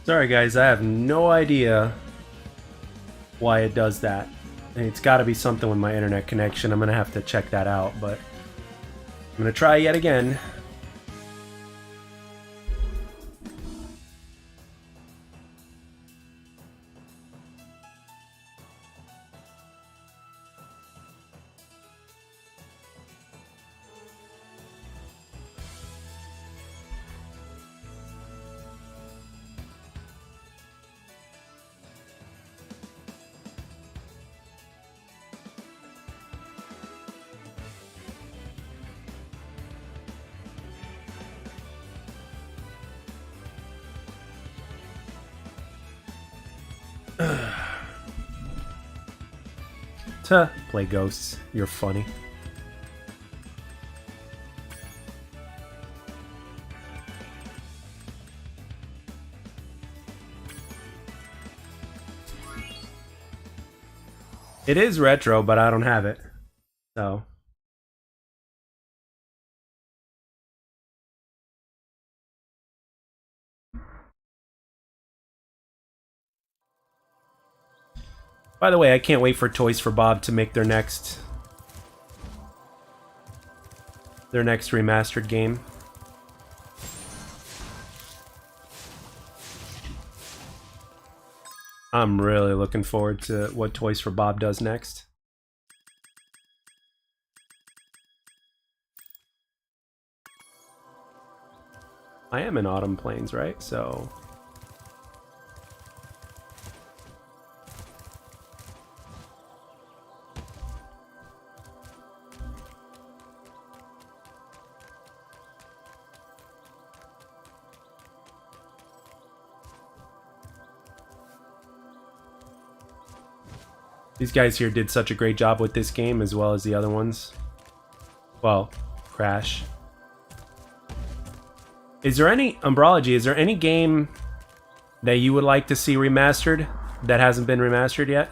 Sorry guys, I have no idea why it does that. It's got to be something with my internet connection. I'm going to have to check that out, but I'm going to try yet again. To play ghosts. You're funny. It is retro, but I don't have it. So. By the way, I can't wait for Toys for Bob to make their next remastered game. I'm really looking forward to what Toys for Bob does next. I am in Autumn Plains, right? So these guys here did such a great job with this game as well as the other ones. Well, Crash. Is there any, Umbrology, is there any game that you would like to see remastered that hasn't been remastered yet?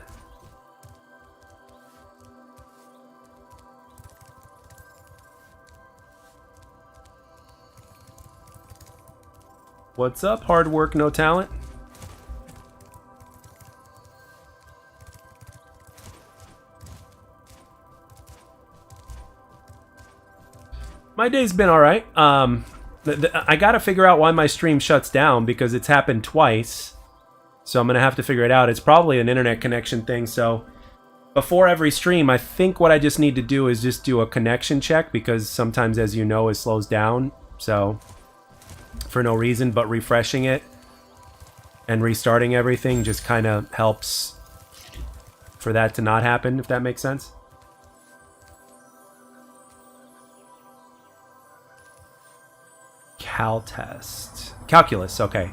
What's up, hard work, no talent? My day's been alright. I gotta figure out why my stream shuts down because it's happened twice. So I'm gonna have to figure it out. It's probably an internet connection thing, so before every stream, I think what I just need to do is just do a connection check because sometimes, as you know, it slows down. So, for no reason, but refreshing it and restarting everything just kind of helps for that to not happen, if that makes sense. Cal test. Calculus, okay.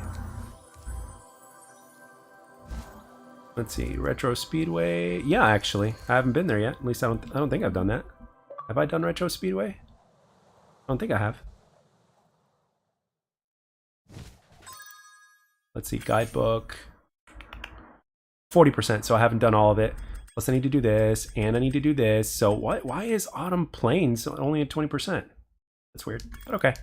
Let's see, Retro Speedway. Yeah, actually, I haven't been there yet. At least I don't think I've done that. Have I done Retro Speedway? I don't think I have. Let's see, guidebook. 40%, so I haven't done all of it. Plus I need to do this, and I need to do this. So why is Autumn Plains only at 20%? That's weird, but okay.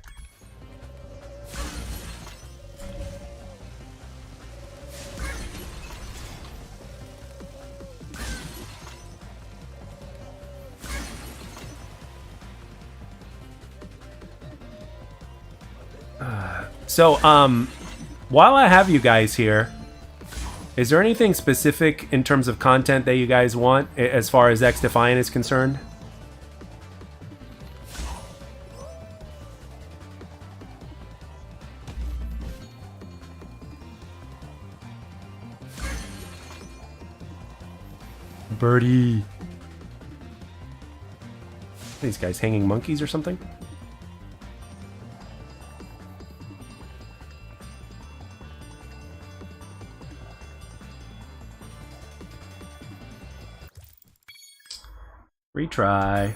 So, while I have you guys here, is there anything specific in terms of content that you guys want as far as XDefiant is concerned? Birdie. These guys hanging monkeys or something? Retry.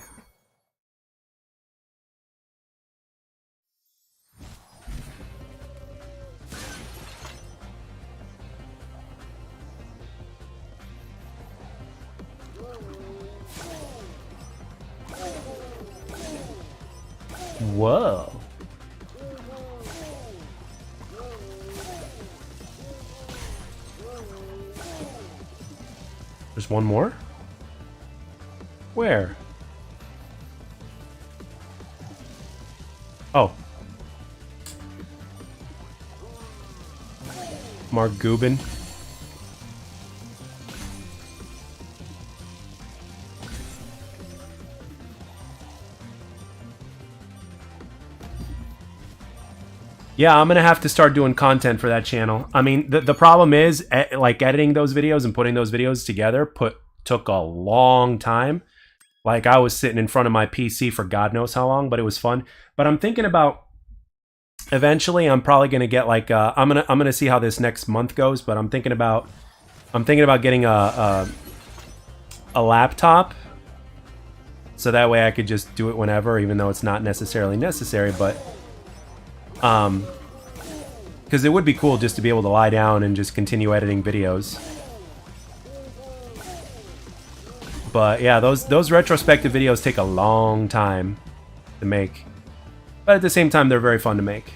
Whoa. There's one more? Where? Oh. Mark Gubin. Yeah, I'm gonna have to start doing content for that channel. I mean, the problem is, like, editing those videos and putting those videos together took a long time. Like, I was sitting in front of my PC for God knows how long, but it was fun. But I'm thinking about, eventually, I'm probably gonna get like, I'm gonna see how this next month goes. But I'm thinking about getting a laptop, so that way I could just do it whenever, even though it's not necessarily necessary. But because it would be cool just to be able to lie down and just continue editing videos. But yeah, those retrospective videos take a long time to make. But at the same time, they're very fun to make.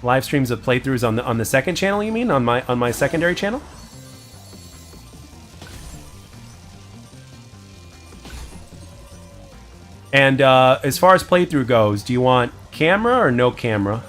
Live streams of playthroughs on the second channel, you mean? On my secondary channel? And as far as playthrough goes, do you want camera or no camera?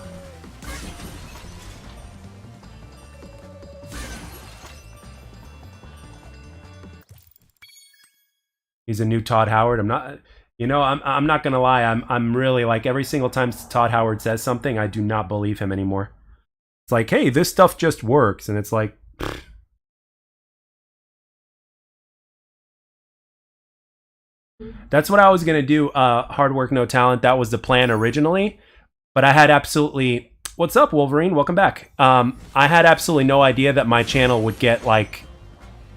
He's a new Todd Howard. I'm not, you know, I'm not gonna lie. I'm really, like, every single time Todd Howard says something, I do not believe him anymore. It's like, hey, this stuff just works, and it's like, pfft. That's what I was gonna do. Hard work, no talent. That was the plan originally, but I had absolutely. What's up, Wolverine? Welcome back. I had absolutely no idea that my channel would get like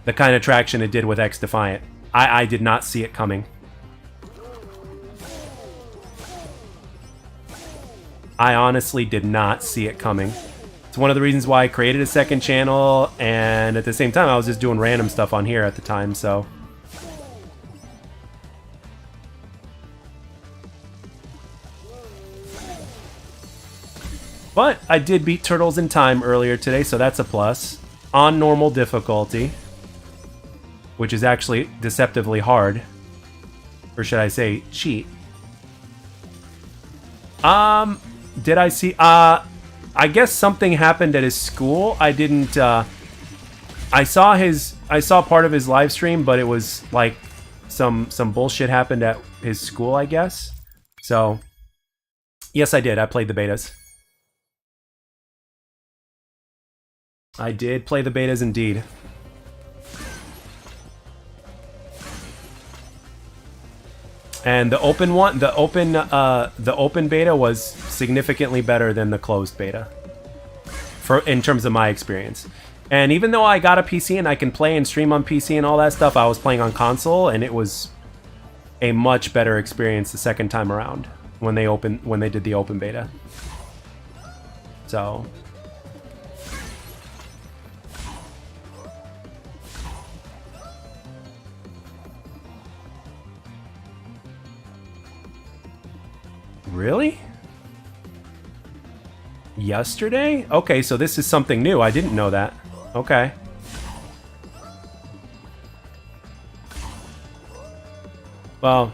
the kind of traction it did with X Defiant. I did not see it coming. I honestly did not see it coming. It's one of the reasons why I created a second channel, and at the same time, I was just doing random stuff on here at the time, so. But I did beat Turtles in Time earlier today, so that's a plus. On normal difficulty. Which is actually deceptively hard. Or should I say, cheat. Did I see... I guess something happened at his school. I didn't... I saw part of his live stream, but it was like some bullshit happened at his school, I guess. So, yes, I did. I played the betas. I did play the betas indeed. And the open one, the open beta was significantly better than the closed beta, in terms of my experience. And even though I got a PC and I can play and stream on PC and all that stuff, I was playing on console, and it was a much better experience the second time around when they did the open beta. So. Really? Yesterday? Okay, so this is something new. I didn't know that. Okay. Well.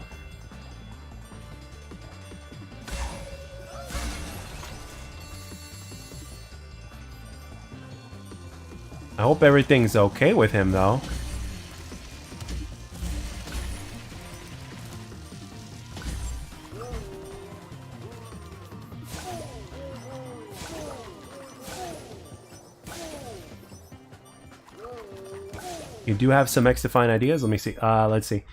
I hope everything's okay with him, though. You do have some X-Defiant ideas. Let me see. Let's see.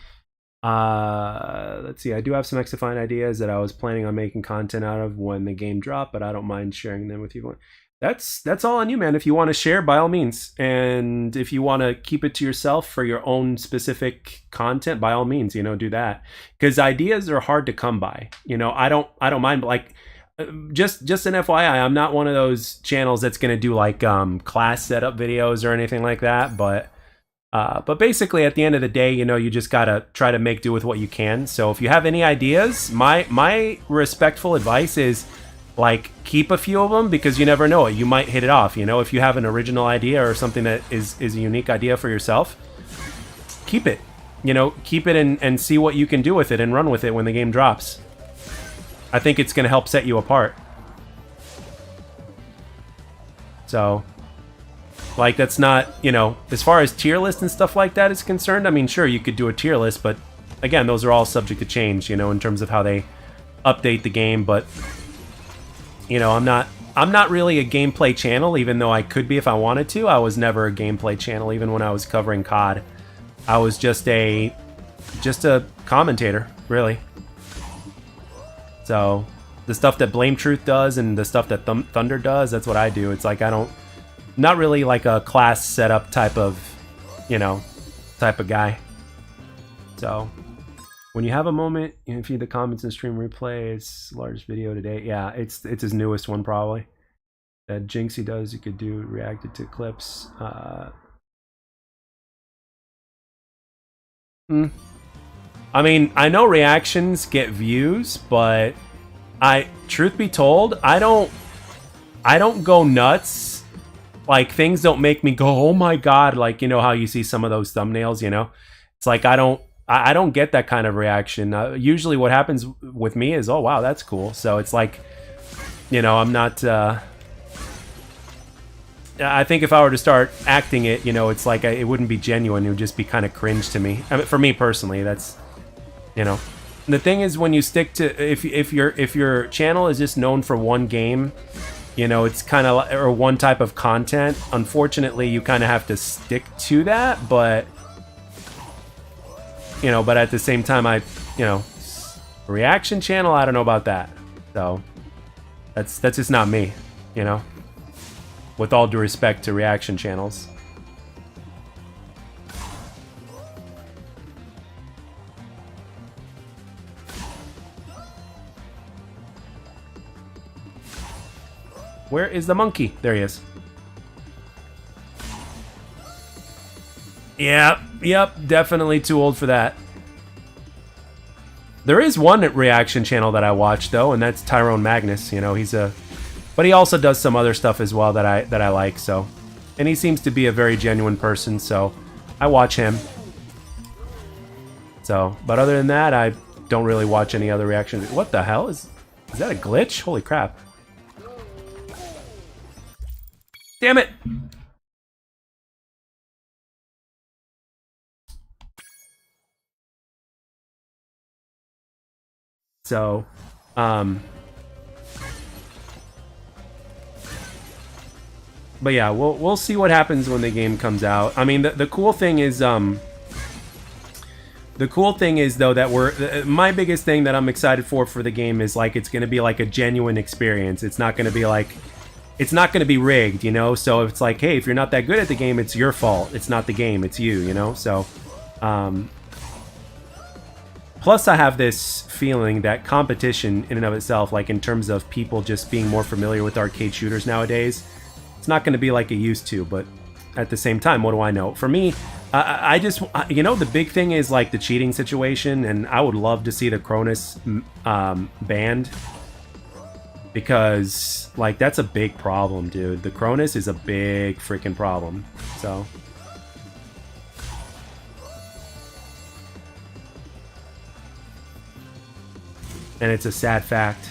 Let's see. I do have some X-Defiant ideas that I was planning on making content out of when the game dropped, but I don't mind sharing them with you. That's all on you, man. If you want to share, by all means. And if you want to keep it to yourself for your own specific content, by all means, you know, do that. Because ideas are hard to come by. You know, I don't mind, but like, just an FYI, I'm not one of those channels that's gonna do like class setup videos or anything like that, but basically at the end of the day, you know, you just gotta try to make do with what you can. So if you have any ideas, my respectful advice is like, keep a few of them because you never know it. You might hit it off, you know? If you have an original idea or something that is a unique idea for yourself, keep it. You know, keep it and see what you can do with it and run with it when the game drops. I think it's going to help set you apart. So, like, that's not, you know, as far as tier list and stuff like that is concerned, I mean, sure, you could do a tier list, but again, those are all subject to change, you know, in terms of how they update the game, but you know, I'm not really a gameplay channel, even though I could be if I wanted to. I was never a gameplay channel, even when I was covering COD. I was just a commentator, really. So, the stuff that Blame Truth does and the stuff that Thunder does, that's what I do. It's like not really like a class setup type of, you know, type of guy. So, when you have a moment, you know, feed the comments and stream replay. It's the largest video today. Yeah, it's his newest one probably. That Jinxie does, you could do reacted to clips. I mean, I know reactions get views, but truth be told, I don't go nuts. Like, things don't make me go, oh my god, like, you know how you see some of those thumbnails, you know? It's like I don't get that kind of reaction. Usually what happens with me is, oh wow, that's cool. So it's like, you know, I'm not I think if I were to start acting it, you know, it's like it wouldn't be genuine. It would just be kind of cringe to me. I mean, for me personally, that's, you know. And the thing is, when you stick to, if your channel is just known for one game, you know, it's kind of, or one type of content, unfortunately, you kind of have to stick to that, but you know, but at the same time, you know, reaction channel, I don't know about that. So that's just not me, you know, with all due respect to reaction channels. Where is the monkey? There he is. Yep, definitely too old for that. There is one reaction channel that I watch though, and that's Tyrone Magnus. You know, but he also does some other stuff as well that I like. So, and he seems to be a very genuine person. So, I watch him. So, but other than that, I don't really watch any other reactions. What the hell is that a glitch? Holy crap! Damn it! So, but yeah, we'll see what happens when the game comes out. I mean, the cool thing is, though, that my biggest thing that I'm excited for the game is like it's gonna be like a genuine experience. It's not gonna be like, it's not gonna be rigged, you know. So it's like, hey, if you're not that good at the game, it's your fault. It's not the game, it's you, you know. So, plus I have this feeling that competition in and of itself, like in terms of people just being more familiar with arcade shooters nowadays, it's not going to be like it used to, but at the same time, what do I know? For me, I just, you know, the big thing is like the cheating situation, and I would love to see the Cronus banned, because like that's a big problem, dude. The Cronus is a big freaking problem. So and it's a sad fact.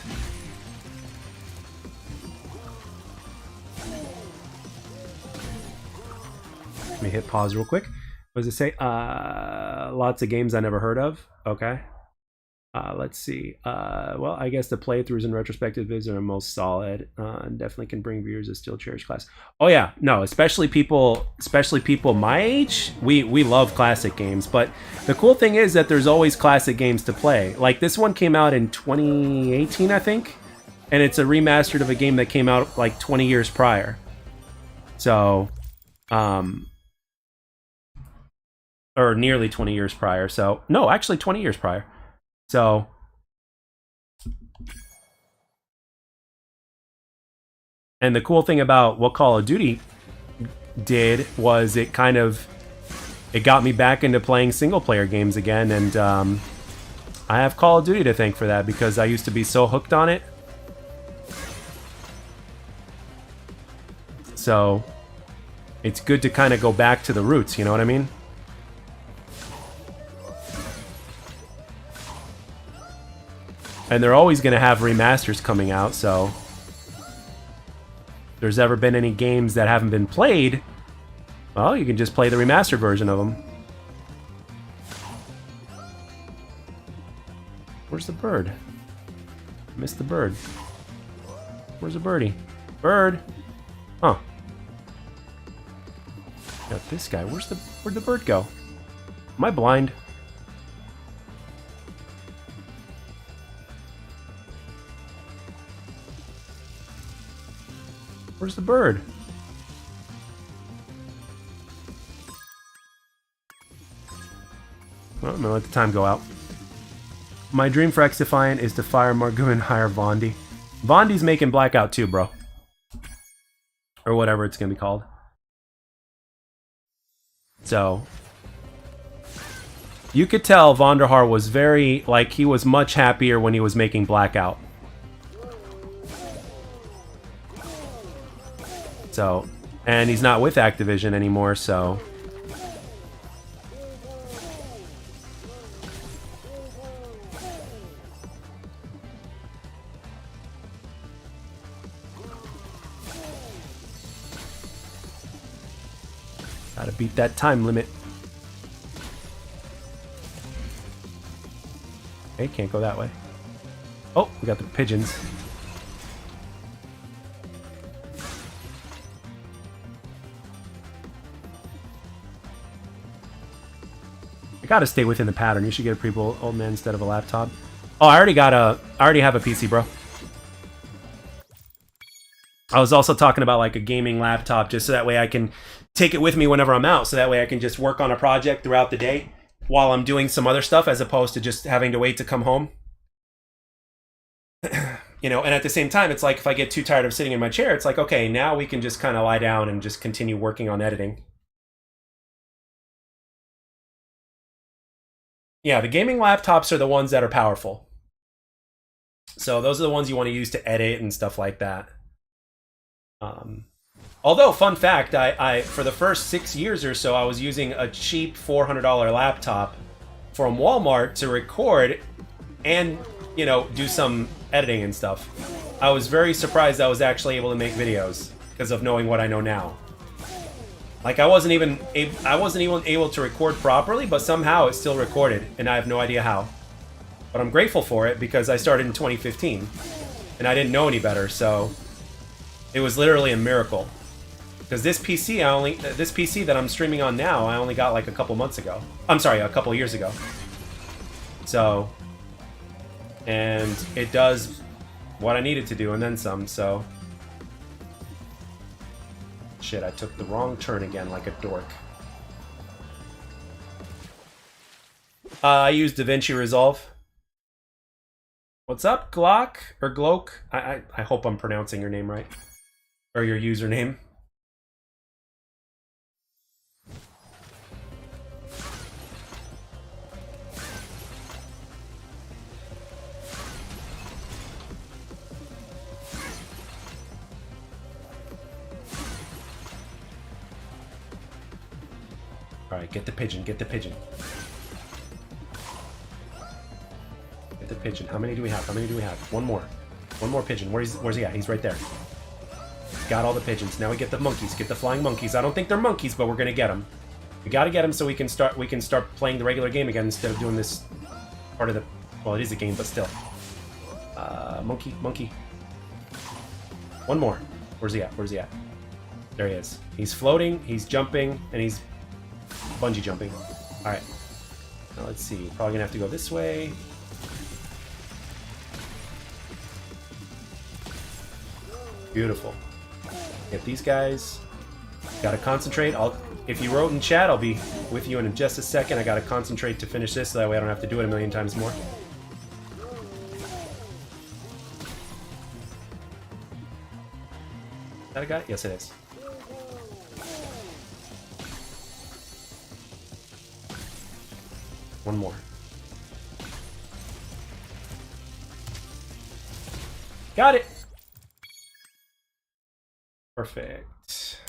Let me hit pause real quick. What does it say? Lots of games I never heard of. Okay. Let's see. Well, I guess the playthroughs and retrospective vids are most solid. And definitely can bring viewers a still cherished class. Oh yeah, no, especially people my age. We love classic games, but the cool thing is that there's always classic games to play. Like this one came out in 2018, I think, and it's a remastered of a game that came out like 20 years prior. So, or nearly 20 years prior. So, no, actually 20 years prior. So, and the cool thing about what Call of Duty did was it got me back into playing single player games again, and I have Call of Duty to thank for that, because I used to be so hooked on it. So it's good to kind of go back to the roots, you know what I mean? And they're always going to have remasters coming out, so if there's ever been any games that haven't been played, well, you can just play the remastered version of them. Where's the bird? Missed the bird. Where's the birdie? Bird! Huh. Got this guy. Where'd the bird go? Am I blind? Where's the bird? Well, I'm gonna let the time go out. My dream for X-Defiant is to fire Margoo and hire Vondi. Vondi's making Blackout 2, bro. Or whatever it's gonna be called. So you could tell Vonderhaar was very, like, he was much happier when he was making Blackout. So, and he's not with Activision anymore, so gotta beat that time limit. Okay, can't go that way. Oh, we got the pigeons. I gotta stay within the pattern. You should get a pre-built old man instead of a laptop. Oh, I already have a PC, bro. I was also talking about like a gaming laptop, just so that way I can take it with me whenever I'm out. So that way I can just work on a project throughout the day while I'm doing some other stuff, as opposed to just having to wait to come home. You know, and at the same time, it's like if I get too tired of sitting in my chair, it's like, okay, now we can just kind of lie down and just continue working on editing. Yeah, the gaming laptops are the ones that are powerful. So those are the ones you want to use to edit and stuff like that. Although, fun fact, I for the first 6 years or so, I was using a cheap $400 laptop from Walmart to record and, you know, do some editing and stuff. I was very surprised I was actually able to make videos because of knowing what I know now. Like, I wasn't even able to record properly, but somehow it still recorded, and I have no idea how. But I'm grateful for it because I started in 2015, and I didn't know any better, so it was literally a miracle. Because this PC that I'm streaming on now, I only got like a couple months ago. I'm sorry, a couple years ago. So, and it does what I needed to do and then some, so. Shit, I took the wrong turn again like a dork. I use DaVinci Resolve. What's up, Glock? Or Gloak? I hope I'm pronouncing your name right. Or your username. Alright, get the pigeon, get the pigeon. Get the pigeon. How many do we have? How many do we have? One more. One more pigeon. Where's he at? He's right there. Got all the pigeons. Now we get the monkeys. Get the flying monkeys. I don't think they're monkeys, but we're gonna get them. We gotta get them so we can start playing the regular game again instead of doing this part of the... Well, it is a game, but still. Monkey. One more. Where's he at? Where's he at? There he is. He's floating, he's jumping, and he's bungee jumping. Alright. Now let's see. Probably gonna have to go this way. Beautiful. Get these guys. Gotta concentrate. If you wrote in chat, I'll be with you in just a second. I gotta concentrate to finish this, so that way I don't have to do it a million times more. Is that a guy? Yes, it is. One more. Got it! Perfect.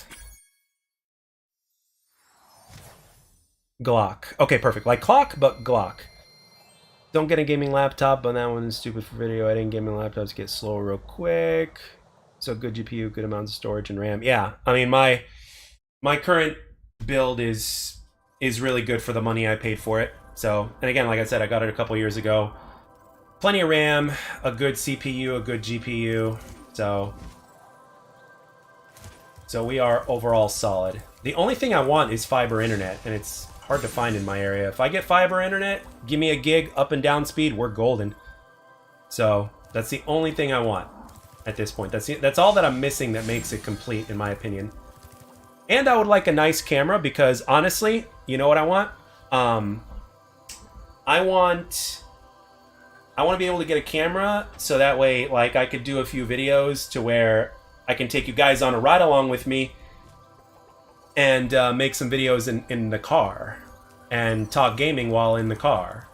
Glock. Okay, perfect. Like clock, but Glock. Don't get a gaming laptop, but that one is stupid for video. I didn't gaming laptops get slower real quick. So good GPU, good amounts of storage and RAM. Yeah, I mean my current build is really good for the money I paid for it. So, and again, like I said, I got it a couple years ago. Plenty of RAM, a good CPU, a good GPU. So we are overall solid. The only thing I want is fiber internet, and it's hard to find in my area. If I get fiber internet, give me a gig up and down speed, we're golden. So that's the only thing I want at this point. That's all that I'm missing that makes it complete, in my opinion. And I would like a nice camera because honestly, you know what I want? I want to be able to get a camera so that way, like, I could do a few videos to where I can take you guys on a ride along with me and make some videos in the car and talk gaming while in the car.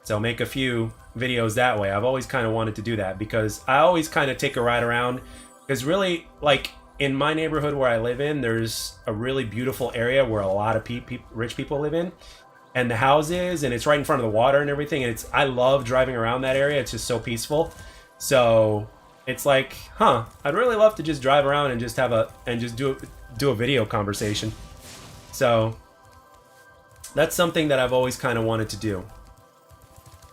So make a few videos that way. I've always kind of wanted to do that because I always kind of take a ride around because really, like, in my neighborhood where I live in, there's a really beautiful area where a lot of rich people live in, and the houses, and it's right in front of the water and everything. And I love driving around that area. It's just so peaceful. So it's like, I'd really love to just drive around and just do a video conversation. So that's something that I've always kind of wanted to do.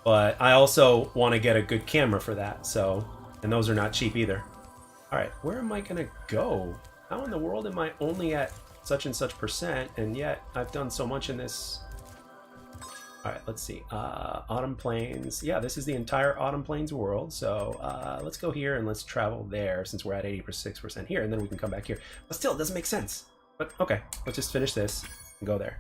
But I also want to get a good camera for that. So, and those are not cheap either. All right, where am I gonna go? How in the world am I only at such and such percent, and yet I've done so much in this? All right, let's see. Autumn Plains. Yeah, this is the entire Autumn Plains world. So let's go here and let's travel there since we're at 86% here, and then we can come back here. But still, it doesn't make sense. But okay, let's just finish this and go there.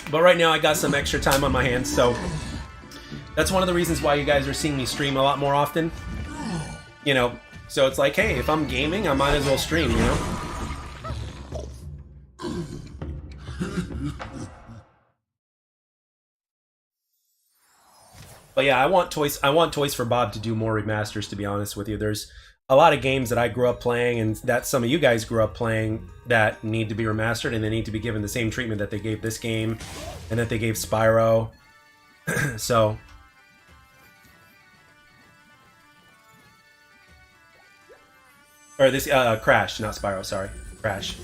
But right now I got some extra time on my hands, so that's one of the reasons why you guys are seeing me stream a lot more often. You know, so it's like, hey, if I'm gaming, I might as well stream, you know? But yeah, I want Toys for Bob to do more remasters, to be honest with you. There's a lot of games that I grew up playing and that some of you guys grew up playing that need to be remastered, and they need to be given the same treatment that they gave this game and that they gave Spyro. So or this Crash, not Spyro, sorry. Crash.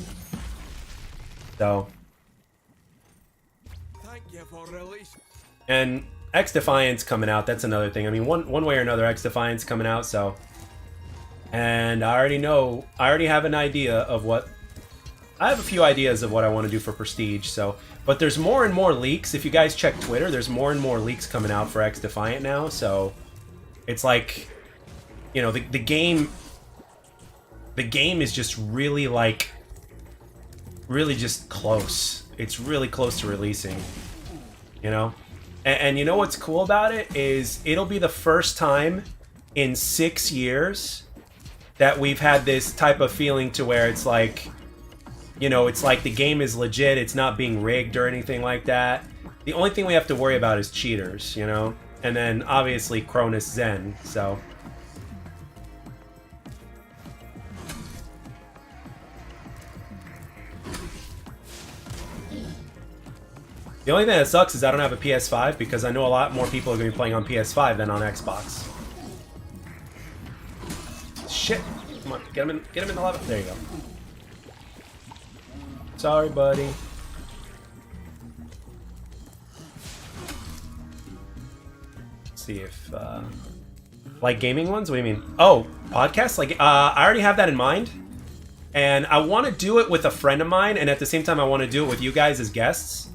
So thank you for release. And X-Defiance coming out, that's another thing. I mean, one way or another, X-Defiance coming out, so. And I already have an idea of what... I have a few ideas of what I want to do for Prestige, so... But there's more and more leaks. If you guys check Twitter, there's more and more leaks coming out for X-Defiant now, so... It's like... You know, the game... The game is just really, like... Really just close. It's really close to releasing. You know? And you know what's cool about it is it'll be the first time in 6 years that we've had this type of feeling to where it's like, you know, it's like the game is legit, it's not being rigged or anything like that. The only thing we have to worry about is cheaters, you know? And then obviously Cronus Zen, so... The only thing that sucks is I don't have a PS5 because I know a lot more people are going to be playing on PS5 than on Xbox. Shit! Come on, get him in the lava. There you go. Sorry, buddy. Let's see if like gaming ones. What do you mean? Oh, podcasts. Like I already have that in mind, and I want to do it with a friend of mine, and at the same time, I want to do it with you guys as guests.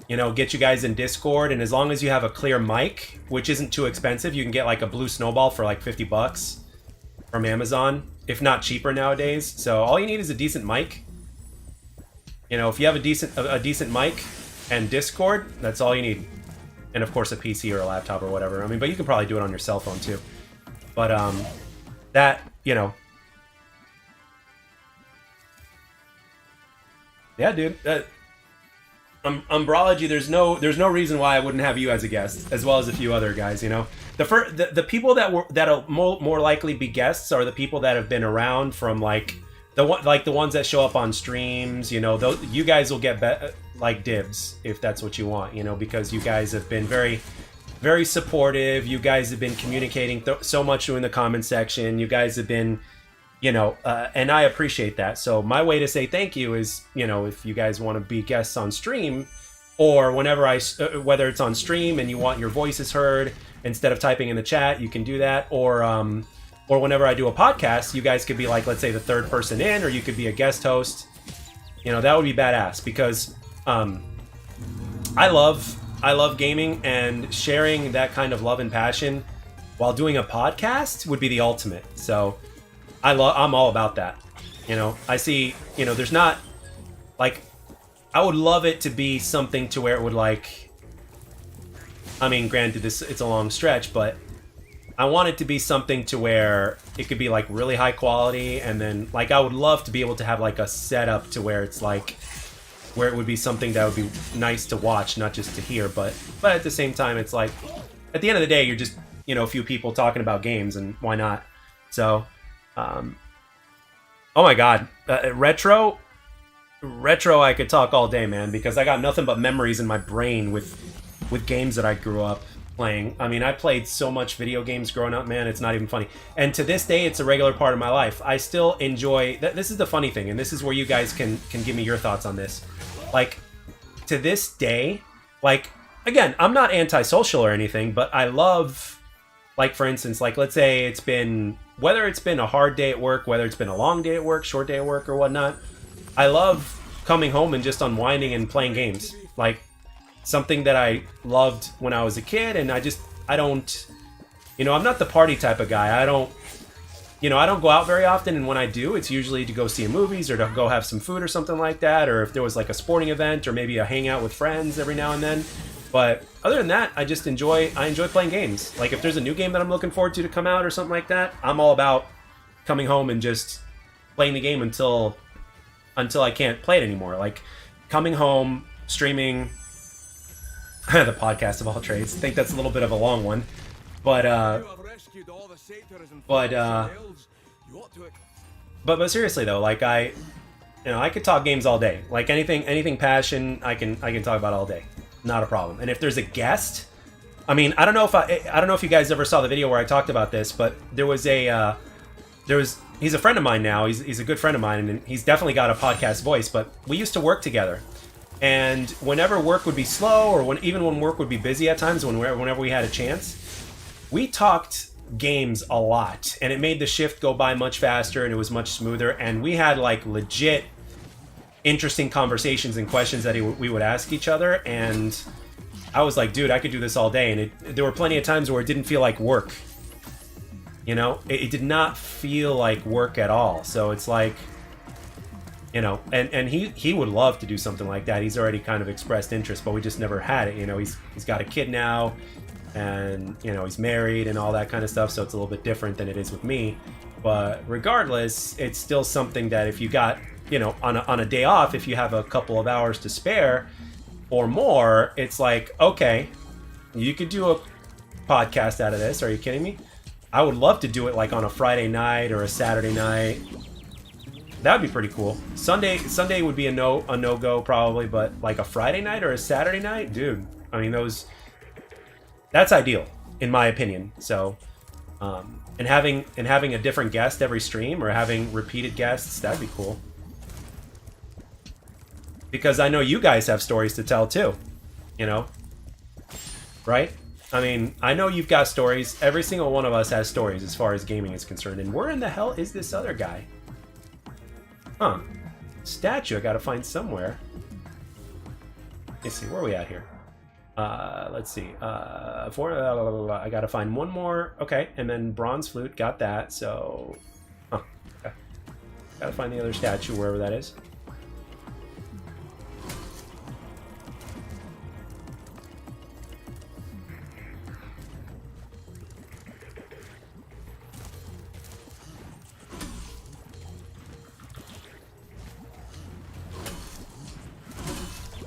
You know, get you guys in Discord, and as long as you have a clear mic, which isn't too expensive, you can get like a blue snowball for like 50 bucks from Amazon, if not cheaper nowadays. So all you need is a decent mic. You know, if you have a decent mic and Discord, that's all you need. And of course a PC or a laptop or whatever. I mean, but you can probably do it on your cell phone too. But that, you know. Yeah, dude. Umbrology, there's no reason why I wouldn't have you as a guest, as well as a few other guys. You know, the people that'll more likely be guests are the people that have been around from like the ones that show up on streams. You know, you guys will get like dibs if that's what you want. You know, because you guys have been very very supportive. You guys have been communicating so much in the comment section. You guys have been, you know, and I appreciate that. So my way to say thank you is, you know, if you guys want to be guests on stream, or whenever whether it's on stream and you want your voices heard instead of typing in the chat, you can do that. Or whenever I do a podcast, you guys could be like, let's say the third person in, or you could be a guest host. You know, that would be badass because I love gaming, and sharing that kind of love and passion while doing a podcast would be the ultimate. So I'm all about that. You know, I see, you know, there's not like, I would love it to be something to where it would like, I mean, granted it's a long stretch, but I want it to be something to where it could be like really high quality, and then like I would love to be able to have like a setup to where it's like, where it would be something that would be nice to watch, not just to hear, but at the same time, it's like, at the end of the day, you're just, you know, a few people talking about games, and why not? So, oh my god, retro, I could talk all day, man, because I got nothing but memories in my brain with games that I grew up playing. I mean, I played so much video games growing up, man, it's not even funny. And to this day, it's a regular part of my life. I still enjoy, this is the funny thing, and this is where you guys can give me your thoughts on this. Like, to this day, like, again, I'm not antisocial or anything, but I love, like, for instance, like, let's say it's been, whether it's been a hard day at work, whether it's been a long day at work, short day at work, or whatnot, I love coming home and just unwinding and playing games. Like, something that I loved when I was a kid, and I don't, you know, I'm not the party type of guy. I don't go out very often, and when I do, it's usually to go see movies or to go have some food or something like that, or if there was like a sporting event or maybe a hangout with friends every now and then. But other than that, I enjoy playing games. Like if there's a new game that I'm looking forward to come out or something like that, I'm all about coming home and just playing the game until I can't play it anymore. Like coming home, streaming the podcast of all trades. I think that's a little bit of a long one. But seriously though, like I could talk games all day. Like anything passion, I can talk about all day, not a problem. And if there's a guest, I mean, I don't know if you guys ever saw the video where I talked about this, but he's a friend of mine now. He's a good friend of mine, and he's definitely got a podcast voice. But we used to work together, and whenever work would be slow, or even when work would be busy at times, whenever we had a chance, we talked games a lot, and it made the shift go by much faster, and it was much smoother, and we had like legit interesting conversations and questions that we would ask each other, and I was like, dude, I could do this all day. And there were plenty of times where it didn't feel like work, you know, it did not feel like work at all. So it's like, you know, and he would love to do something like that. He's already kind of expressed interest, but we just never had it. You know, he's got a kid now, and you know, he's married and all that kind of stuff, so it's a little bit different than it is with me. But regardless, it's still something that if you got, you know, on a day off, if you have a couple of hours to spare or more, it's like, okay, you could do a podcast out of this. Are you kidding me? I would love to do it like on a Friday night or a Saturday night. That would be pretty cool. Sunday would be a no-go probably, but like a Friday night or a Saturday night, dude, I mean, that's ideal in my opinion. So and having a different guest every stream, or having repeated guests, that'd be cool. Because I know you guys have stories to tell too, you know, right? I mean, I know you've got stories. Every single one of us has stories as far as gaming is concerned. And where in the hell is this other guy? Huh. Statue I gotta find somewhere. Let's see, where are we at here? Let's see. I gotta find one more. Okay, and then bronze flute, got that. So, okay. Gotta find the other statue wherever that is.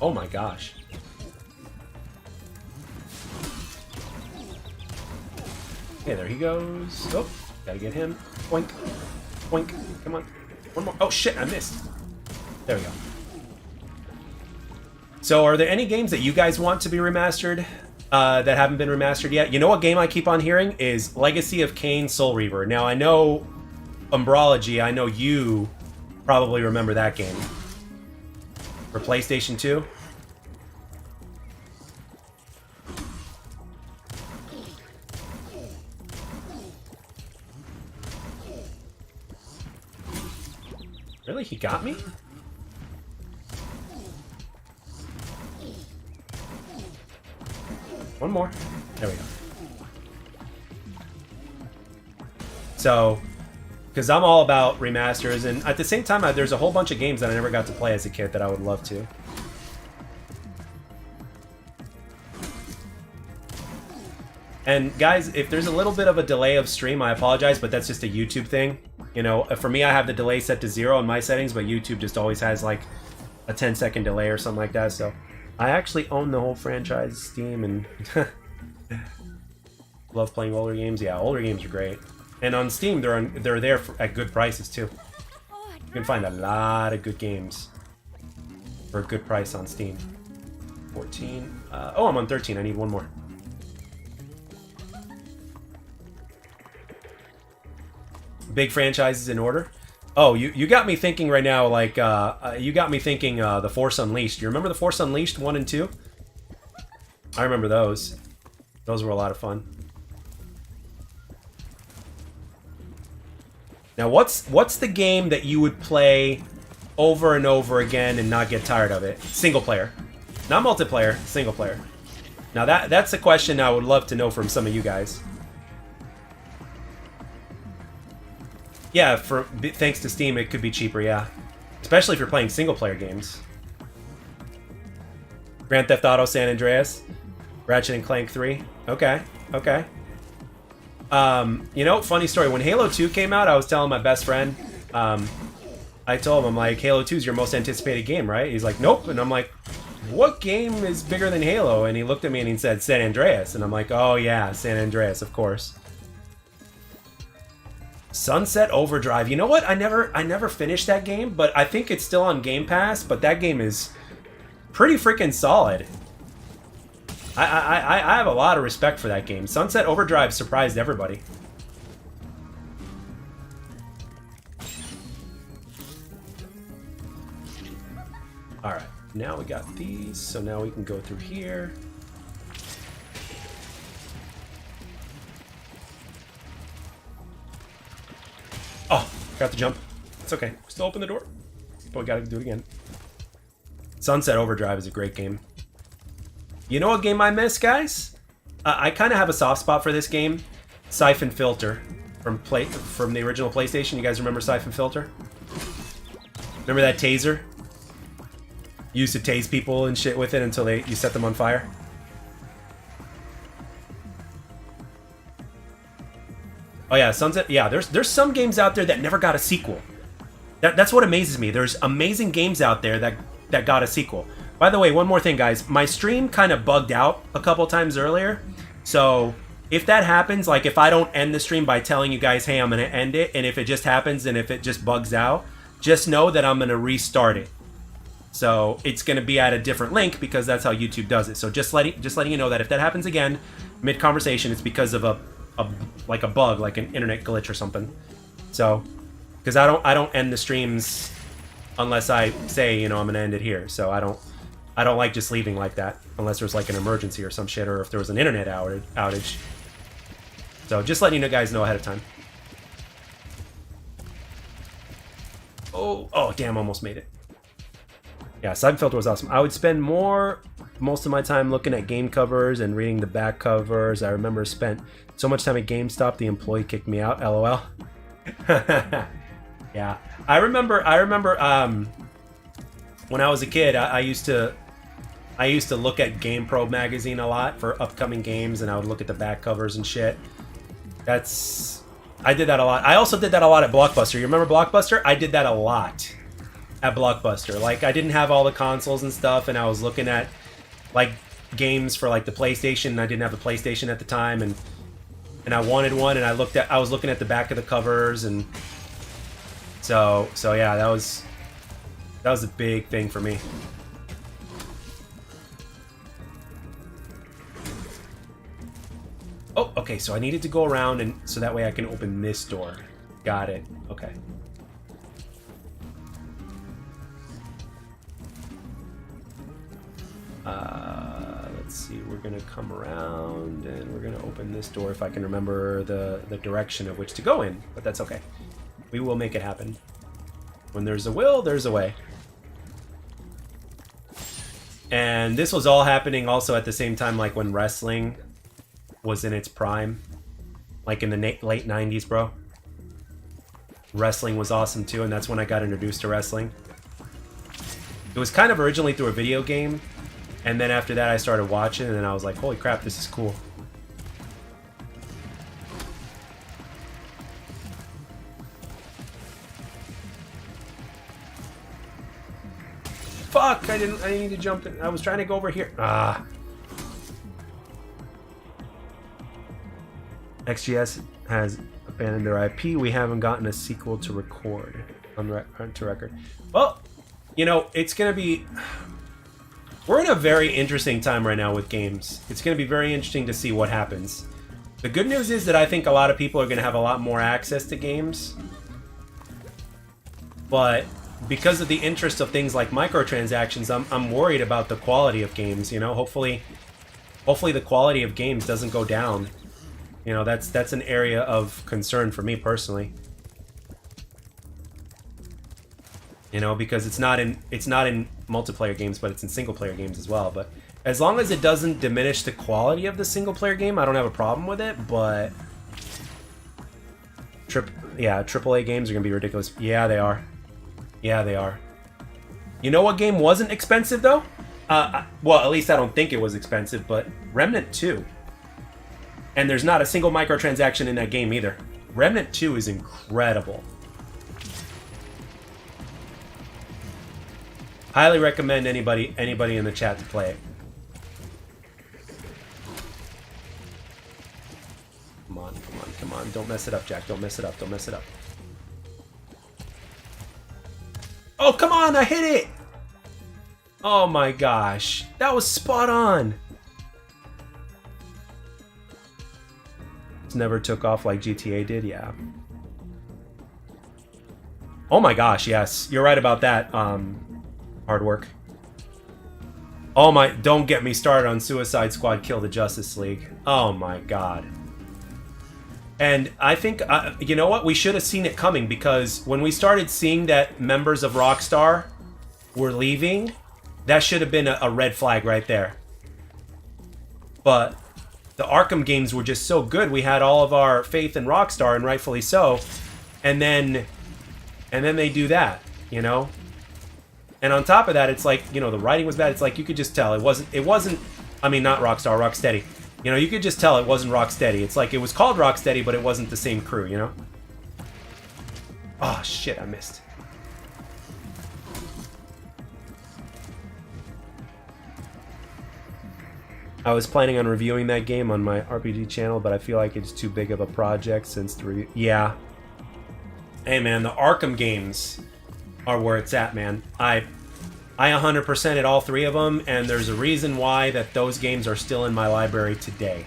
Oh my gosh. Okay, there he goes. Oh, gotta get him. Boink. Boink. Come on. One more. Oh shit, I missed. There we go. So are there any games that you guys want to be remastered that haven't been remastered yet? You know what game I keep on hearing is Legacy of Kain Soul Reaver. Now I know Umbrology, I know you probably remember that game. For PlayStation 2? Really? He got me? One more. There we go. So, because I'm all about remasters, and at the same time, there's a whole bunch of games that I never got to play as a kid that I would love to. And guys, if there's a little bit of a delay of stream, I apologize, but that's just a YouTube thing. You know, for me, I have the delay set to 0 in my settings, but YouTube just always has like a 10-second delay or something like that, so I actually own the whole franchise Steam and love playing older games. Yeah, older games are great. And on Steam, they're there at good prices too. You can find a lot of good games for a good price on Steam. 14. Oh, I'm on 13. I need one more. Big franchises in order. Oh, you got me thinking right now, like, you got me thinking The Force Unleashed. You remember The Force Unleashed 1 and 2? I remember those. Those were a lot of fun. Now, what's the game that you would play over and over again and not get tired of it? Single player. Not multiplayer, single player. Now, that's a question I would love to know from some of you guys. Yeah, thanks to Steam, it could be cheaper, yeah. Especially if you're playing single-player games. Grand Theft Auto San Andreas. Ratchet and Clank 3. Okay, okay. You know, funny story. When Halo 2 came out, I was telling my best friend, I told him, I'm like, Halo 2 is your most anticipated game, right? He's like, nope. And I'm like, what game is bigger than Halo? And he looked at me and he said, San Andreas. And I'm like, oh yeah, San Andreas, of course. Sunset Overdrive. You know what? I never finished that game, but I think it's still on Game Pass, but that game is pretty freaking solid. I have a lot of respect for that game. Sunset Overdrive surprised everybody. Alright, now we got these, so now we can go through here. Oh, got the jump. It's okay. Still open the door. But we gotta do it again. Sunset Overdrive is a great game. You know what game I miss, guys? I kind of have a soft spot for this game. Siphon Filter from the original PlayStation. You guys remember Siphon Filter? Remember that taser? You used to tase people and shit with it until you set them on fire. Oh yeah, Sunset. Yeah, there's some games out there that never got a sequel. That's what amazes me. There's amazing games out there that got a sequel. By the way, one more thing, guys. My stream kind of bugged out a couple times earlier. So if that happens, like if I don't end the stream by telling you guys, hey, I'm going to end it, and if it just happens and if it just bugs out, just know that I'm going to restart it. So it's going to be at a different link because that's how YouTube does it. So just letting you know that if that happens again, mid-conversation, it's because of a bug, like an internet glitch or something. So, because I don't end the streams unless I say, you know, I'm gonna end it here. So I don't like just leaving like that unless there's like an emergency or some shit, or if there was an internet outage. So just letting you guys know ahead of time. Oh damn, almost made it. Yeah, Siphon Filter was awesome. I would spend most of my time looking at game covers and reading the back covers. I remember spent so much time at GameStop, the employee kicked me out, LOL. Yeah, I remember when I was a kid, I used to look at GamePro magazine a lot for upcoming games, and I would look at the back covers and shit. I did that a lot. I also did that a lot at Blockbuster. You remember Blockbuster? I did that a lot. at Blockbuster. Like, I didn't have all the consoles and stuff, and I was looking at like games for like the PlayStation, and I didn't have a PlayStation at the time, and I wanted one, and I was looking at the back of the covers, and so yeah, that was a big thing for me. Oh, okay, so I needed to go around, and so that way I can open this door. Got it. Okay. Let's see, we're gonna come around, and we're gonna open this door if I can remember the direction of which to go in, but that's okay. We will make it happen. When there's a will, there's a way. And this was all happening also at the same time, like when wrestling was in its prime, like in the late 90s, bro. Wrestling was awesome too, and that's when I got introduced to wrestling. It was kind of originally through a video game, and then after that I started watching, and then I was like, holy crap, this is cool. Fuck, I need to jump in. I was trying to go over here. Ah. XGS has abandoned their IP. We haven't gotten a sequel to record to record. Well, you know, it's gonna be. We're in a very interesting time right now with games. It's gonna be very interesting to see what happens. The good news is that I think a lot of people are gonna have a lot more access to games, but because of the interest of things like microtransactions, I'm worried about the quality of games. You know, hopefully the quality of games doesn't go down. You know, that's an area of concern for me personally. You know, because it's not in multiplayer games, but it's in single player games as well. But as long as it doesn't diminish the quality of the single player game, I don't have a problem with it. But AAA games are gonna be ridiculous. Yeah, they are. Yeah, they are. You know what game wasn't expensive though? Well, at least I don't think it was expensive, but Remnant 2. And there's not a single microtransaction in that game either. Remnant 2 is incredible. Highly recommend anybody in the chat to play it. Come on, come on, come on. Don't mess it up, Jack. Don't mess it up. Don't mess it up. Oh, come on! I hit it! Oh my gosh. That was spot on! Never took off like GTA did, yeah. Oh my gosh, yes. You're right about that, hard work. Oh my, don't get me started on Suicide Squad Kill the Justice League. Oh my god. And I think, you know what? We should have seen it coming, because when we started seeing that members of Rockstar were leaving, that should have been a red flag right there. But the Arkham games were just so good. We had all of our faith in Rockstar, and rightfully so. And then they do that, you know? And on top of that, it's like, you know, the writing was bad. It's like you could just tell it wasn't I mean, not Rockstar, Rocksteady. You know, you could just tell it wasn't Rocksteady. It's like it was called Rocksteady, but it wasn't the same crew, you know? Oh shit, I missed. I was planning on reviewing that game on my RPG channel, but I feel like it's too big of a project since the review. Yeah. Hey man, the Arkham games are where it's at, man. I 100%ed all three of them, and there's a reason why that those games are still in my library today.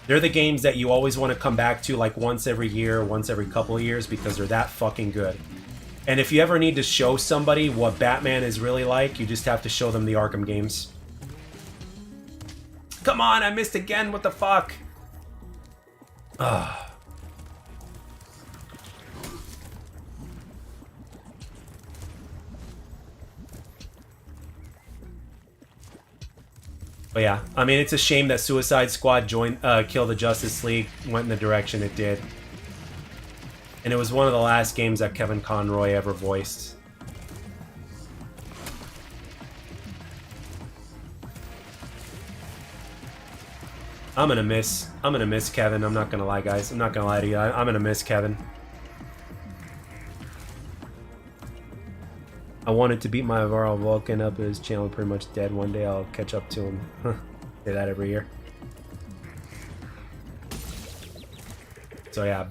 They're the games that you always want to come back to like once every year, once every couple of years, because they're that fucking good. And if you ever need to show somebody what Batman is really like, you just have to show them the Arkham games. Come on, I missed again, what the fuck? Ugh. But yeah, I mean, it's a shame that Suicide Squad Kill the Justice League went in the direction it did. And it was one of the last games that Kevin Conroy ever voiced. I'm gonna miss Kevin. I'm not gonna lie, guys. I'm not gonna lie to you. I'm gonna miss Kevin. I wanted to beat my Varl Vulcan up, his channel pretty much dead. One day I'll catch up to him. Say that every year. So yeah,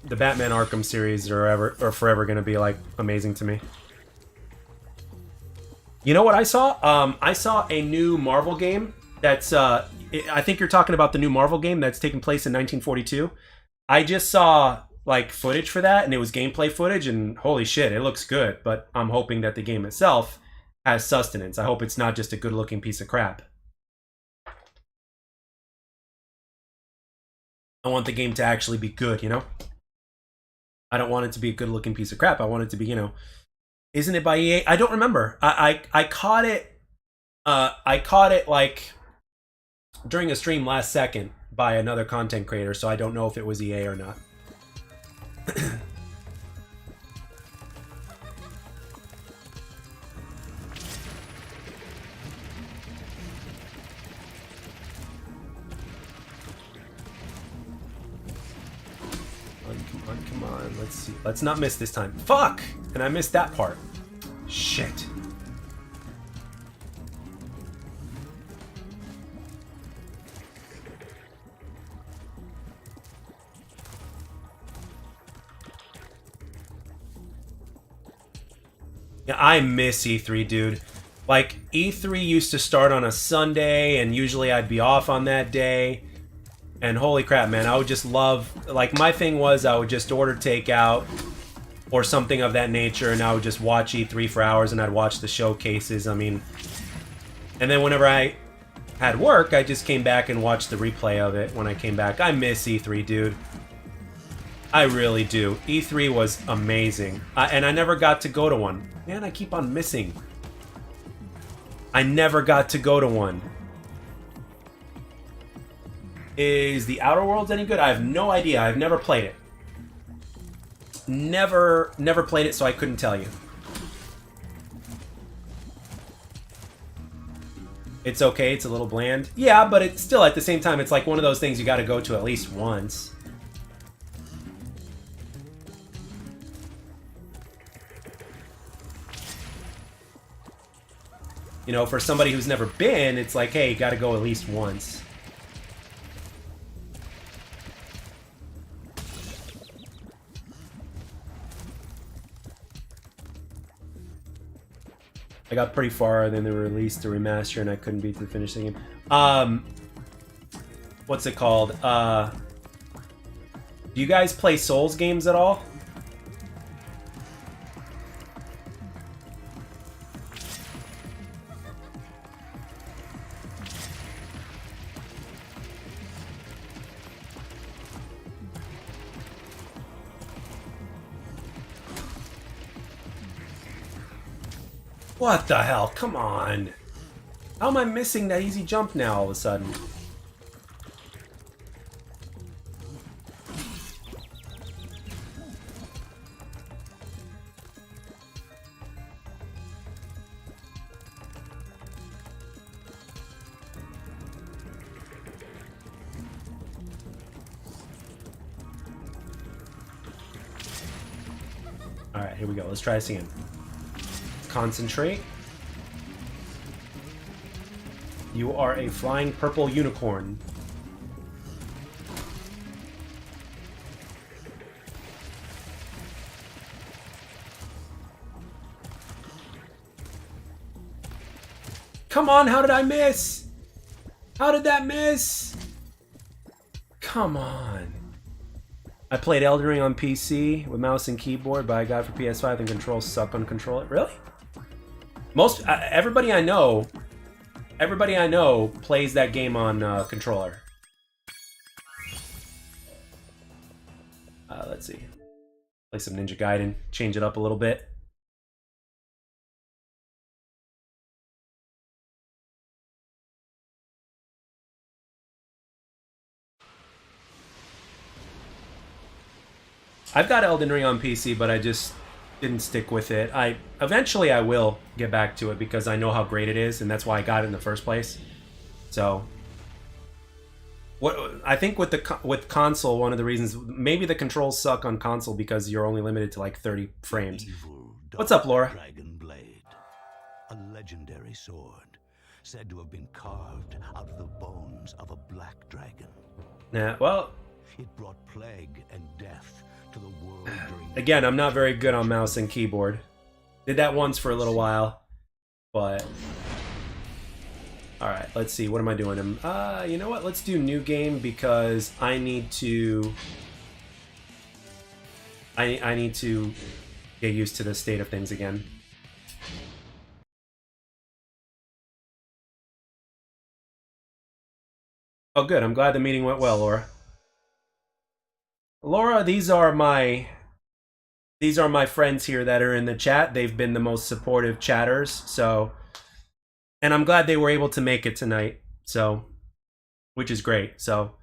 the Batman Arkham series are forever gonna be like amazing to me. You know what I saw? I saw a new Marvel game that's I think you're talking about the new Marvel game that's taking place in 1942. I just saw like footage for that, and it was gameplay footage, and holy shit, it looks good. But I'm hoping that the game itself has sustenance. I hope it's not just a good-looking piece of crap. I want the game to actually be good, you know? I don't want it to be a good-looking piece of crap. I want it to be, you know... Isn't it by EA? I don't remember. I caught it... I caught it, like, during a stream last second by another content creator, so I don't know if it was EA or not. Come on, let's see. Let's not miss this time. Fuck! And I missed that part. Shit. Yeah, I miss E3, dude. Like, E3 used to start on a Sunday, and usually I'd be off on that day. And holy crap, man, I would just love... Like, my thing was I would just order takeout or something of that nature, and I would just watch E3 for hours, and I'd watch the showcases. I mean... And then whenever I had work, I just came back and watched the replay of it when I came back. I miss E3, dude. I really do. E3 was amazing. And I never got to go to one. Man, I keep on missing. I never got to go to one. Is the Outer Worlds any good? I have no idea. I've never played it. Never played it, so I couldn't tell you. It's okay, it's a little bland. Yeah, but it's still, at the same time, it's like one of those things you gotta go to at least once. You know, for somebody who's never been, it's like, hey, you gotta go at least once. I got pretty far, then they released the remaster, and I couldn't beat the finish the game. What's it called? Do you guys play Souls games at all? What the hell? Come on. How am I missing that easy jump now all of a sudden? Alright, here we go. Let's try this again. Concentrate. You are a flying purple unicorn. Come on, how did I miss? How did that miss? Come on. I played Elden Ring on PC with mouse and keyboard, but I got it for PS5 and controls suck on controller. Really? Most everybody I know plays that game on controller. Let's see. Play some Ninja Gaiden, change it up a little bit. I've got Elden Ring on PC, but I just didn't stick with it. Eventually I will get back to it because I know how great it is, and that's why I got it in the first place. So, what I think with console, one of the reasons maybe the controls suck on console because you're only limited to like 30 frames. What's up, Laura? A legendary sword, said to have been carved out of the bones of a black dragon. Nah, well, It brought plague and death to the world during again, I'm not very good on mouse and keyboard. Did that once for a little while, but... Alright, let's see, what am I doing? You know what, let's do new game because I need to... I need to get used to the state of things again. Oh good, I'm glad the meeting went well, Laura. Laura, these are my friends here that are in the chat. They've been the most supportive chatters, so... And I'm glad they were able to make it tonight, so... Which is great, so...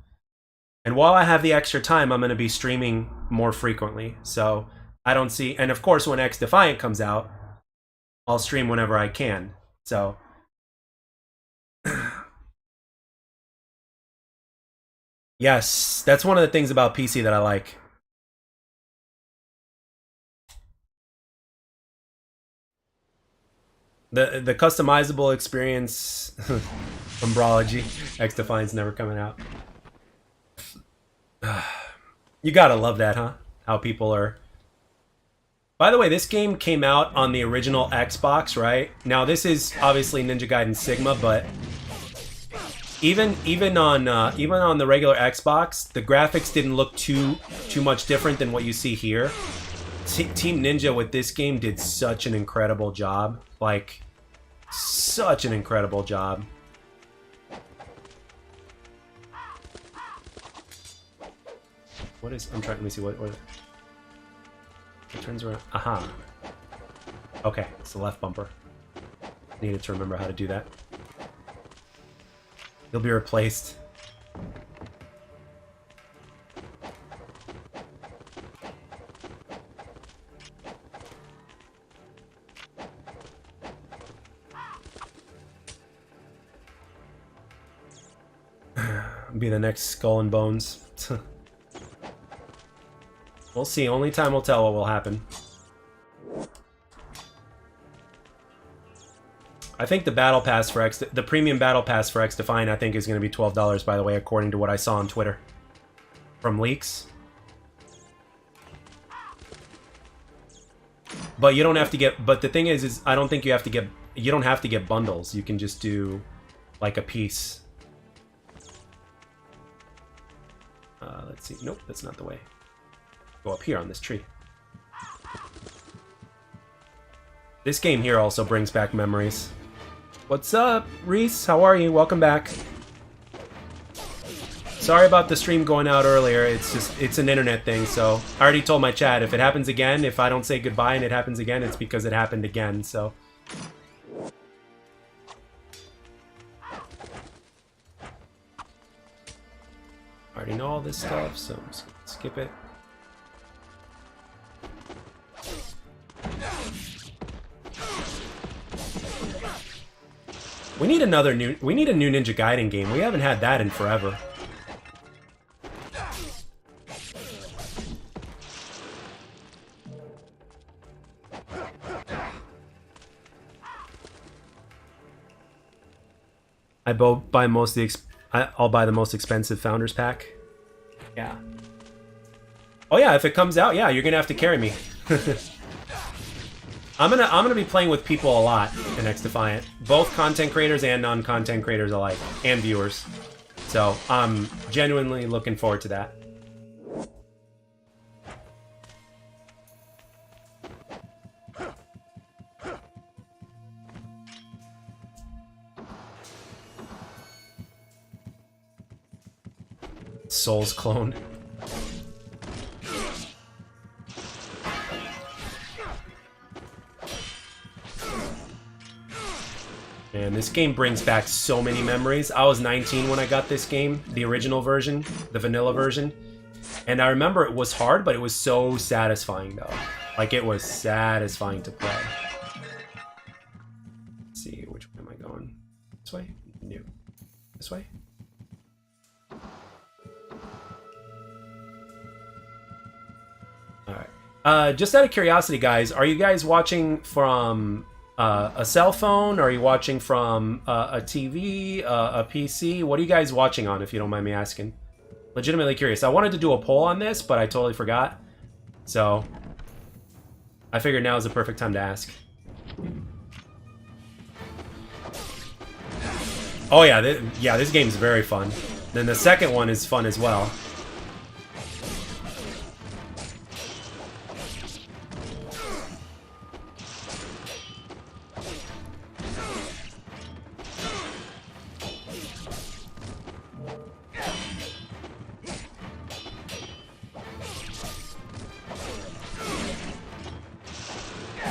And while I have the extra time, I'm going to be streaming more frequently, so... I don't see... And of course, when X Defiant comes out, I'll stream whenever I can, so... Yes, that's one of the things about PC that I like. The customizable experience, Umbrology, X Defiant's never coming out. You gotta love that, huh? How people are... By the way, this game came out on the original Xbox, right? Now this is obviously Ninja Gaiden Sigma, but even on the regular Xbox, the graphics didn't look too much different than what you see here. Team Ninja with this game did such an incredible job. Like, such an incredible job. What is... I'm trying... Let me see what it turns around. Aha. Okay, it's the left bumper. Needed to remember how to do that. He'll be replaced. Be the next Skull and Bones. We'll see. Only time will tell what will happen. I think the battle pass for the premium battle pass for X Defiant, I think, is going to be $12, by the way, according to what I saw on Twitter from leaks. But you don't have to get. But the thing is I don't think you have to get. You don't have to get bundles. You can just do like a piece. Let's see. Nope, that's not the way. Go up here on this tree. This game here also brings back memories. What's up, Reese? How are you? Welcome back. Sorry about the stream going out earlier. It's an internet thing, so I already told my chat, if it happens again, if I don't say goodbye and it happens again, it's because it happened again, so... I already know all this stuff, so I'm just gonna skip it. We need a new Ninja Gaiden game. We haven't had that in forever. I'll buy the most expensive Founders Pack. Yeah. Oh yeah, if it comes out, yeah, you're gonna have to carry me. I'm gonna be playing with people a lot in X Defiant, both content creators and non-content creators alike, and viewers. So I'm genuinely looking forward to that. Souls clone. Man, this game brings back so many memories. I was 19 when I got this game, the original version, the vanilla version. And I remember it was hard, but it was so satisfying, though. Like, it was satisfying to play. Let's see, which way am I going? This way? No. This way? Alright. Just out of curiosity, guys, are you guys watching from a cell phone? Or are you watching from a TV, a PC? What are you guys watching on, if you don't mind me asking? Legitimately curious. I wanted to do a poll on this, but I totally forgot. So I figured now is the perfect time to ask. Oh yeah, this game's very fun. Then the second one is fun as well.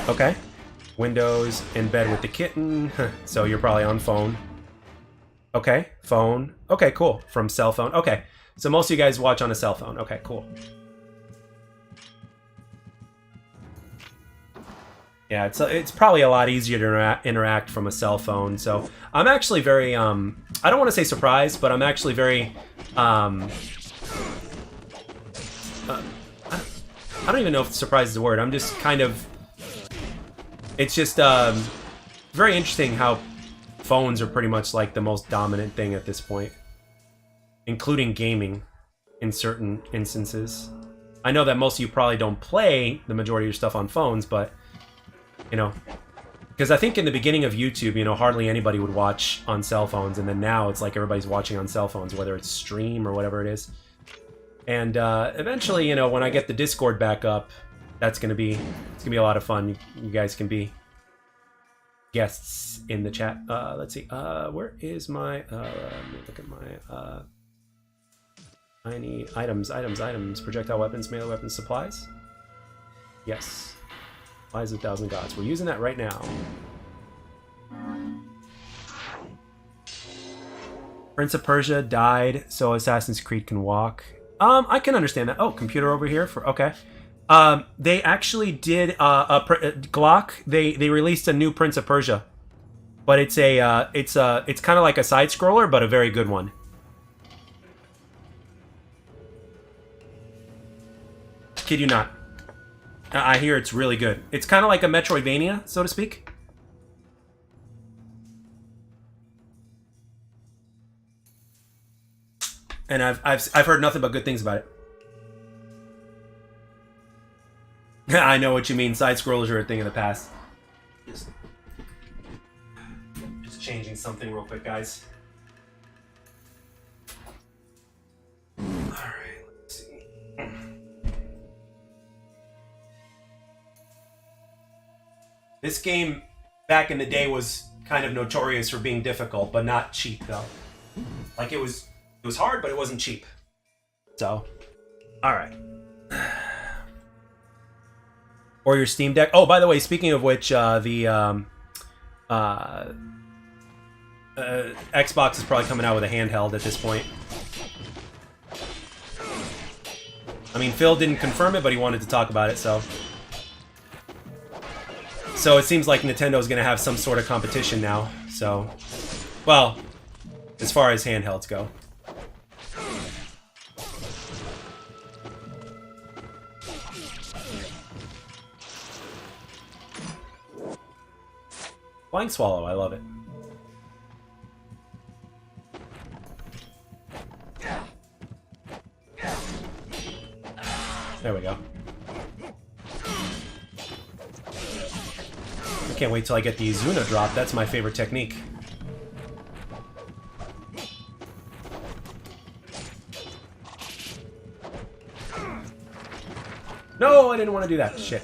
Okay. Windows, in bed with the kitten. So you're probably on phone. Okay, phone. Okay, cool. From cell phone. Okay, so most of you guys watch on a cell phone. Okay, cool. Yeah, it's probably a lot easier to interact from a cell phone. So I'm actually very, I don't want to say surprised, but I'm actually very, I don't even know if surprised is the word. I'm just kind of, it's just very interesting how phones are pretty much like the most dominant thing at this point, including gaming in certain instances. I know that most of you probably don't play the majority of your stuff on phones, but, you know, because I think in the beginning of YouTube, you know, hardly anybody would watch on cell phones, and then now it's like everybody's watching on cell phones, whether it's stream or whatever it is. And eventually, you know, when I get the Discord back up, it's gonna be a lot of fun. You guys can be guests in the chat. Let's see. Where is my? Let me look at my. I need items. Projectile weapons, melee weapons, supplies. Yes. Supplies of 1,000 gods. We're using that right now. Prince of Persia died, so Assassin's Creed can walk. I can understand that. Oh, computer over here for okay. They actually did Glock. They released a new Prince of Persia, but it's kind of like a side scroller, but a very good one. Kid you not. I hear it's really good. It's kind of like a Metroidvania, so to speak. And I've heard nothing but good things about it. I know what you mean. Side scrollers are a thing of the past. Just changing something real quick, guys. Alright, let's see. This game, back in the day, was kind of notorious for being difficult, but not cheap, though. Like, it was hard, but it wasn't cheap. So, alright. Or your Steam Deck. Oh, by the way, speaking of which, the Xbox is probably coming out with a handheld at this point. I mean, Phil didn't confirm it, but he wanted to talk about it, so... So it seems like Nintendo's going to have some sort of competition now, so... Well, as far as handhelds go. Flying Swallow, I love it. There we go. I can't wait till I get the Izuna drop. That's my favorite technique. No, I didn't want to do that. Shit.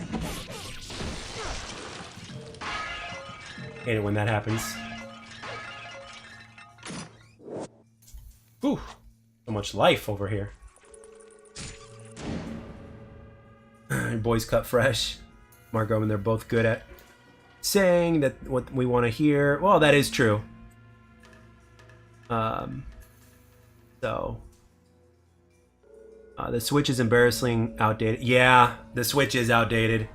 Hate it when that happens. Whew. So much life over here. Your boys cut fresh. Marco and they're both good at saying that what we want to hear. Well, that is true. So the Switch is embarrassingly outdated. Yeah, the Switch is outdated,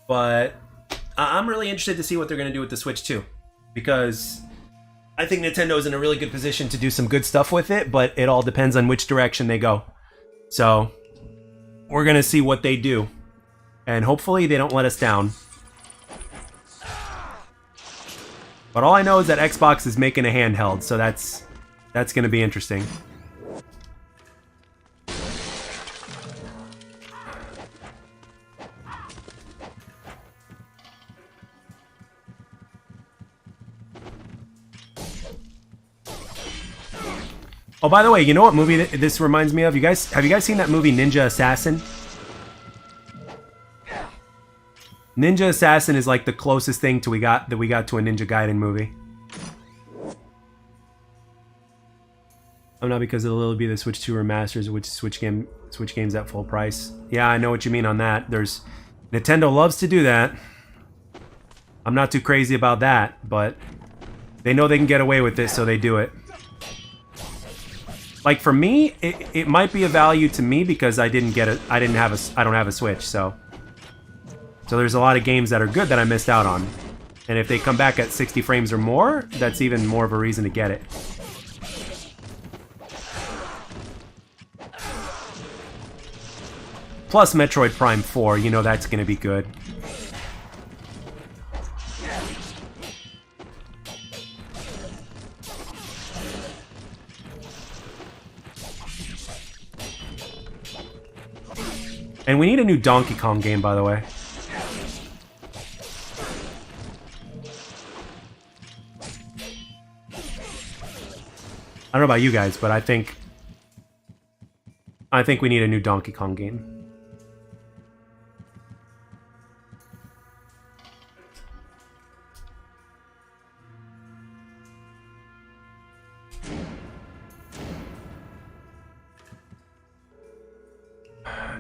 but I'm really interested to see what they're going to do with the Switch 2, because I think Nintendo's in a really good position to do some good stuff with it, but it all depends on which direction they go. So we're going to see what they do, and hopefully they don't let us down. But all I know is that Xbox is making a handheld, so that's going to be interesting. Oh, by the way, you know what movie this reminds me of? Have you guys seen that movie Ninja Assassin? Ninja Assassin is like the closest thing we got to a Ninja Gaiden movie. Oh, not because it'll be the Switch 2 remasters, which Switch games at full price. Yeah, I know what you mean on that. Nintendo loves to do that. I'm not too crazy about that, but they know they can get away with it, so they do it. Like for me, it might be a value to me because I don't have a Switch, so there's a lot of games that are good that I missed out on. And if they come back at 60 frames or more, that's even more of a reason to get it. Plus Metroid Prime 4, you know that's going to be good. And we need a new Donkey Kong game, by the way. I don't know about you guys, but I think we need a new Donkey Kong game.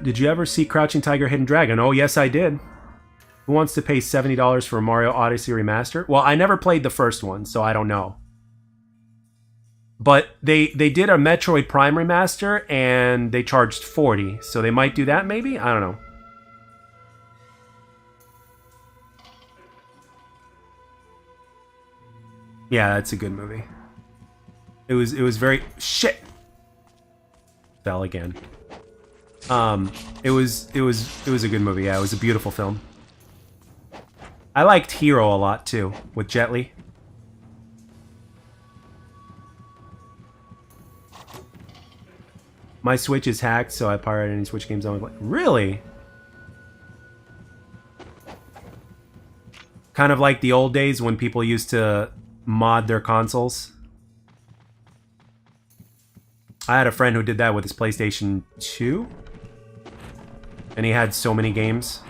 Did you ever see Crouching Tiger, Hidden Dragon? Oh, yes, I did. Who wants to pay $70 for a Mario Odyssey remaster? Well, I never played the first one, so I don't know. But they did a Metroid Prime remaster, and they charged $40, so they might do that, maybe? I don't know. Yeah, that's a good movie. It was very... Shit! Fell again. It was a good movie. Yeah, it was a beautiful film. I liked Hero a lot too, with Jet Li. My Switch is hacked, so I pirate any Switch games on. Really? Kind of like the old days when people used to mod their consoles. I had a friend who did that with his PlayStation 2. And he had so many games.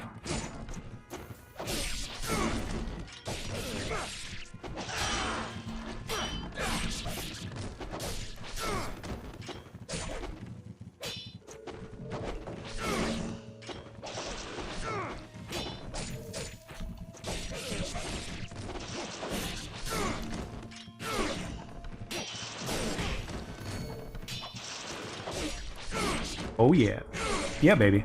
Oh yeah. Yeah, baby.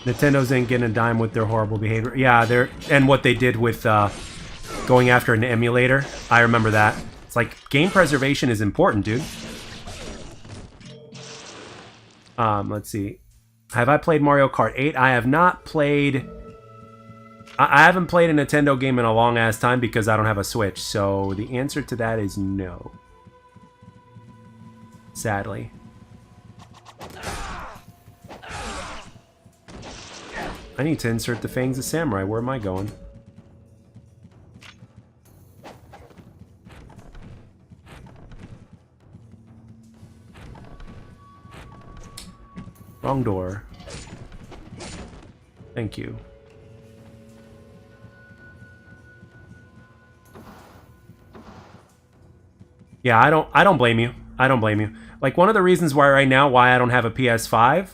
Nintendo's ain't getting a dime with their horrible behavior. Yeah, and what they did with going after an emulator. I remember that. It's like, game preservation is important, dude. Let's see. Have I played Mario Kart 8? I have not played... I haven't played a Nintendo game in a long-ass time because I don't have a Switch. So the answer to that is no. Sadly. I need to insert the Fangs of Samurai. Where am I going? Wrong door. Thank you. Yeah, I don't blame you. I don't blame you. Like, one of the reasons why right now I don't have a PS5,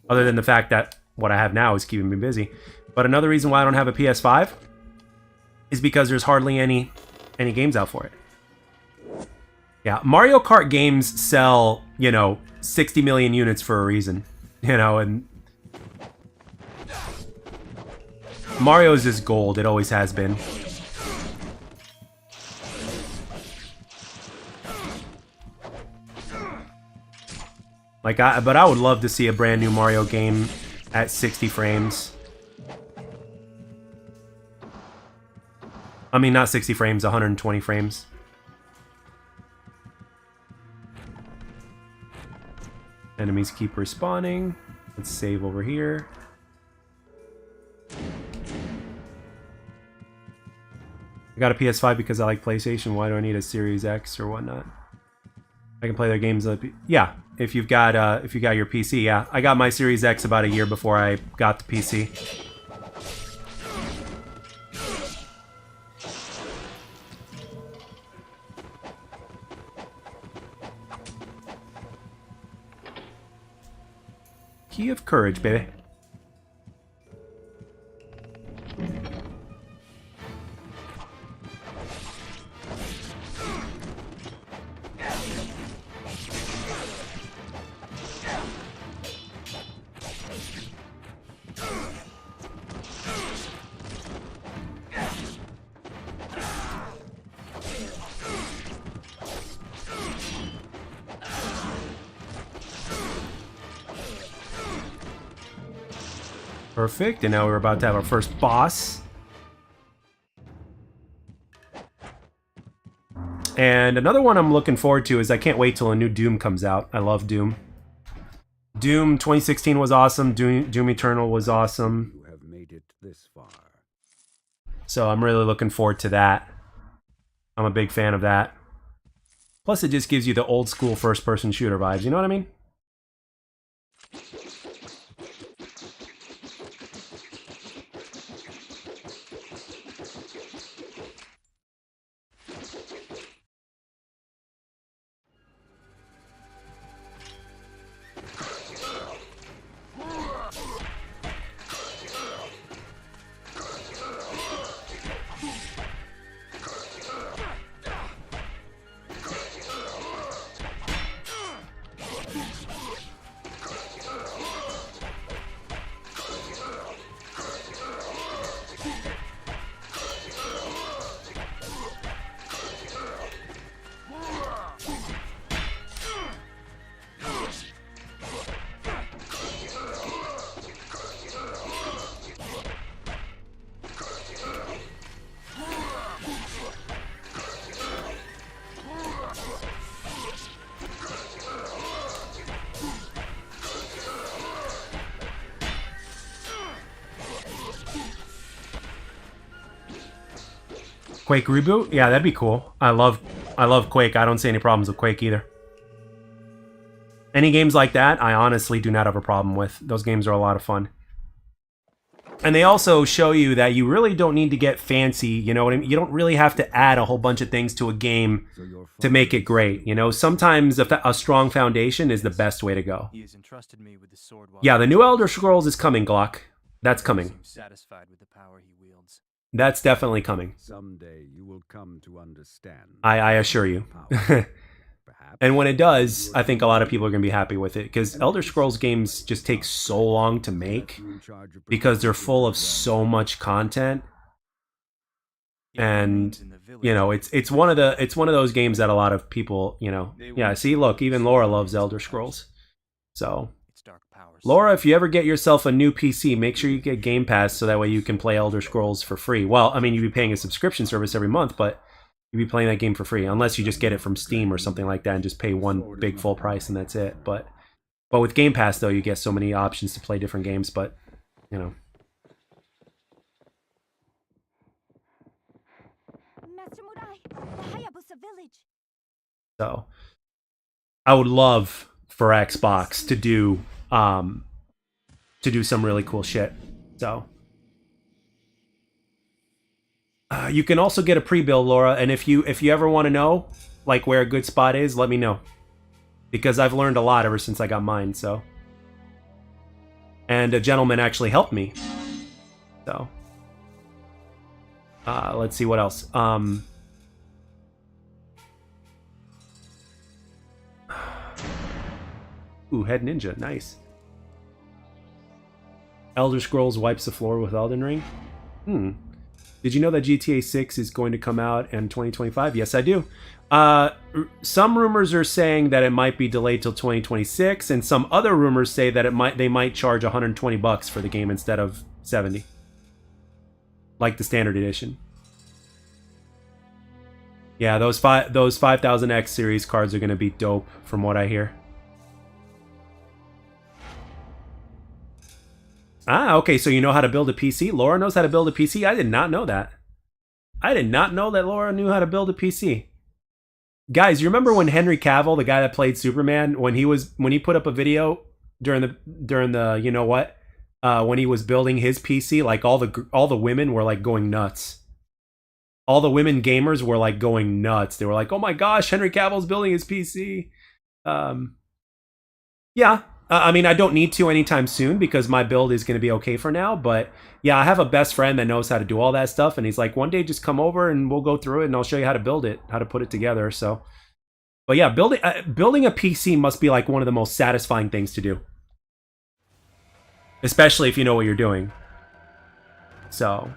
other than the fact that what I have now is keeping me busy, but another reason why I don't have a PS5 is because there's hardly any games out for it. Yeah, Mario Kart games sell, 60 million units for a reason, and Mario's is gold. It always has been. Like, but I would love to see a brand new Mario game at 60 frames. I mean, not 60 frames, 120 frames. Enemies keep respawning. Let's save over here. I got a PS5 because I like PlayStation. Why do I need a Series X or whatnot? I can play their games. Yeah, if you got your PC, yeah. I got my Series X about a year before I got the PC. Key of Courage, baby. Perfect, and now we're about to have our first boss. And another one I'm looking forward to is I can't wait till a new Doom comes out. I love Doom. Doom 2016 was awesome. Doom Eternal was awesome. You have made it this far. So I'm really looking forward to that. I'm a big fan of that. Plus, it just gives you the old school first-person shooter vibes. You know what I mean? Quake reboot? Yeah, that'd be cool. I love Quake. I don't see any problems with Quake either. Any games like that, I honestly do not have a problem with. Those games are a lot of fun. And they also show you that you really don't need to get fancy, you know what I mean? You don't really have to add a whole bunch of things to a game to make it great, you know? Sometimes a strong foundation is the best way to go. He has entrusted me with the sword. Yeah, the new Elder Scrolls is coming, Glock. That's coming. Satisfied with the power he wields. That's definitely coming. Someday you will come to understand. I assure you. And when it does, I think a lot of people are going to be happy with it, because Elder Scrolls games just take so long to make because they're full of so much content. And you know, it's one of those games that a lot of people, you know, yeah, see, look, even Laura loves Elder Scrolls. So Laura, if you ever get yourself a new PC, make sure you get Game Pass so that way you can play Elder Scrolls for free. Well, I mean, you'd be paying a subscription service every month, but you'd be playing that game for free, unless you just get it from Steam or something like that and just pay one big full price and that's it. But with Game Pass, though, you get so many options to play different games, but, you know. Master Murai, the Hayabusa village. So, I would love for Xbox to do some really cool shit. So you can also get a pre-build, Laura, and if you ever want to know like where a good spot is, let me know, because I've learned a lot ever since I got mine. So, and a gentleman actually helped me. So let's see what else. Ooh, Head Ninja, nice. Elder Scrolls wipes the floor with Elden Ring. Did you know that GTA 6 is going to come out in 2025? Yes, I do. Some rumors are saying that it might be delayed till 2026, and some other rumors say that they might charge $120 for the game instead of 70, like the standard edition. Yeah, those 5000X series cards are going to be dope, from what I hear. Ah, okay, so you know how to build a PC? Laura knows how to build a PC? I did not know that. I did not know that Laura knew how to build a PC. Guys, you remember when Henry Cavill, the guy that played Superman, when he put up a video during the you know what, when he was building his PC, like all the women were like going nuts. All the women gamers were like going nuts. They were like, "Oh my gosh, Henry Cavill's building his PC." Yeah. I mean, I don't need to anytime soon because my build is going to be okay for now. But yeah, I have a best friend that knows how to do all that stuff. And he's like, one day just come over and we'll go through it and I'll show you how to build it, how to put it together. So, but yeah, building a PC must be like one of the most satisfying things to do. Especially if you know what you're doing. So,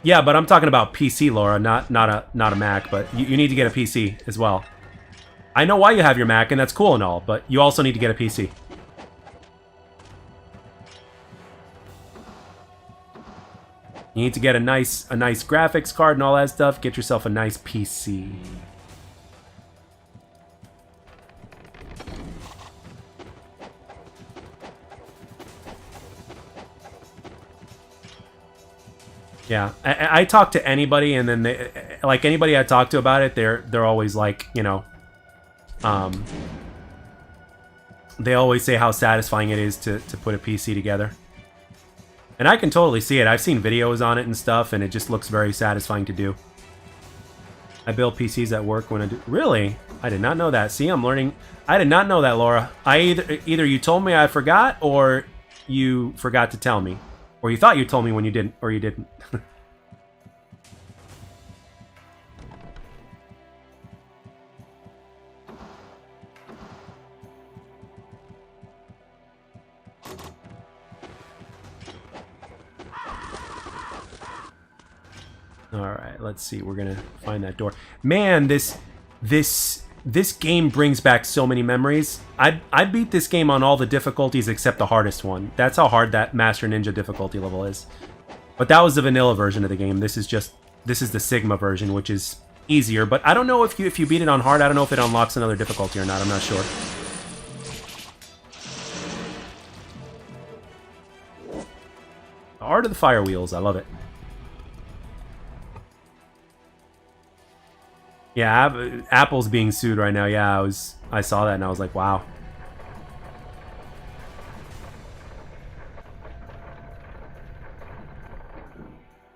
yeah, but I'm talking about PC, Laura, not a Mac. But you need to get a PC as well. I know why you have your Mac, and that's cool and all, but you also need to get a PC. You need to get a nice graphics card and all that stuff. Get yourself a nice PC. Yeah, I talk to anybody, and then like anybody I talk to about it, they're always like, you know, they always say how satisfying it is to put a PC together. And I can totally see it. I've seen videos on it and stuff, and it just looks very satisfying to do. I build PCs at work when I do... Really? I did not know that. See, I'm learning... I did not know that, Laura. Either you told me I forgot, or you forgot to tell me. Or you thought you told me when you didn't, or you didn't. Alright, let's see. We're gonna find that door. Man, this game brings back so many memories. I beat this game on all the difficulties except the hardest one. That's how hard that Master Ninja difficulty level is. But that was the vanilla version of the game. This is the Sigma version, which is easier. But I don't know if you beat it on hard, I don't know if it unlocks another difficulty or not. I'm not sure. The Art of the Fire Wheels. I love it. Yeah, Apple's being sued right now. Yeah, I saw that and I was like, wow.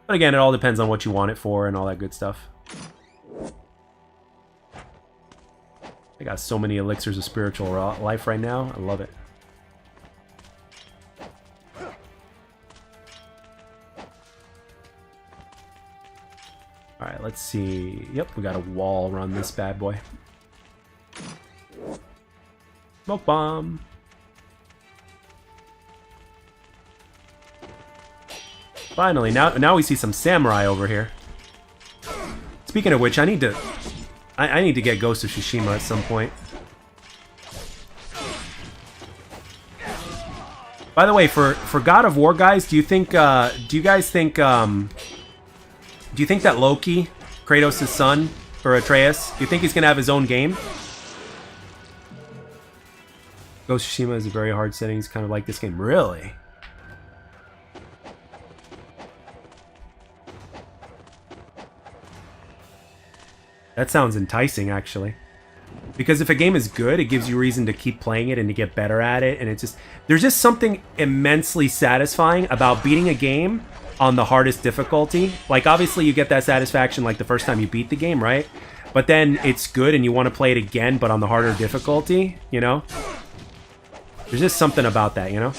But again, it all depends on what you want it for and all that good stuff. I got so many elixirs of spiritual life right now. I love it. Alright, let's see. Yep, we got a wall around this bad boy. Smoke bomb. Finally, now we see some samurai over here. Speaking of which, I need to get Ghost of Tsushima at some point. By the way, for God of War guys, do you guys think do you think that Loki, Kratos' son, or Atreus, do you think he's gonna have his own game? Ghost of Tsushima is a very hard setting. He's kind of like this game. Really? That sounds enticing, actually. Because if a game is good, it gives you reason to keep playing it and to get better at it. And it's just... There's just something immensely satisfying about beating a game on the hardest difficulty. Like, obviously, you get that satisfaction, like, the first time you beat the game, right? But then it's good and you want to play it again, but on the harder difficulty, you know? There's just something about that, you know?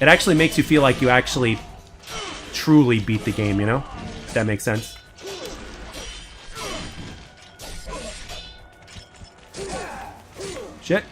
It actually makes you feel like you actually truly beat the game, you know? If that makes sense. Shit.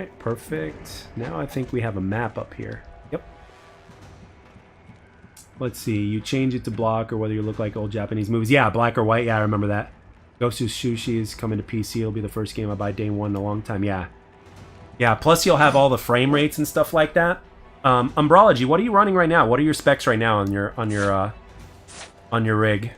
Alright, perfect. Now I think we have a map up here. Yep. Let's see, you change it to block or whether you look like old Japanese movies. Yeah, black or white, yeah, I remember that. Ghost of Sushi is coming to PC. It'll be the first game I buy day one in a long time. Yeah. Yeah, plus you'll have all the frame rates and stuff like that. Umbrology, what are you running right now? What are your specs right now on your rig?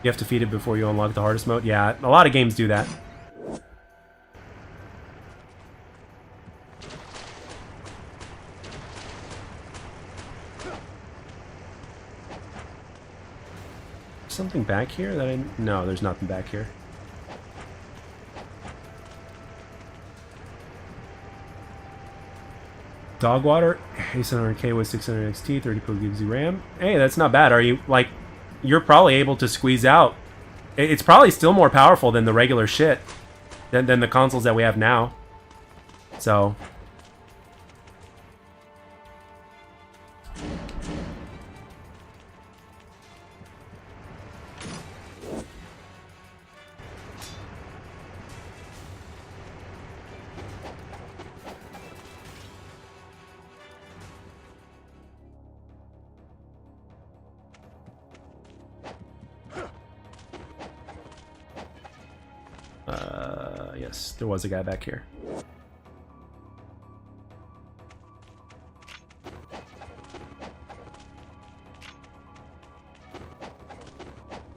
You have to feed it before you unlock the hardest mode? Yeah, a lot of games do that. Something back here that I... No, there's nothing back here. Dog water, 800K with 600 XT, 30 gives you RAM. Hey, that's not bad. Are you, like... You're probably able to squeeze out. It's probably still more powerful than the regular shit, than the consoles that we have now. So. Yes, there was a guy back here.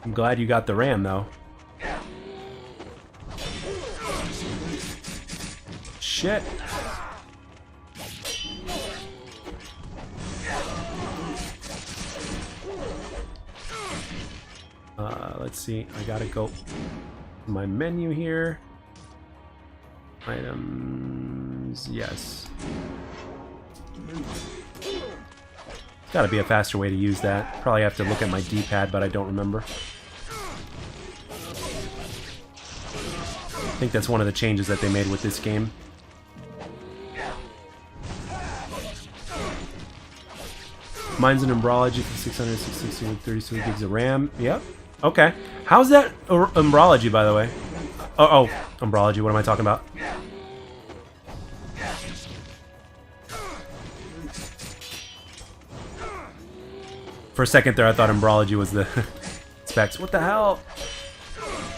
I'm glad you got the RAM, though. Shit. Let's see. I gotta go to my menu here. Items, yes. Gotta be a faster way to use that. Probably have to look at my D-pad, but I don't remember. I think that's one of the changes that they made with this game. Mine's an Umbrology for 660 with 32 gigs of RAM. Yep. Okay. How's that Umbrology, by the way? Oh, Umbrology. What am I talking about? For a second there, I thought Umbrology was the specs. What the hell?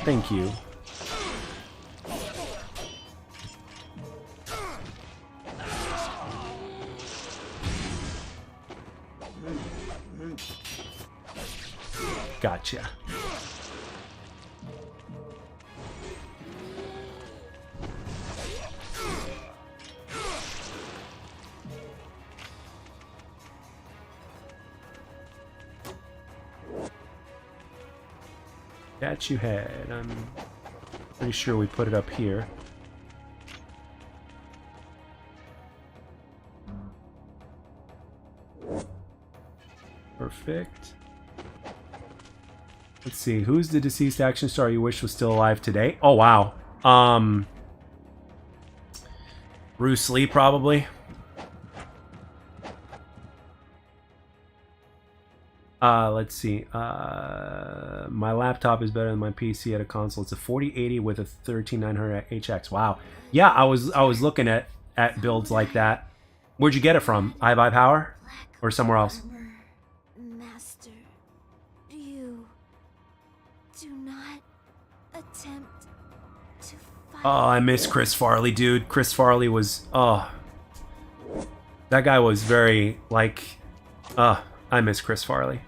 Thank you. Gotcha. That you had. I'm pretty sure we put it up here. Perfect. Let's see. Who's the deceased action star you wish was still alive today? Oh, wow. Bruce Lee, probably. Let's see. My laptop is better than my PC at a console. It's a 4080 with a 13900 HX. Wow. Yeah, I was looking at builds like that. Where'd you get it from? iBuyPower or somewhere else? Master, you do not attempt to fight. Oh, I miss Chris Farley, dude. Chris Farley was... Oh. That guy was very, like... I miss Chris Farley.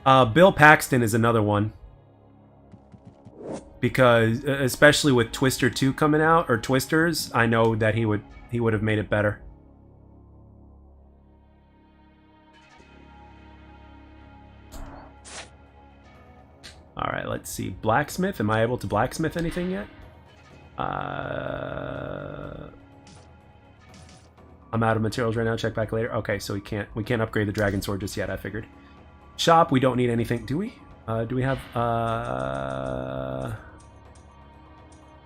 Bill Paxton is another one. Because, especially with Twister 2 coming out, or Twisters, I know that he would have made it better. Alright, let's see. Blacksmith? Am I able to blacksmith anything yet? I'm out of materials right now. Check back later. Okay, so we can't upgrade the dragon sword just yet. I figured. Shop. We don't need anything. Do we? Do we have?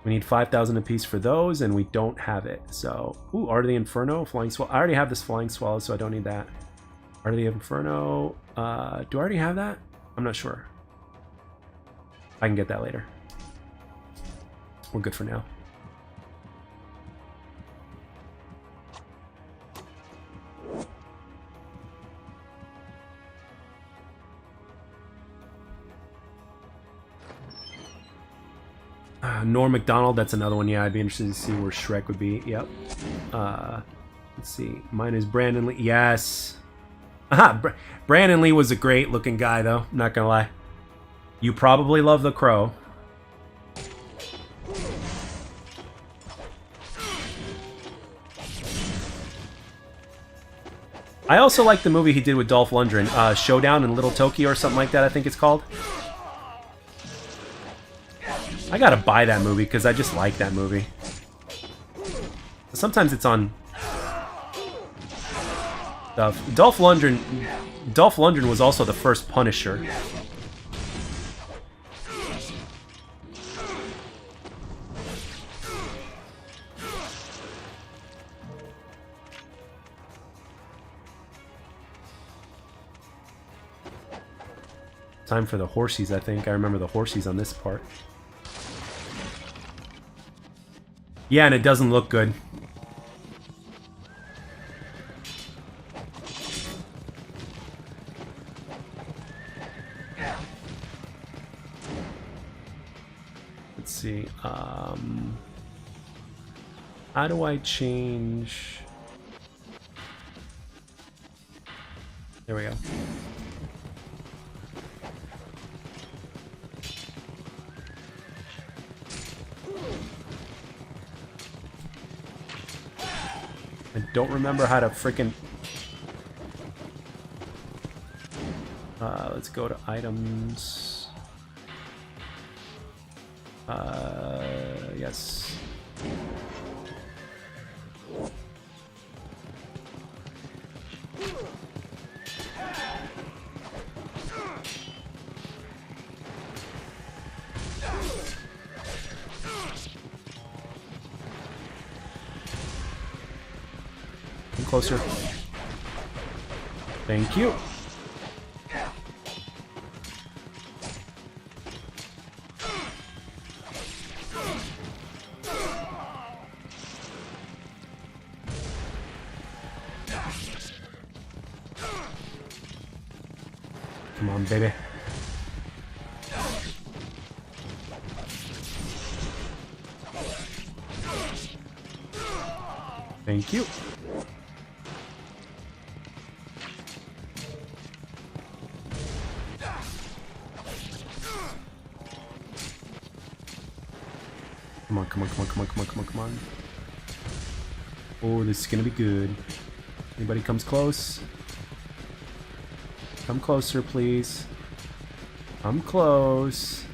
We need 5,000 apiece for those, and we don't have it. So, ooh, Art of the Inferno, Flying Swallow. I already have this Flying Swallow, so I don't need that. Art of the Inferno. Do I already have that? I'm not sure. I can get that later. We're good for now. Norm Macdonald, that's another one. Yeah, I'd be interested to see where Shrek would be. Yep. Let's see. Mine is Brandon Lee. Yes. Aha, Brandon Lee was a great looking guy, though. Not gonna lie. You probably love The Crow. I also like the movie he did with Dolph Lundgren, Showdown in Little Tokyo or something like that, I think it's called. I gotta buy that movie because I just like that movie. Sometimes it's on stuff. Dolph Lundgren was also the first Punisher. Time for the horsies, I think. I remember the horsies on this part. Yeah, and it doesn't look good. Let's see. How do I change? There we go. I don't remember how to frickin'... let's go to items. Yes. Closer. Thank you. Come on, baby. Thank you. Come on, come on, come on, come on, come on, come on, come on. Oh, this is gonna be good. Anybody comes close? Come closer, please. Come close.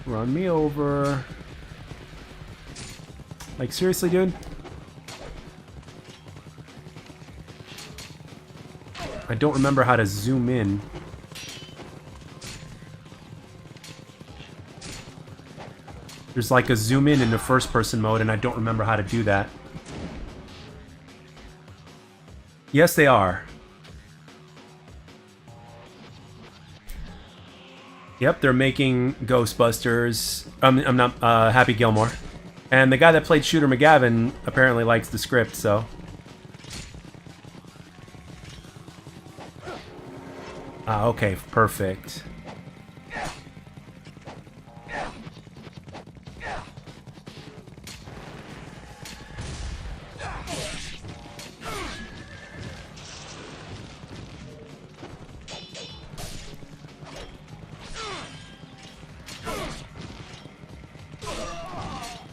Run me over. Like, seriously, dude? I don't remember how to zoom in. There's like a zoom in the first person mode, and I don't remember how to do that. Yes, they are. Yep, they're making Ghostbusters. I'm not Happy Gilmore, and the guy that played Shooter McGavin apparently likes the script. So, okay, perfect.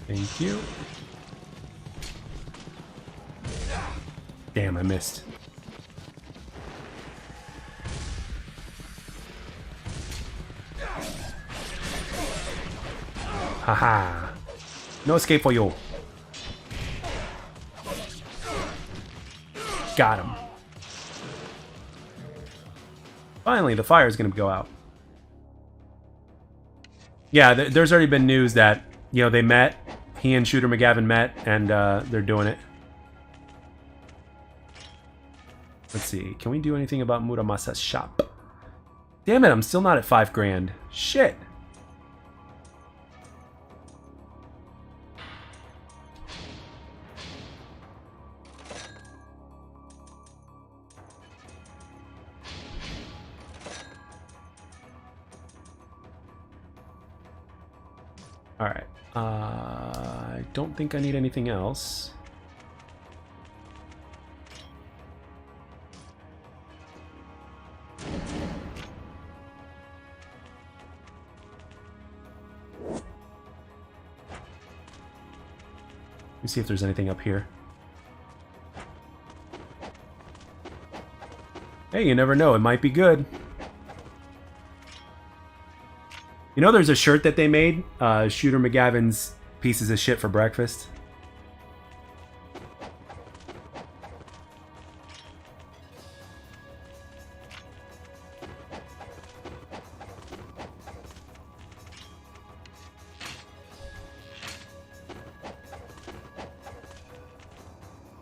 Thank you. Damn, I missed. Haha. No escape for you. Got him. Finally, the fire is going to go out. Yeah, there's already been news that, you know, they met. He and Shooter McGavin met, and they're doing it. Let's see. Can we do anything about Muramasa's shop? Damn it, I'm still not at 5 grand. Shit. Alright. I don't think I need anything else. Let me see if there's anything up here. Hey, you never know. It might be good. You know there's a shirt that they made? Shooter McGavin's pieces of shit for breakfast.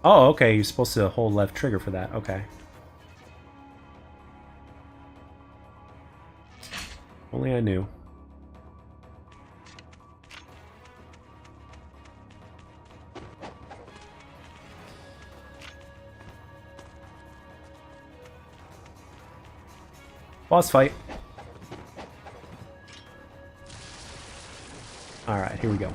Oh, okay, you're supposed to hold left trigger for that. Okay. Only I knew. Boss fight. Alright, here we go.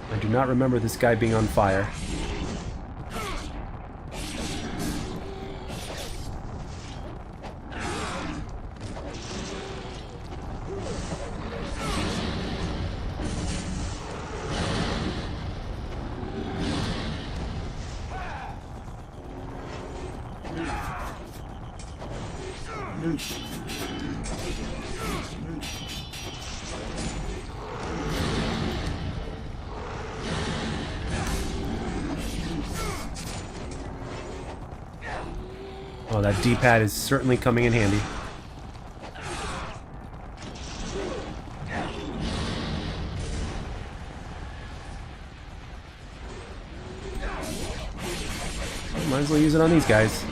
I do not remember this guy being on fire. Oh, that D-pad is certainly coming in handy. Might as well use it on these guys.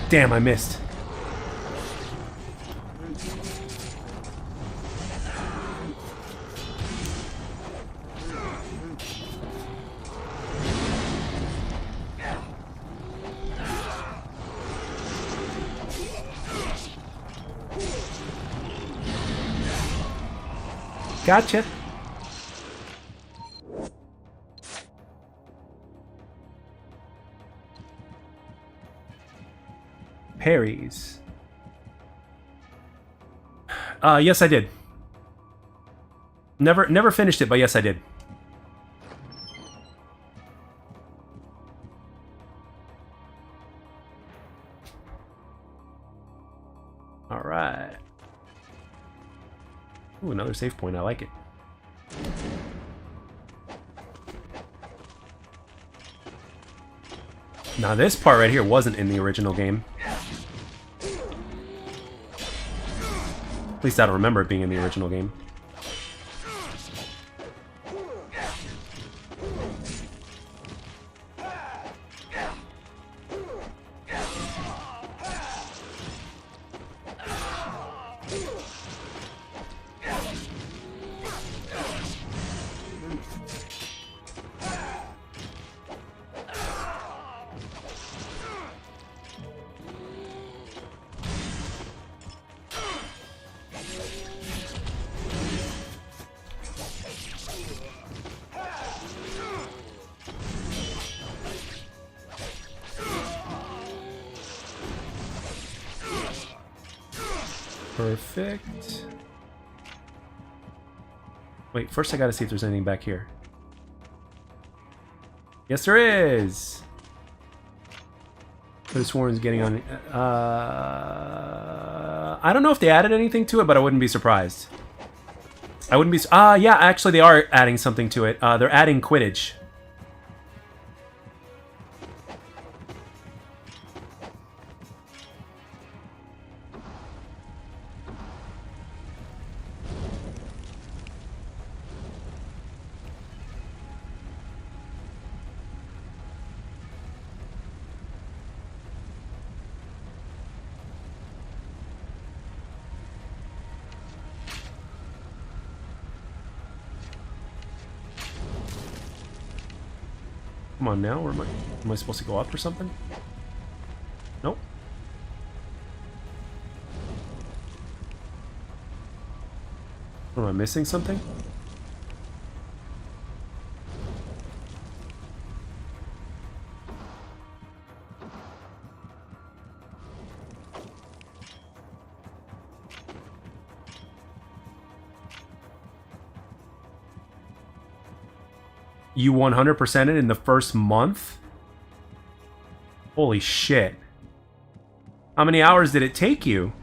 Damn, I missed. Gotcha. Parries. Yes, I did. Never finished it, but yes, I did. All right. Ooh, another save point. I like it. Now this part right here wasn't in the original game. At least I don't remember it being in the original game. Perfect. Wait, first I gotta see if there's anything back here. Yes, there is! Could have sworn it's getting on. I don't know if they added anything to it, but I wouldn't be surprised. I wouldn't be. Yeah, actually, they are adding something to it. They're adding Quidditch. Come on now, where am I supposed to go up or something? Nope. Am I missing something? You 100%ed in the first month? Holy shit. How many hours did it take you?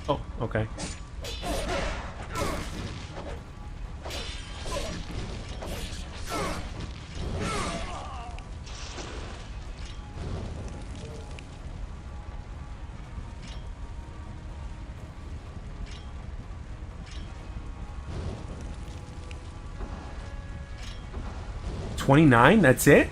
Oh, okay. $29? That's it?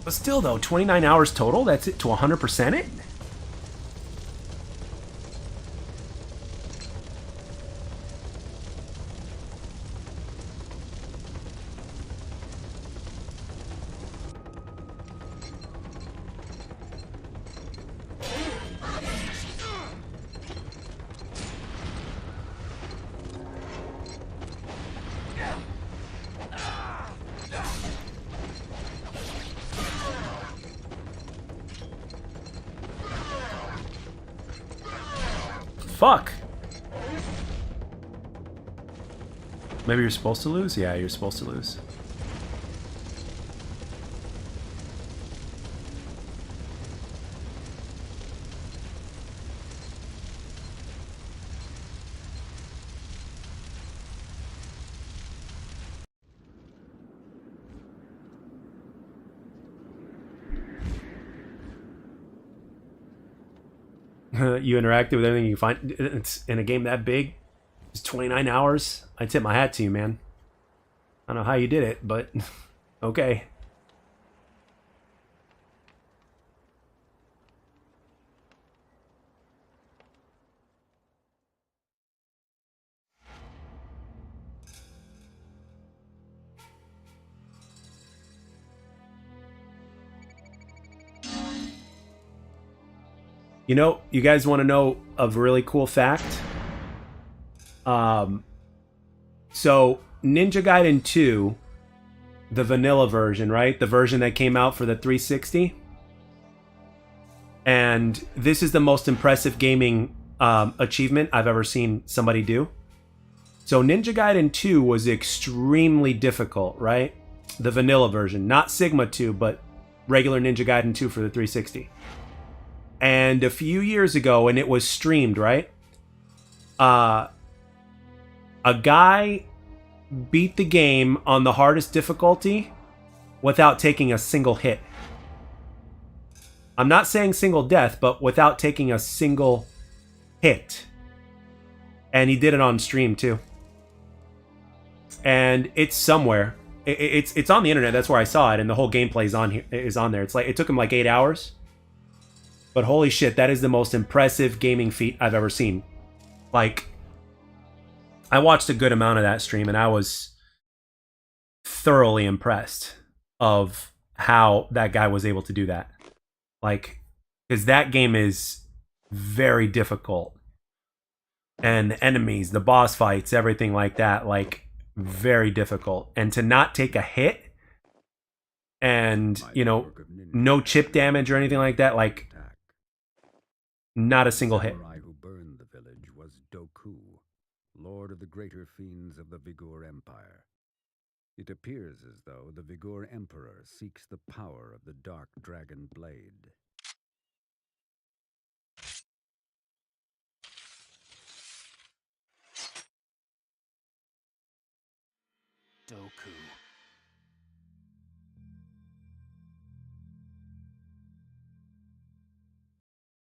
But still, though, 29 hours total? That's it to 100% it? Fuck. Maybe you're supposed to lose? Yeah, you're supposed to lose. You interacted with everything you find. It's in a game that big. It's 29 hours. I tip my hat to you, man. I don't know how you did it, but okay. You know, you guys want to know a really cool fact? So Ninja Gaiden 2, the vanilla version, right? The version that came out for the 360. And this is the most impressive gaming achievement I've ever seen somebody do. So Ninja Gaiden 2 was extremely difficult, right? The vanilla version, not Sigma 2, but regular Ninja Gaiden 2 for the 360. And a few years ago, and it was streamed, right? A guy beat the game on the hardest difficulty without taking a single hit. I'm not saying single death, but without taking a single hit. And he did it on stream too. And it's somewhere. It's on the internet. That's where I saw it, and the whole gameplay is on there. It's like it took him like 8 hours. But holy shit, that is the most impressive gaming feat I've ever seen. Like, I watched a good amount of that stream, and I was thoroughly impressed of how that guy was able to do that. Like, because that game is very difficult. And the enemies, the boss fights, everything like that, like, very difficult. And to not take a hit and, you know, no chip damage or anything like that, like, not a single hit. The samurai who burned the village was Doku, lord of the greater fiends of the Vigor Empire. It appears as though the Vigor Emperor seeks the power of the Dark Dragon Blade. Doku.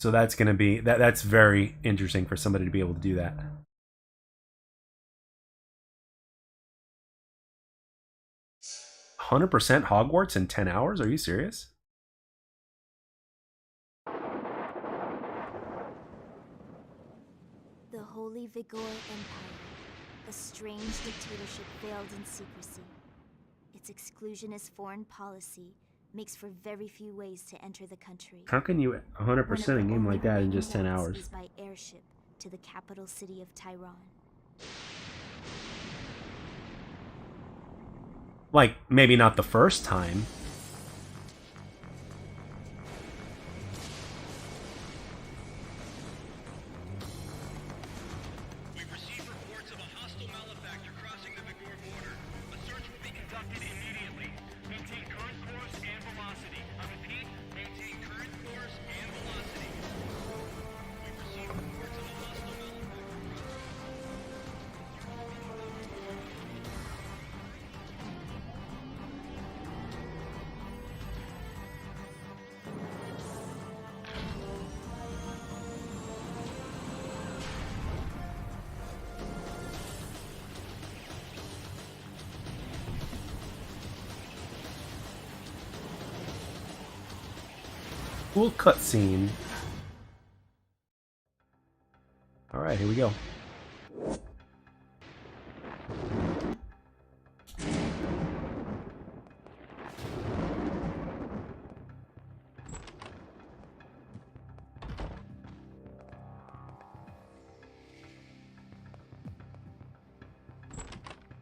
So that's going to be that's very interesting for somebody to be able to do that. "100% Hogwarts in 10 hours? Are you serious?" The Holy Vigor Empire, a strange dictatorship veiled in secrecy. Its exclusionist foreign policy makes for very few ways to enter the country. How can you 100% a game like that in just 10 hours? Is by airship to the capital city of Tyron. Like, maybe not the first time. We've received reports of a hostile malefactor crossing the Vigor border. A search will be conducted immediately. Maintain current course and velocity. I repeat, maintain current course and velocity. We've received reports of a hostile malefactor. Cool cutscene. Alright, here we go.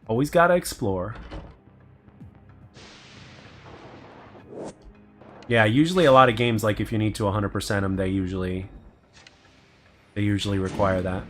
Always gotta explore. Yeah, usually a lot of games, like if you need to 100% them, they usually require that.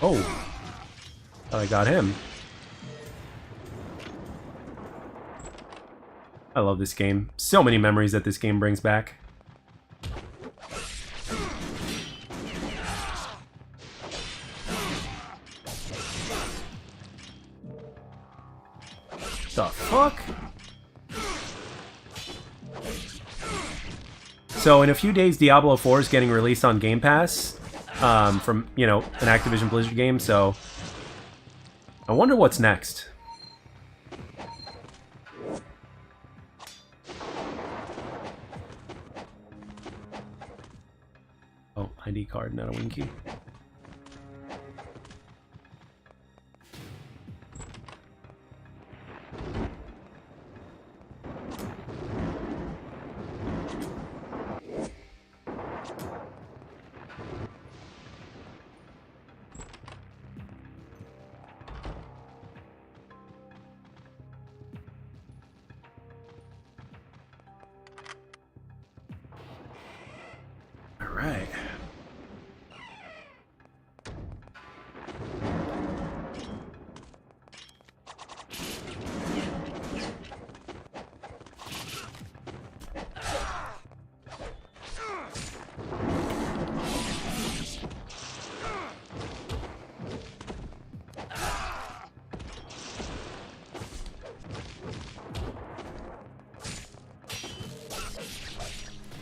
Oh, thought I got him. I love this game. So many memories that this game brings back. The fuck? So in a few days, Diablo 4 is getting released on Game Pass. From, you know, an Activision Blizzard game, so I wonder what's next. Oh, ID card, not a Winky.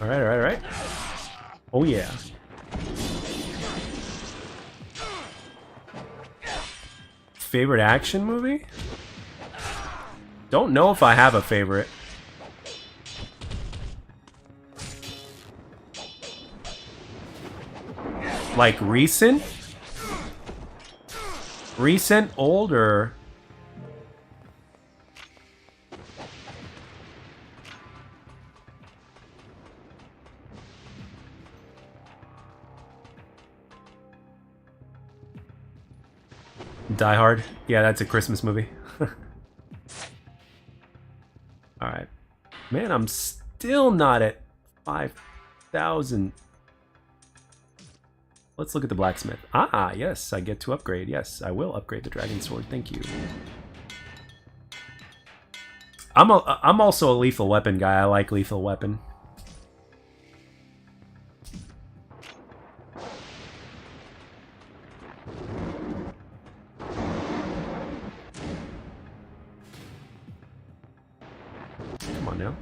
Alright, alright, alright. Oh yeah. Favorite action movie? Don't know if I have a favorite. Like recent? Recent, old, or... Die Hard? Yeah, that's a Christmas movie. Alright. Man, I'm still not at 5,000. Let's look at the blacksmith. Ah, yes, I get to upgrade. Yes, I will upgrade the dragon sword. Thank you. I'm also a lethal weapon guy. I like lethal weapon. Come on now.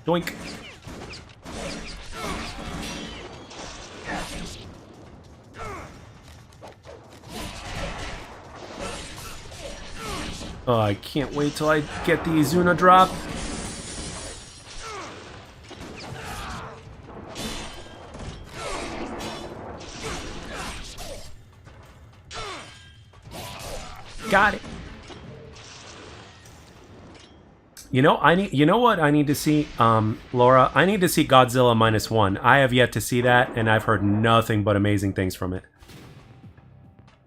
Doink. Oh, I can't wait till I get the Izuna drop. Got it. You know, you know what I need to see, Laura? I need to see Godzilla -1. I have yet to see that, and I've heard nothing but amazing things from it.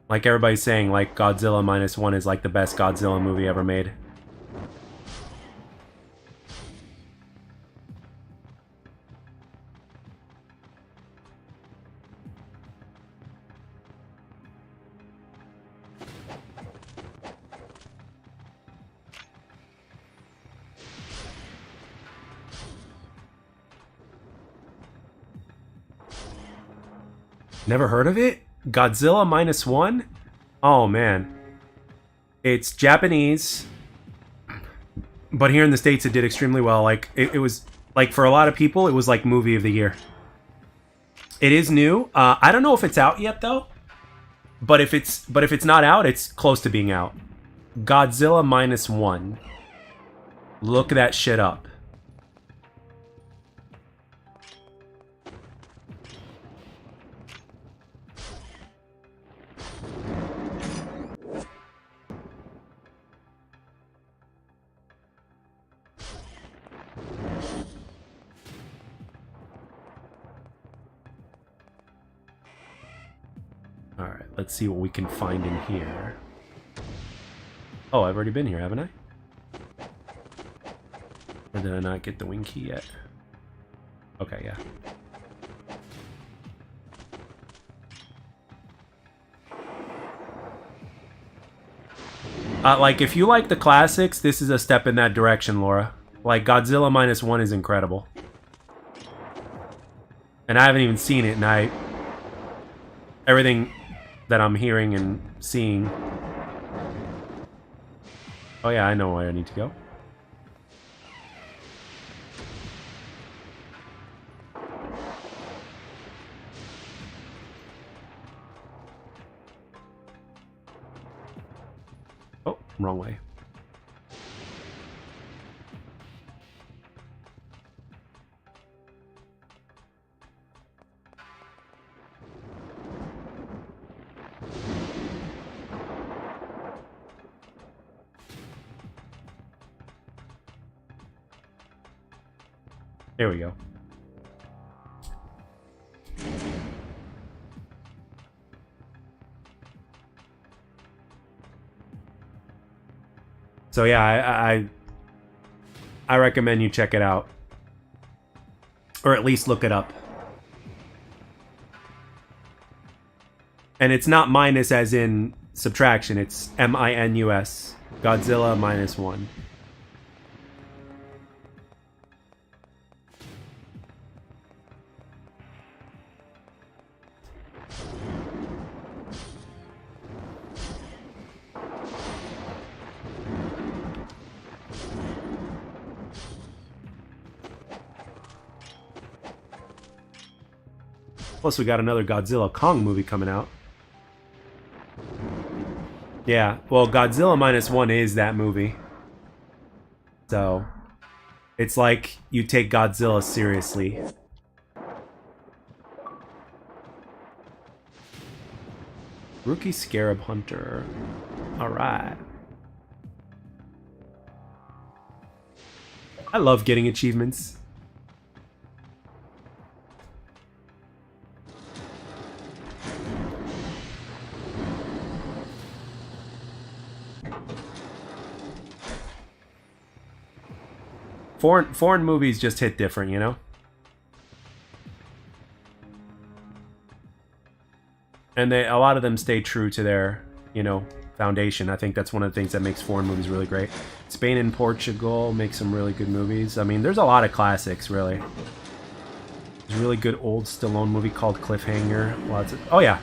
Like everybody's saying, like Godzilla -1 is like the best Godzilla movie ever made. Never heard of it? Godzilla -1? Oh man. It's Japanese. But here in the States it did extremely well. Like it was like for a lot of people it was like movie of the year. It is new. I don't know if it's out yet though. But if it's not out, it's close to being out. Godzilla -1. Look that shit up. Alright, let's see what we can find in here. Oh, I've already been here, haven't I? Or did I not get the wing key yet? Okay, yeah. Like, if you like the classics, this is a step in that direction, Laura. Like, Godzilla -1 is incredible. And I haven't even seen it, and everything that I'm hearing and seeing... Oh yeah, I know where I need to go. Oh, wrong way. There we go. So yeah, I recommend you check it out. Or at least look it up. And it's not minus as in subtraction, it's minus. Godzilla -1. Plus, we got another Godzilla Kong movie coming out. Yeah, well, Godzilla -1 is that movie. So, it's like you take Godzilla seriously. Rookie Scarab Hunter. Alright. I love getting achievements. Foreign movies just hit different, you know? And a lot of them stay true to their, you know, foundation. I think that's one of the things that makes foreign movies really great. Spain and Portugal make some really good movies. I mean, there's a lot of classics, really. There's a really good old Stallone movie called Cliffhanger. Oh yeah.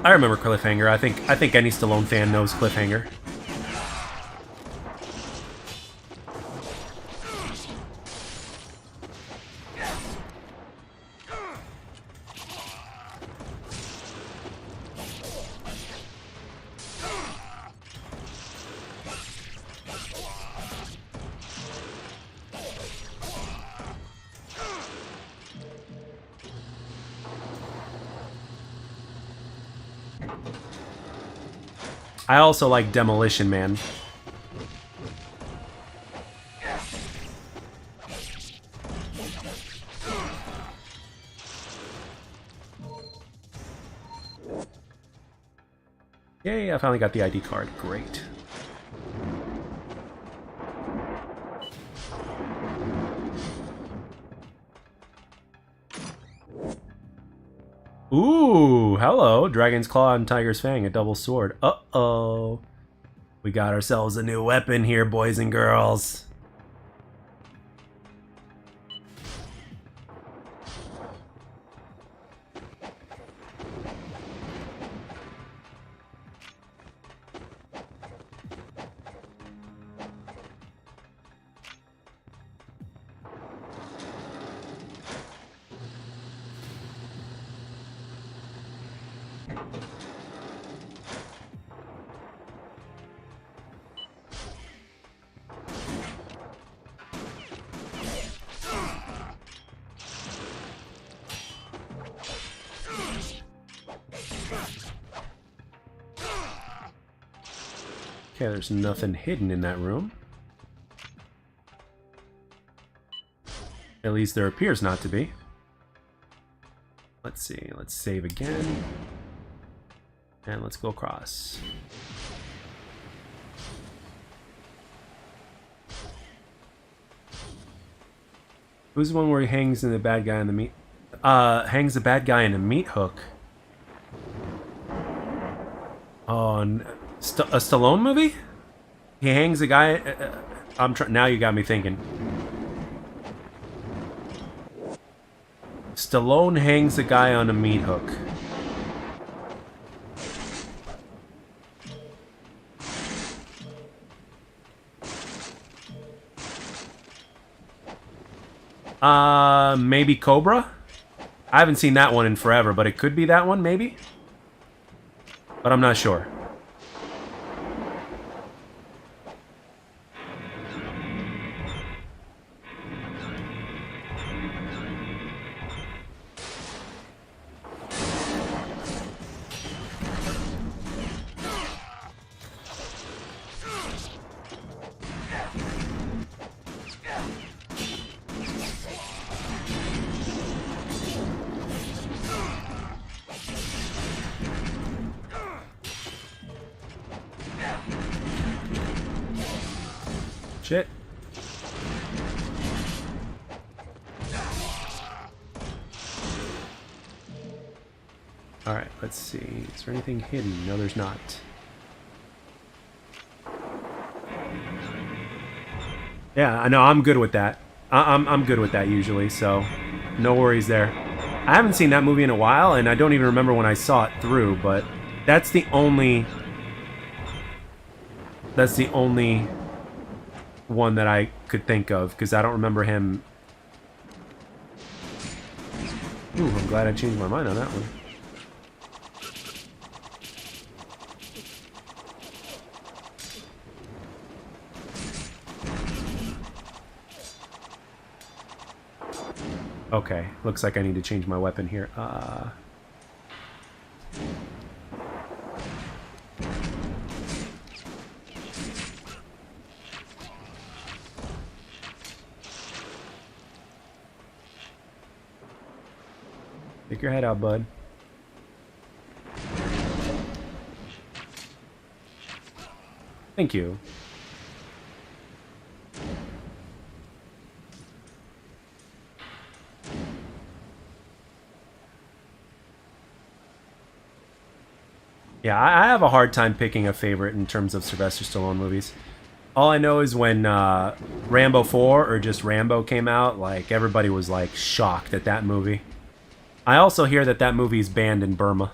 I remember Cliffhanger. I think any Stallone fan knows Cliffhanger. I also like Demolition Man. Yay, I finally got the ID card. Great. Ooh, hello. Dragon's Claw and Tiger's Fang, a double sword. Uh-oh. We got ourselves a new weapon here, boys and girls. Okay, there's nothing hidden in that room. At least there appears not to be. Let's see, let's save again. And let's go across. Who's the one where he hangs the bad guy in the meat? Hangs the bad guy in a meat hook. Oh, a Stallone movie? He hangs a guy. Now you got me thinking. Stallone hangs a guy on a meat hook. Maybe Cobra? I haven't seen that one in forever, but it could be that one, maybe? But I'm not sure. Shit. Alright, let's see. Is there anything hidden? No, there's not. Yeah, I know. I'm good with that. I'm good with that usually, so no worries there. I haven't seen that movie in a while, and I don't even remember when I saw it through, but that's the only one that I could think of, because I don't remember him. Ooh, I'm glad I changed my mind on that one. Okay, looks like I need to change my weapon here. Stick your head out, bud. Thank you. Yeah, I have a hard time picking a favorite in terms of Sylvester Stallone movies. All I know is when Rambo 4 or just Rambo came out, like, everybody was, like, shocked at that movie. I also hear that that movie is banned in Burma.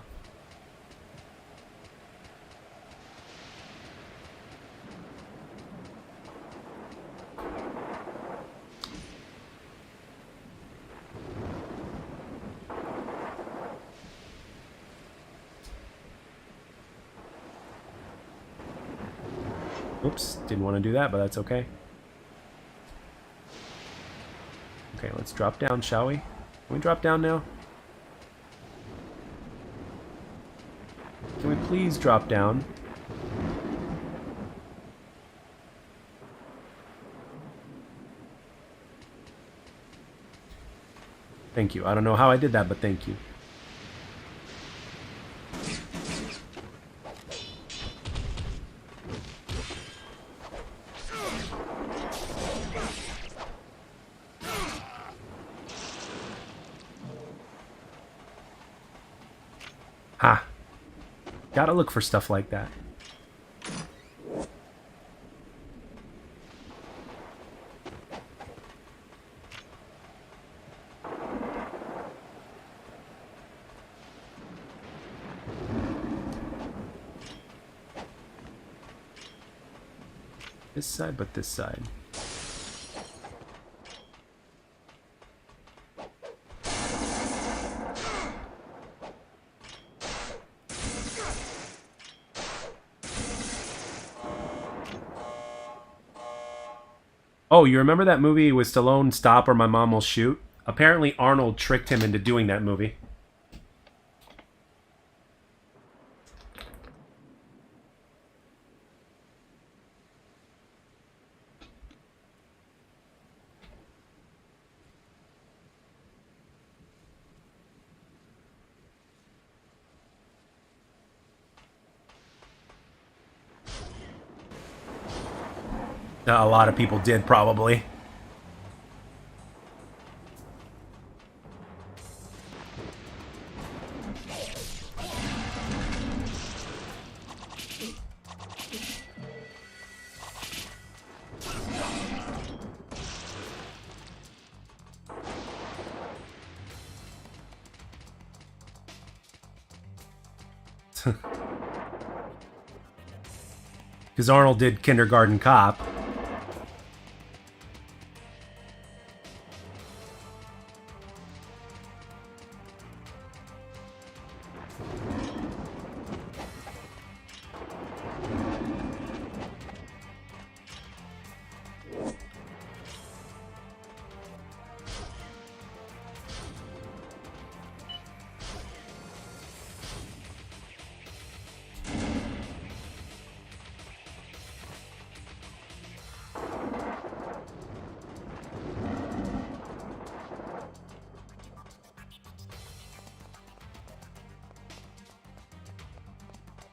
Oops, didn't want to do that, but that's okay. Okay, let's drop down, shall we? Can we drop down now? Can we please drop down? Thank you. I don't know how I did that, but thank you. Ha! Gotta look for stuff like that. This side, but this side. Oh, you remember that movie with Stallone, Stop or My Mom Will Shoot? Apparently Arnold tricked him into doing that movie. A lot of people did, probably. Because Arnold did Kindergarten Cop.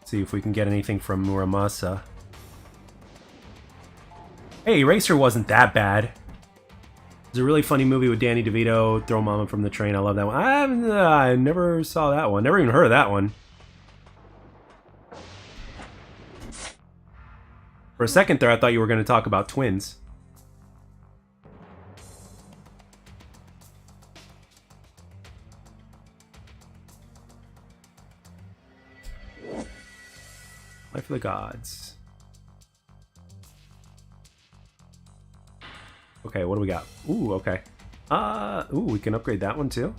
See if we can get anything from Muramasa. Hey, Eraser wasn't that bad. It's a really funny movie with Danny DeVito, Throw Mama from the Train. I love that one. I never saw that one. Never even heard of that one. For a second there, I thought you were going to talk about Twins. Life of the Gods. Okay, what do we got? Ooh, okay. Ooh, we can upgrade that one too?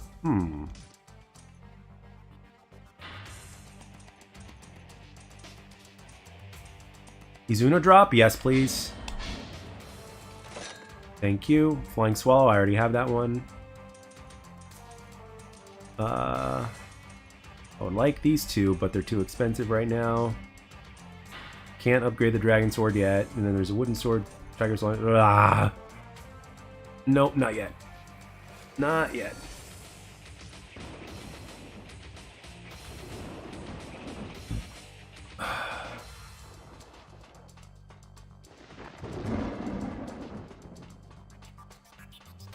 Izuno drop? Yes, please. Thank you. Flying Swallow, I already have that one. I would like these two, but they're too expensive right now. Can't upgrade the Dragon Sword yet. And then there's a Wooden Sword, Tiger's Line. Ah! Nope, not yet. Not yet.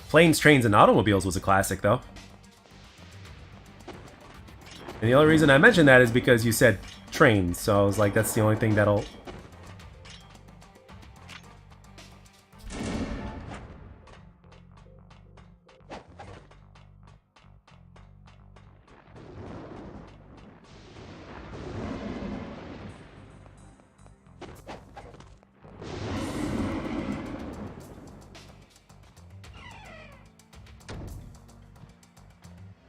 Planes, Trains, and Automobiles was a classic, though. And the only reason I mentioned that is because you said trains, so I was like, that's the only thing that'll...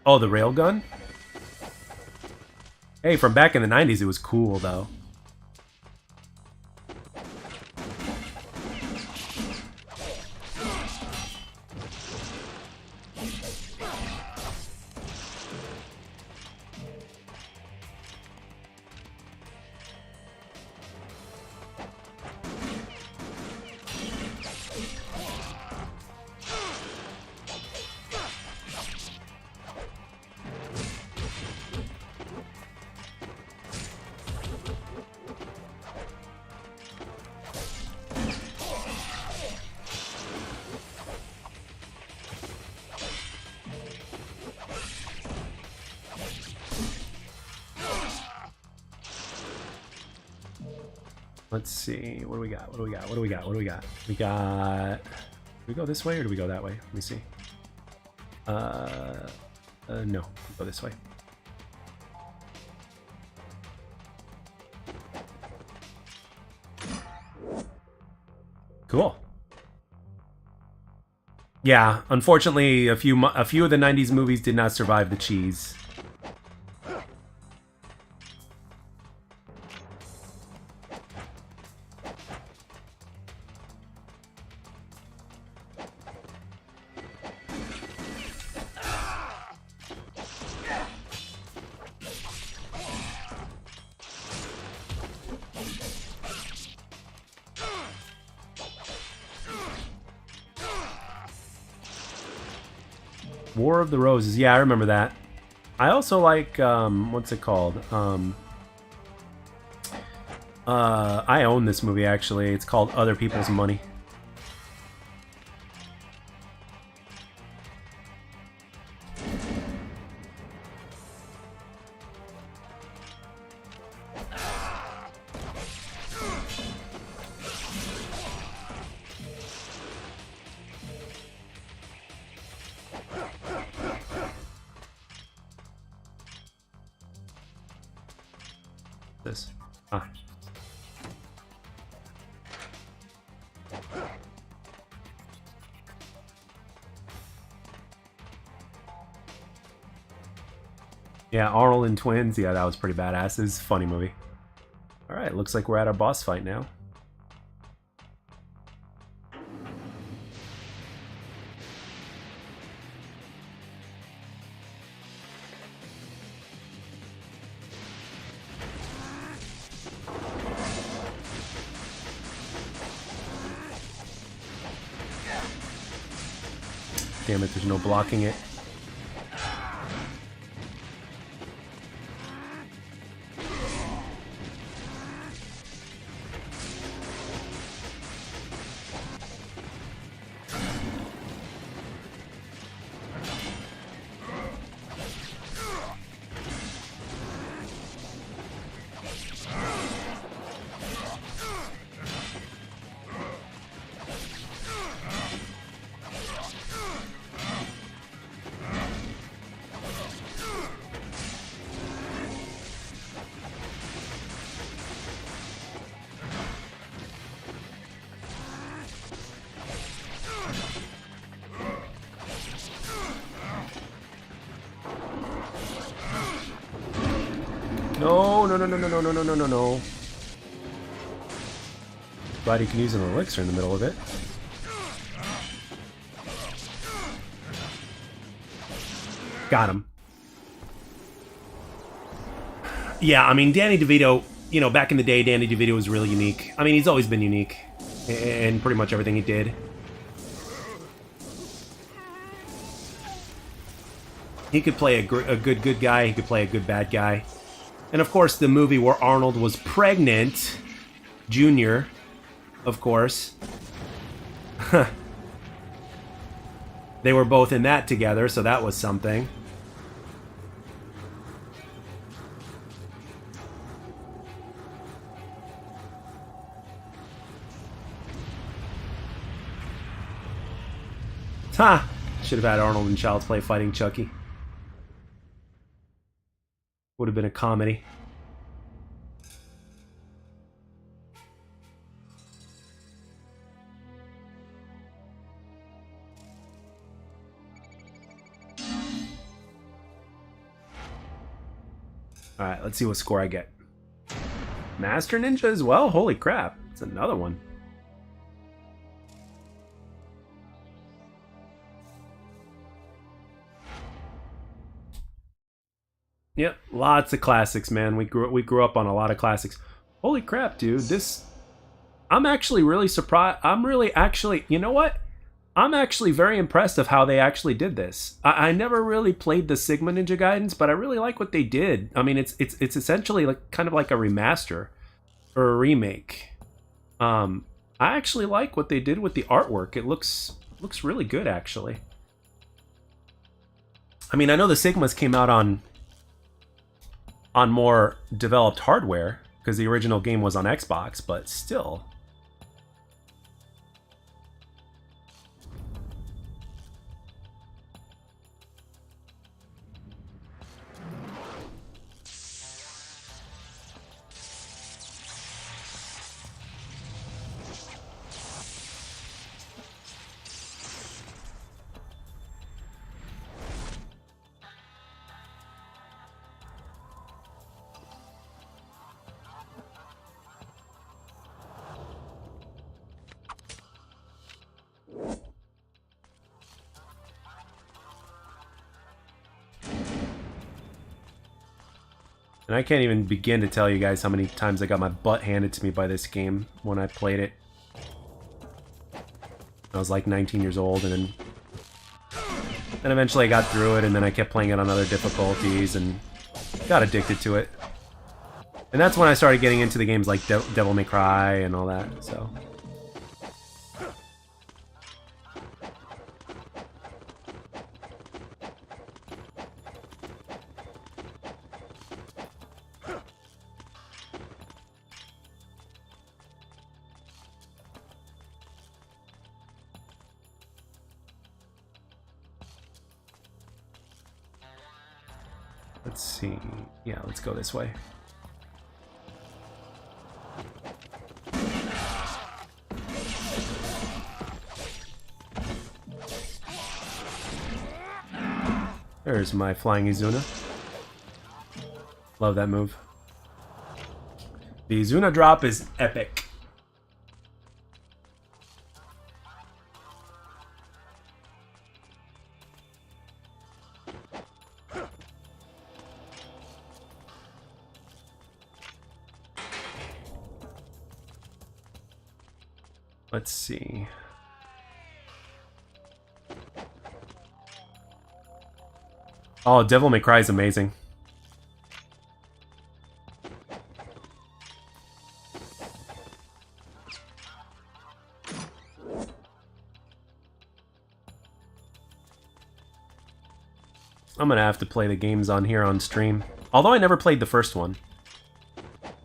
Oh, the railgun? Hey, from back in the 90s, it was cool, though. Let's see. What do we got? What do we got? What do we got? What do we got? We got... Do we go this way or do we go that way? Let me see. No. We go this way. Cool. Yeah, unfortunately, a few of the 90s movies did not survive the cheese. War of the Roses. Yeah, I remember that. I also like, what's it called? I own this movie, actually. It's called Other People's Money. This. Ah. Yeah, Arnold and Twins. Yeah, that was pretty badass. It's a funny movie. Alright, looks like we're at our boss fight now. Damn it, there's no blocking it. No, no, no, no, no, no, no, no, no, no, no. Glad he can use an elixir in the middle of it. Got him. Yeah, I mean, Danny DeVito, you know, back in the day, Danny DeVito was really unique. I mean, he's always been unique in pretty much everything he did. He could play a good guy, he could play a good bad guy. And of course, the movie where Arnold was pregnant, Junior, of course. They were both in that together, so that was something. Ha! Should have had Arnold in Child's Play fighting Chucky. Would have been a comedy. Alright, let's see what score I get. Master Ninja as well? Holy crap. It's another one. Yep, lots of classics, man. We grew up on a lot of classics. Holy crap, dude. This... I'm actually really surprised. I'm really actually... You know what? I'm actually very impressed of how they actually did this. I never really played the Sigma Ninja Gaidens, but I really like what they did. I mean, it's essentially like kind of like a remaster or a remake. I actually like what they did with the artwork. It looks really good, actually. I mean, I know the Sigmas came out on more developed hardware because the original game was on Xbox, but still. And I can't even begin to tell you guys how many times I got my butt handed to me by this game when I played it. I was like 19 years old, and then eventually I got through it, and then I kept playing it on other difficulties and got addicted to it. And that's when I started getting into the games like Devil May Cry and all that, so... Let's see. Yeah, let's go this way. There's my flying Izuna. Love that move. The Izuna drop is epic. Let's see. Oh, Devil May Cry is amazing. I'm gonna have to play the games on here on stream. Although I never played the first one.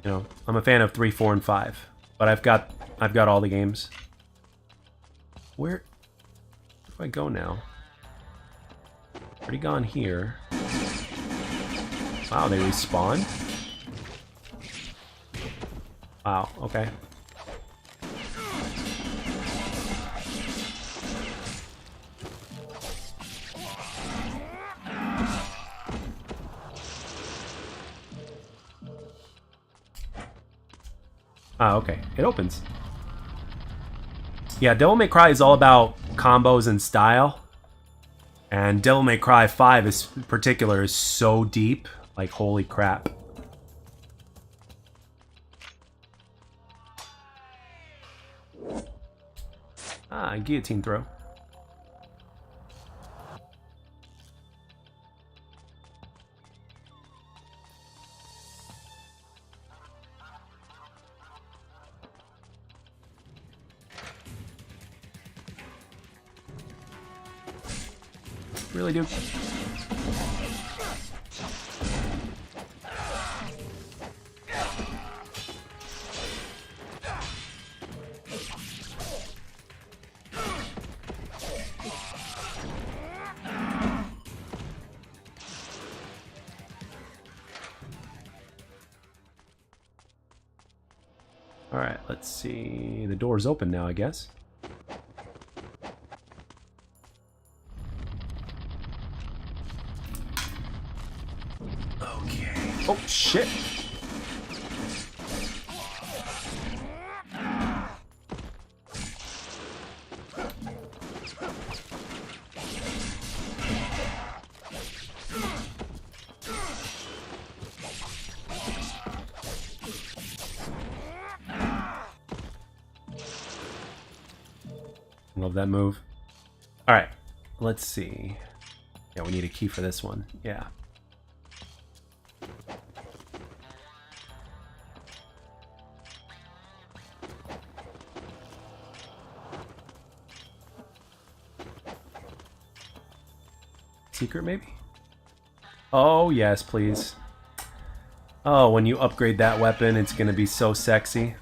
You know, I'm a fan of 3, 4, and 5. But I've got all the games. Where do I go now? Already gone here. Wow, they respawn? Wow, okay. Ah, okay. It opens. Yeah, Devil May Cry is all about combos and style. And Devil May Cry 5 in particular is so deep. Like, holy crap. Ah, guillotine throw. Really, dude? Alright, let's see. The door's open now, I guess. Okay. Oh, shit! Love that move. Alright, let's see. Yeah, we need a key for this one. Yeah. Secret, maybe? Oh, yes, please. Oh, when you upgrade that weapon, it's gonna be so sexy.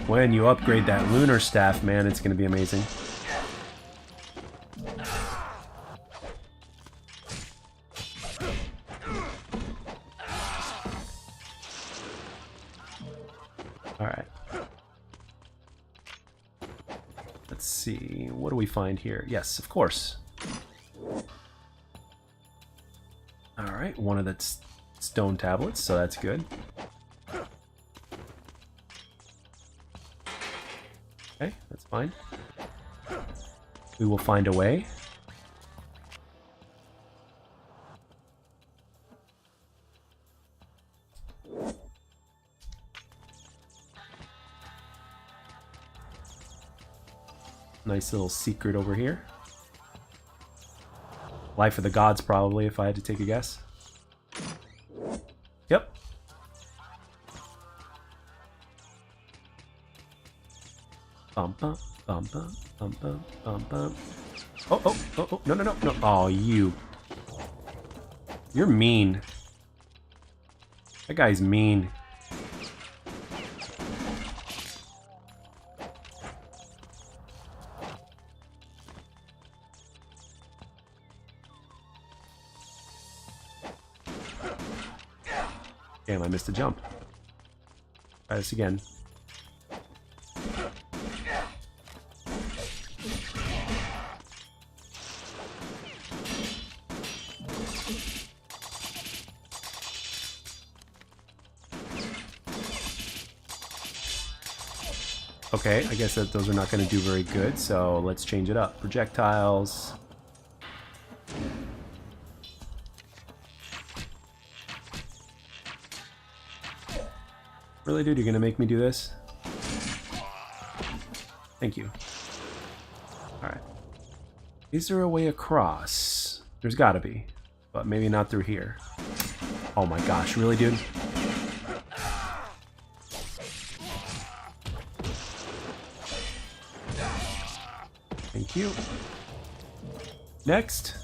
When you upgrade that lunar staff, man, it's gonna be amazing. Alright. Let's see, what do we find here? Yes, of course. Alright, one of the stone tablets, so that's good. Okay, that's fine. We will find a way. Nice little secret over here. Life of the Gods, probably, if I had to take a guess. Yep. Bum bum bum bum bum bum bum bum. Oh oh oh oh no no no no! Oh, you're mean. That guy's mean. Damn, I missed a jump. Try this again. Okay, I guess that those are not going to do very good, so let's change it up. Projectiles. Really, dude? You're going to make me do this? Thank you. Alright. Is there a way across? There's got to be. But maybe not through here. Oh my gosh, really, dude? Thank you. Next.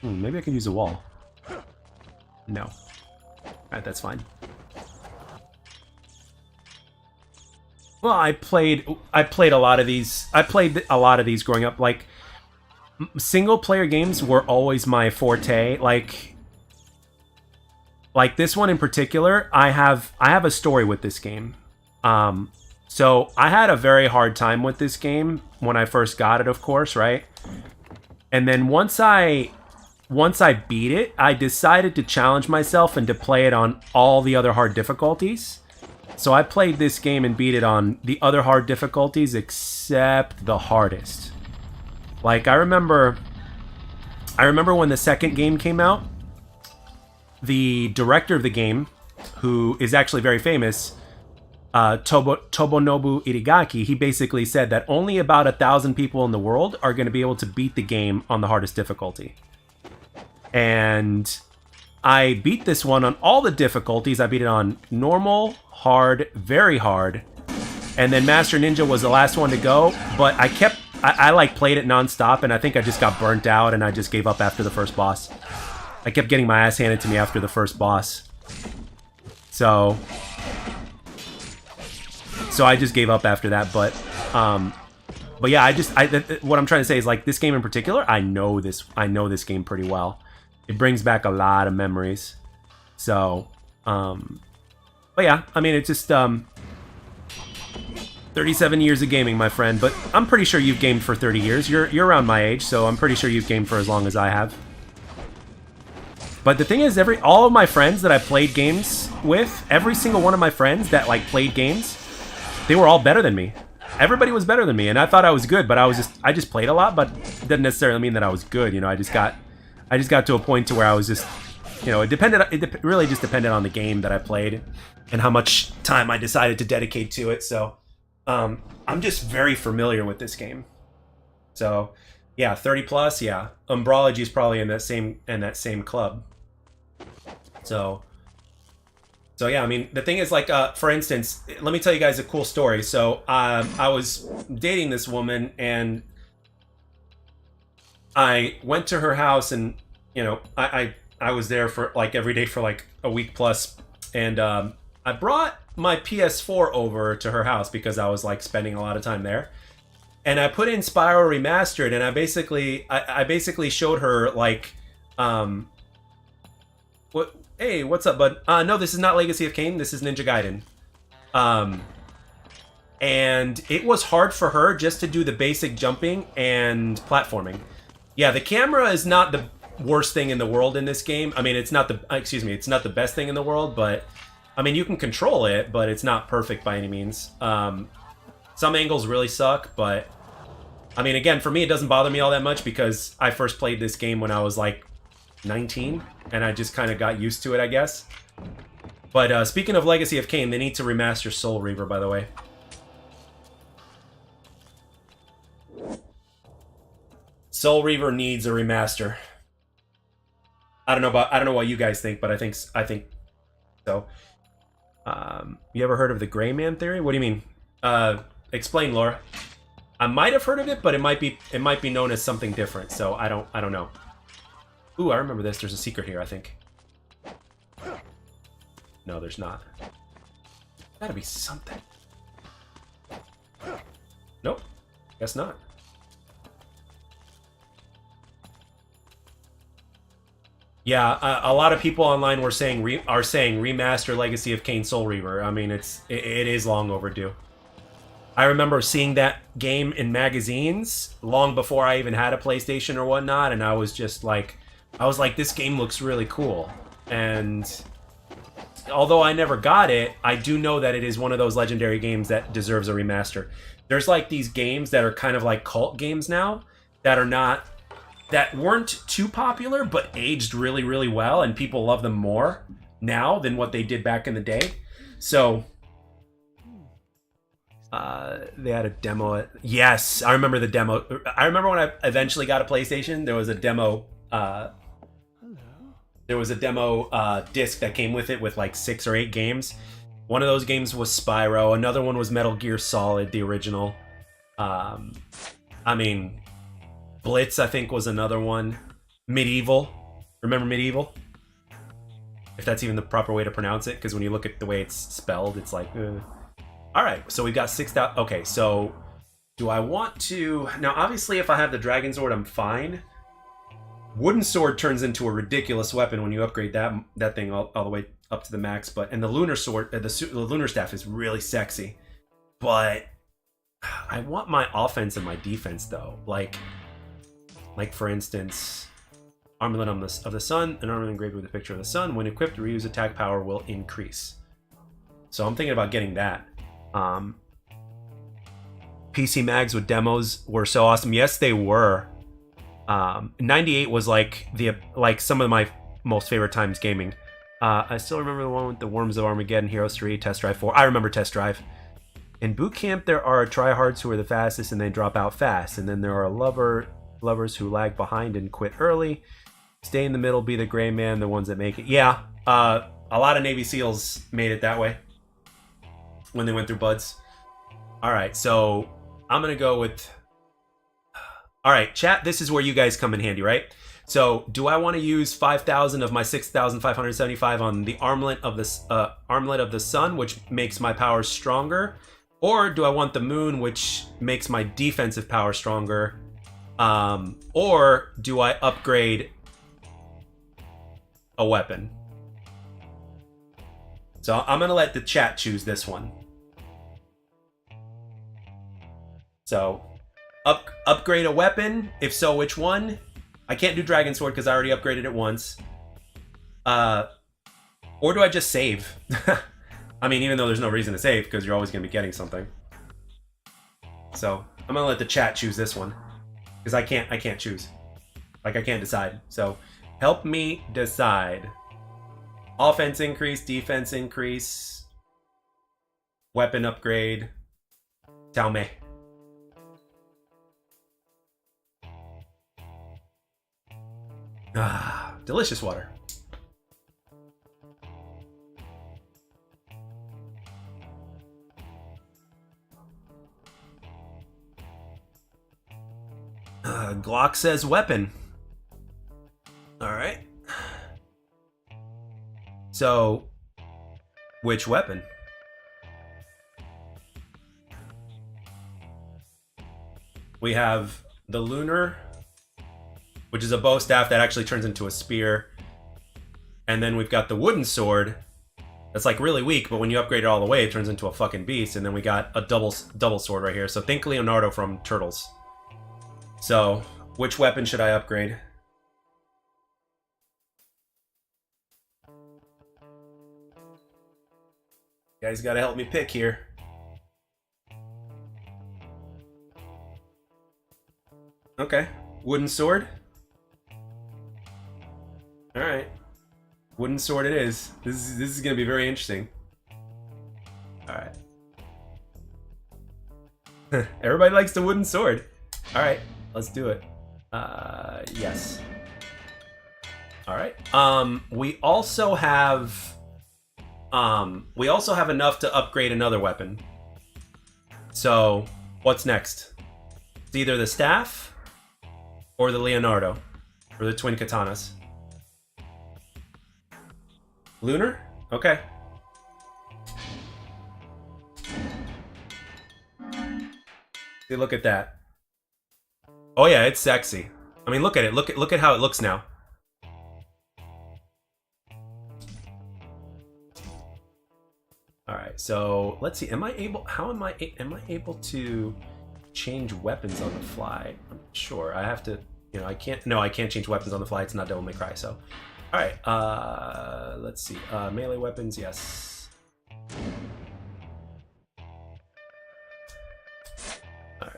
Maybe I can use a wall. No. Alright, that's fine. Well, I played a lot of these. I played a lot of these growing up. Like, single player games were always my forte. Like this one in particular, I have a story with this game. So I had a very hard time with this game when I first got it, of course, right? And then once I beat it, I decided to challenge myself and to play it on all the other hard difficulties. So I played this game and beat it on the other hard difficulties except the hardest. Like, I remember when the second game came out, the director of the game, who is actually very famous, Tomonobu Irigaki, he basically said that only about 1,000 people in the world are going to be able to beat the game on the hardest difficulty. And I beat this one on all the difficulties. I beat it on normal, hard, very hard, and then Master Ninja was the last one to go. But I like played it nonstop, and I think I just got burnt out, and I just gave up after the first boss. I kept getting my ass handed to me after the first boss. So I just gave up after that. But yeah, what I'm trying to say is, like, this game in particular, I know this game pretty well. It brings back a lot of memories. So, but yeah, I mean, it's just 37 years of gaming, my friend. But I'm pretty sure you've gamed for 30 years. You're around my age, so I'm pretty sure you've gamed for as long as I have. But the thing is, all of my friends that I played games with, every single one of my friends that, like, played games, they were all better than me. Everybody was better than me, and I thought I was good, but I just played a lot, but it didn't necessarily mean that I was good. You know, I just got to a point to where I was just, you know, it really just depended on the game that I played and how much time I decided to dedicate to it. So I'm just very familiar with this game. So yeah, 30 plus, yeah. Umbrology is probably in that same club. So yeah, I mean, the thing is, like, for instance, let me tell you guys a cool story. So I was dating this woman, and I went to her house, and, you know, I was there for, like, every day for, like, a week plus, and I brought my PS4 over to her house because I was, like, spending a lot of time there, and I put in Spyro Remastered, and I basically showed her, like, hey, what's up, bud? No, this is not Legacy of Kain. This is Ninja Gaiden. And it was hard for her just to do the basic jumping and platforming. Yeah, the camera is not the worst thing in the world in this game. I mean, it's not the best thing in the world, but I mean, you can control it, but it's not perfect by any means. Some angles really suck, but I mean, again, for me, it doesn't bother me all that much because I first played this game when I was like 19, and I just kind of got used to it, I guess. But speaking of Legacy of Kain, they need to remaster Soul Reaver, by the way. Soul Reaver needs a remaster. I don't know what you guys think, but I think so. You ever heard of the Gray Man theory? What do you mean? Explain, Laura. I might have heard of it, but it might be known as something different. So I don't know. Ooh, I remember this. There's a secret here, I think. No, there's not. Gotta be something. Nope. Guess not. Yeah, a lot of people online are saying remaster Legacy of Kain Soul Reaver. I mean, it is long overdue. I remember seeing that game in magazines long before I even had a PlayStation or whatnot, and I was like, this game looks really cool. And although I never got it, I do know that it is one of those legendary games that deserves a remaster. There's like these games that are kind of like cult games now that weren't too popular but aged really, really well, and people love them more now than what they did back in the day. So they had a demo. Yes, I remember the demo. I remember when I eventually got a PlayStation, there was a demo. There was a demo disc that came with it with like 6 or 8 games. One of those games was Spyro. Another one was Metal Gear Solid, the original. I mean, Blitz, I think, was another one. Medieval. Remember Medieval? If that's even the proper way to pronounce it, because when you look at the way it's spelled, it's like... Alright, so we've got 6,000... Okay, so Do I want to... Now, obviously, if I have the Dragon Sword, I'm fine. Wooden Sword turns into a ridiculous weapon when you upgrade that thing all the way up to the max. And the Lunar Sword, the Lunar Staff is really sexy. But I want my offense and my defense, though. Like for instance, Armlet of the Sun, an armlet engraved with a picture of the sun. When equipped, Ryu's attack power will increase. So I'm thinking about getting that. PC mags with demos were so awesome. Yes, they were. 98 was like some of my most favorite times gaming. I still remember the one with the Worms of Armageddon, Heroes 3, Test Drive 4. I remember Test Drive. In boot camp, there are tryhards who are the fastest and they drop out fast. And then there are lovers who lag behind and quit early. Stay in the middle, be the gray man, the ones that make it. Yeah, a lot of Navy SEALs made it that way when they went through buds. All right, so I'm going to go with... All right, chat, this is where you guys come in handy, right? So do I want to use 5,000 of my 6,575 on the Armlet of the Sun, which makes my power stronger? Or do I want the Moon, which makes my defensive power stronger? Or do I upgrade a weapon? So I'm going to let the chat choose this one. So, upgrade a weapon? If so, which one? I can't do Dragon Sword because I already upgraded it once. Or do I just save? I mean, even though there's no reason to save because you're always going to be getting something. So, I'm going to let the chat choose this one. Because I can't choose. Like, I can't decide. So, help me decide. Offense increase, defense increase, weapon upgrade. Tell me. Ah, delicious water. Glock says weapon. All right. So, which weapon? We have the Lunar, which is a bow staff that actually turns into a spear. And then we've got the Wooden Sword that's like really weak, but when you upgrade it all the way, it turns into a fucking beast. And then we got a double sword right here. So think Leonardo from Turtles. So, which weapon should I upgrade? You guys gotta help me pick here. Okay, Wooden Sword. Alright. Wooden Sword it is. This is gonna be very interesting. Alright. Everybody likes the Wooden Sword. Alright, let's do it. Yes. Alright. We also have enough to upgrade another weapon. So, what's next? It's either the staff or the Leonardo, or the twin katanas. Lunar? Okay. See, look at that. Oh yeah, it's sexy. I mean, look at it. Look at how it looks now. All right, so let's see. Am I able to change weapons on the fly? I'm not sure. I have to, I can't. No, I can't change weapons on the fly. It's not Devil May Cry. So, all right. Let's see. Melee weapons, yes. All right.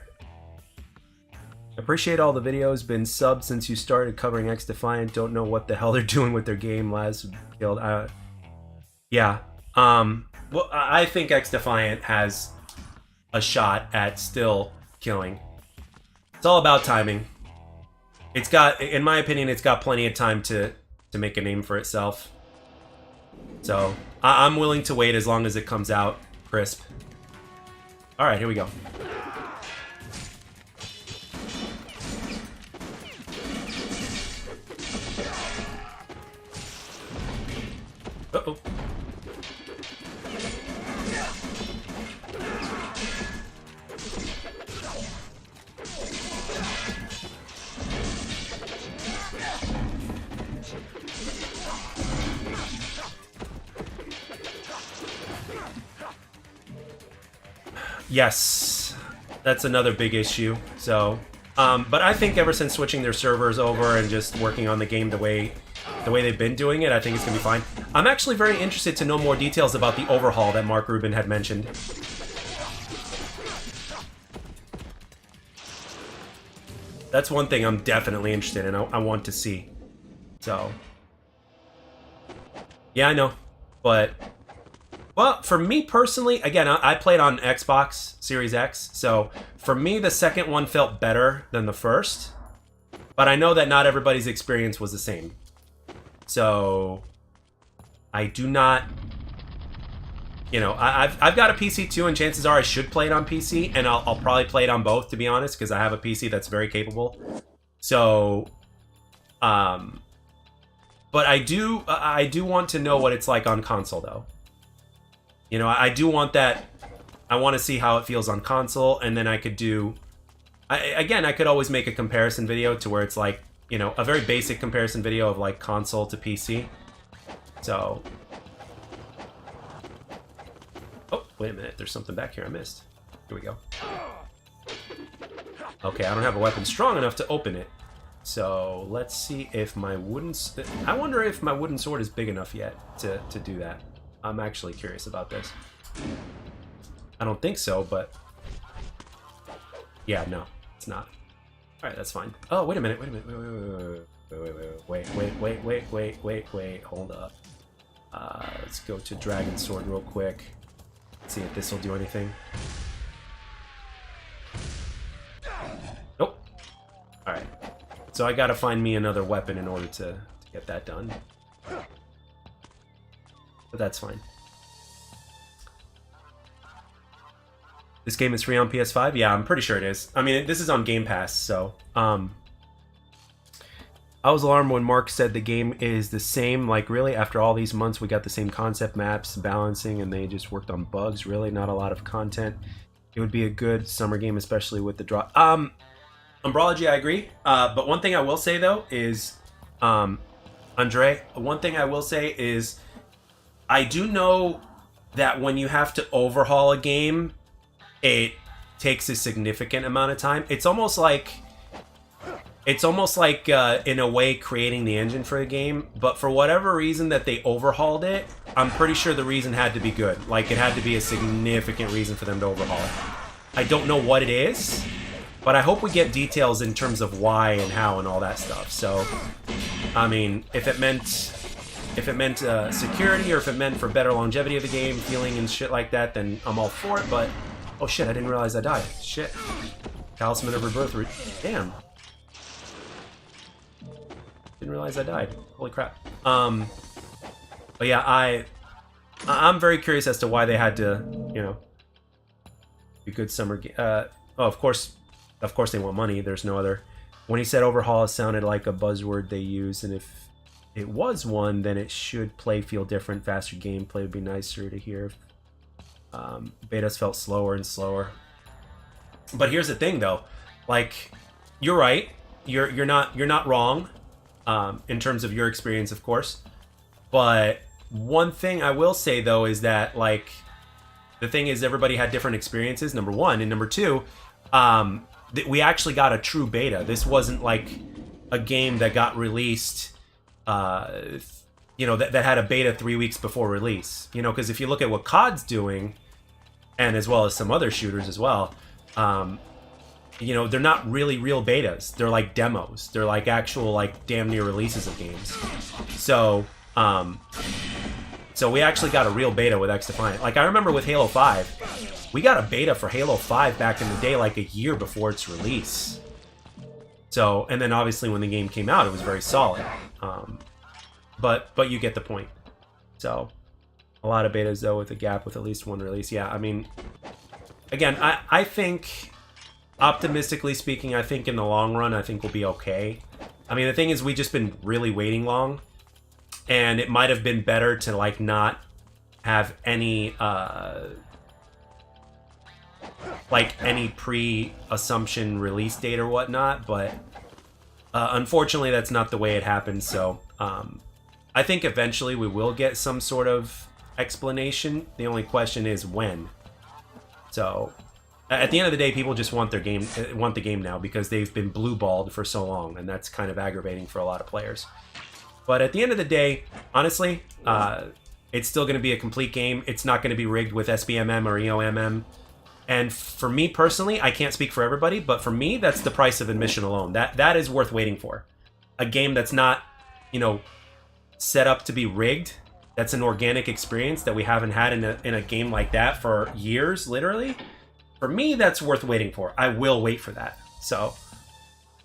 Appreciate all the videos. Been subbed since you started covering X Defiant. Don't know what the hell they're doing with their game. Last killed. Yeah. Well, I think X Defiant has a shot at still killing. It's all about timing. It's got, in my opinion, it's got plenty of time to make a name for itself. So I'm willing to wait as long as it comes out crisp. All right, here we go. Uh-oh. Yes, that's another big issue. So, but I think ever since switching their servers over and just working on the game the way they've been doing it, I think it's gonna be fine. I'm actually very interested to know more details about the overhaul that Mark Rubin had mentioned. That's one thing I'm definitely interested in. I want to see. So, yeah, I know, but well, for me personally, again, I played on Xbox Series X, so for me, the second one felt better than the first, but I know that not everybody's experience was the same. So, I do not, you know, I've got a PC too, and chances are I should play it on PC, and I'll probably play it on both, to be honest, because I have a PC that's very capable. So, but I do want to know what it's like on console, though. You know, I do want that. I want to see how it feels on console, and then I could do. I could always make a comparison video to where it's like, you know, a very basic comparison video of like console to PC. So. Oh, wait a minute. There's something back here I missed. Here we go. Okay, I don't have a weapon strong enough to open it. So let's see if my wooden. I wonder if my wooden sword is big enough yet to do that. I'm actually curious about this. I don't think so, but yeah, no, it's not. All right, that's fine. Oh, wait a minute, wait, hold up. Let's go to Dragon Sword real quick. See if this will do anything. Nope. All right, so I gotta find me another weapon in order to get that done. But that's fine. This game is free on PS5? Yeah, I'm pretty sure it is. I mean, this is on Game Pass, so... I was alarmed when Mark said the game is the same. Like, really? After all these months, we got the same concept maps, balancing, and they just worked on bugs? Really? Not a lot of content. It would be a good summer game, especially with the drop... Umbrology, I agree. But one thing I will say, though, is... Andre, one thing I will say is... I do know that when you have to overhaul a game, it takes a significant amount of time. It's almost like in a way creating the engine for a game, but for whatever reason that they overhauled it, I'm pretty sure the reason had to be good. Like, it had to be a significant reason for them to overhaul it. I don't know what it is, but I hope we get details in terms of why and how and all that stuff. So, I mean, if it meant security, or if it meant for better longevity of the game, feeling and shit like that, then I'm all for it. But oh shit, I didn't realize I died. Shit. Talisman of Rebirth. Damn. Didn't realize I died. Holy crap. But yeah, I'm very curious as to why they had to, you know, be good summer game. Oh, of course they want money. There's no other. When he said overhaul, it sounded like a buzzword they use, and if it was one, then it should feel different. Faster gameplay would be nicer to hear. Betas felt slower and slower. But here's the thing, though. Like, you're right. You're not wrong in terms of your experience, of course. But one thing I will say, though, is that, like, the thing is everybody had different experiences, number one. And number two, we actually got a true beta. This wasn't like a game that got released... you know, that had a beta 3 weeks before release. You know, because if you look at what COD's doing, and as well as some other shooters as well, you know, they're not really real betas. They're like demos. They're like actual, like, damn near releases of games. So, so we actually got a real beta with XDefiant. Like, I remember with Halo 5, we got a beta for Halo 5 back in the day, like a year before its release. So, and then obviously when the game came out, it was very solid. But you get the point. So, a lot of betas, though, with a gap with at least one release. Yeah, I mean, again, I think, optimistically speaking, I think in the long run, I think we'll be okay. I mean, the thing is, we've just been really waiting long. And it might have been better to, like, not have any, like, any pre-assumption release date or whatnot. But, unfortunately, that's not the way it happened. So, I think eventually we will get some sort of explanation. The only question is when. So, At the end of the day, people just want the game now because they've been blue-balled for so long, and that's kind of aggravating for a lot of players. But at the end of the day, honestly, it's still going to be a complete game. It's not going to be rigged with SBMM or EOMM. And for me personally, I can't speak for everybody, but for me, that's the price of admission alone. That is worth waiting for. A game that's not, you know, set up to be rigged. That's an organic experience that we haven't had in a game like that for years, literally. For me, that's worth waiting for. I will wait for that. So,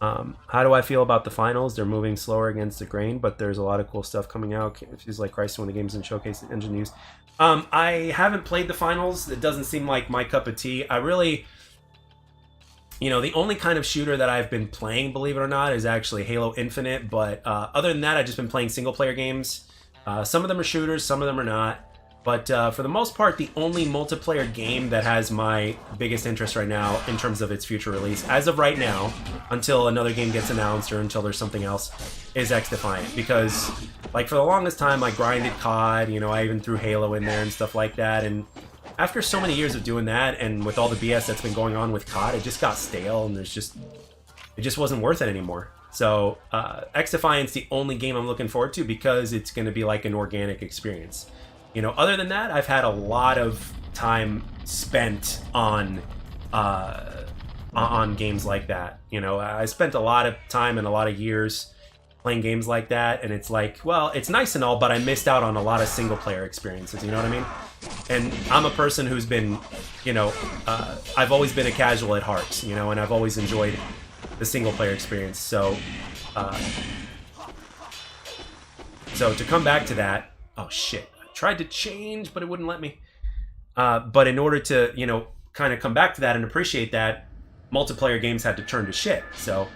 how do I feel about the finals? They're moving slower against the grain, but there's a lot of cool stuff coming out. It feels like Christ when the games and showcase engine use. I haven't played the finals. It doesn't seem like my cup of tea. I really, you know, the only kind of shooter that I've been playing, believe it or not, is actually Halo Infinite. But other than that, I've just been playing single player games. Some of them are shooters, some of them are not. But for the most part, the only multiplayer game that has my biggest interest right now in terms of its future release, as of right now, until another game gets announced or until there's something else, is X-Defiant. Because, like, for the longest time, I grinded COD, you know, I even threw Halo in there and stuff like that. And after so many years of doing that, and with all the BS that's been going on with COD, it just got stale, and it just wasn't worth it anymore. So, X-Defiant's the only game I'm looking forward to because it's going to be like an organic experience. You know, other than that, I've had a lot of time spent on games like that. You know, I spent a lot of time and a lot of years playing games like that, and it's like, well, it's nice and all, but I missed out on a lot of single-player experiences, you know what I mean? And I'm a person who's been, you know, I've always been a casual at heart, you know, and I've always enjoyed the single-player experience. So to come back to that, oh shit. Tried to change, but it wouldn't let me. But in order to, you know, kind of come back to that and appreciate that, multiplayer games had to turn to shit. So,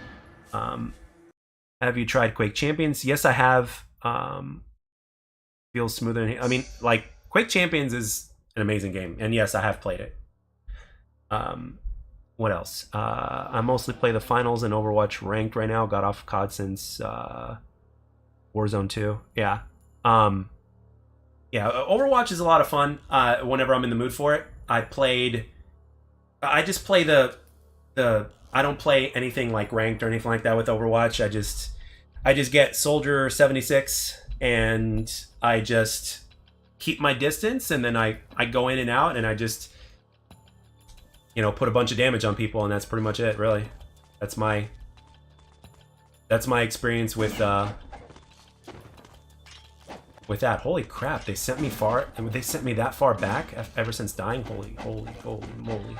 have you tried Quake Champions? Yes, I have. Feels smoother. I mean, like, Quake Champions is an amazing game, and yes, I have played it. What else? I mostly play the finals and Overwatch ranked right now. Got off COD since Warzone 2. Yeah. Yeah, Overwatch is a lot of fun whenever I'm in the mood for it. I just play the I don't play anything like ranked or anything like that with Overwatch. I just get Soldier 76 and I just keep my distance, and then I go in and out, and I just, you know, put a bunch of damage on people, and that's pretty much it, really. That's my experience with that. Holy crap, they sent me far. I mean, they sent me that far back ever since dying. Holy moly.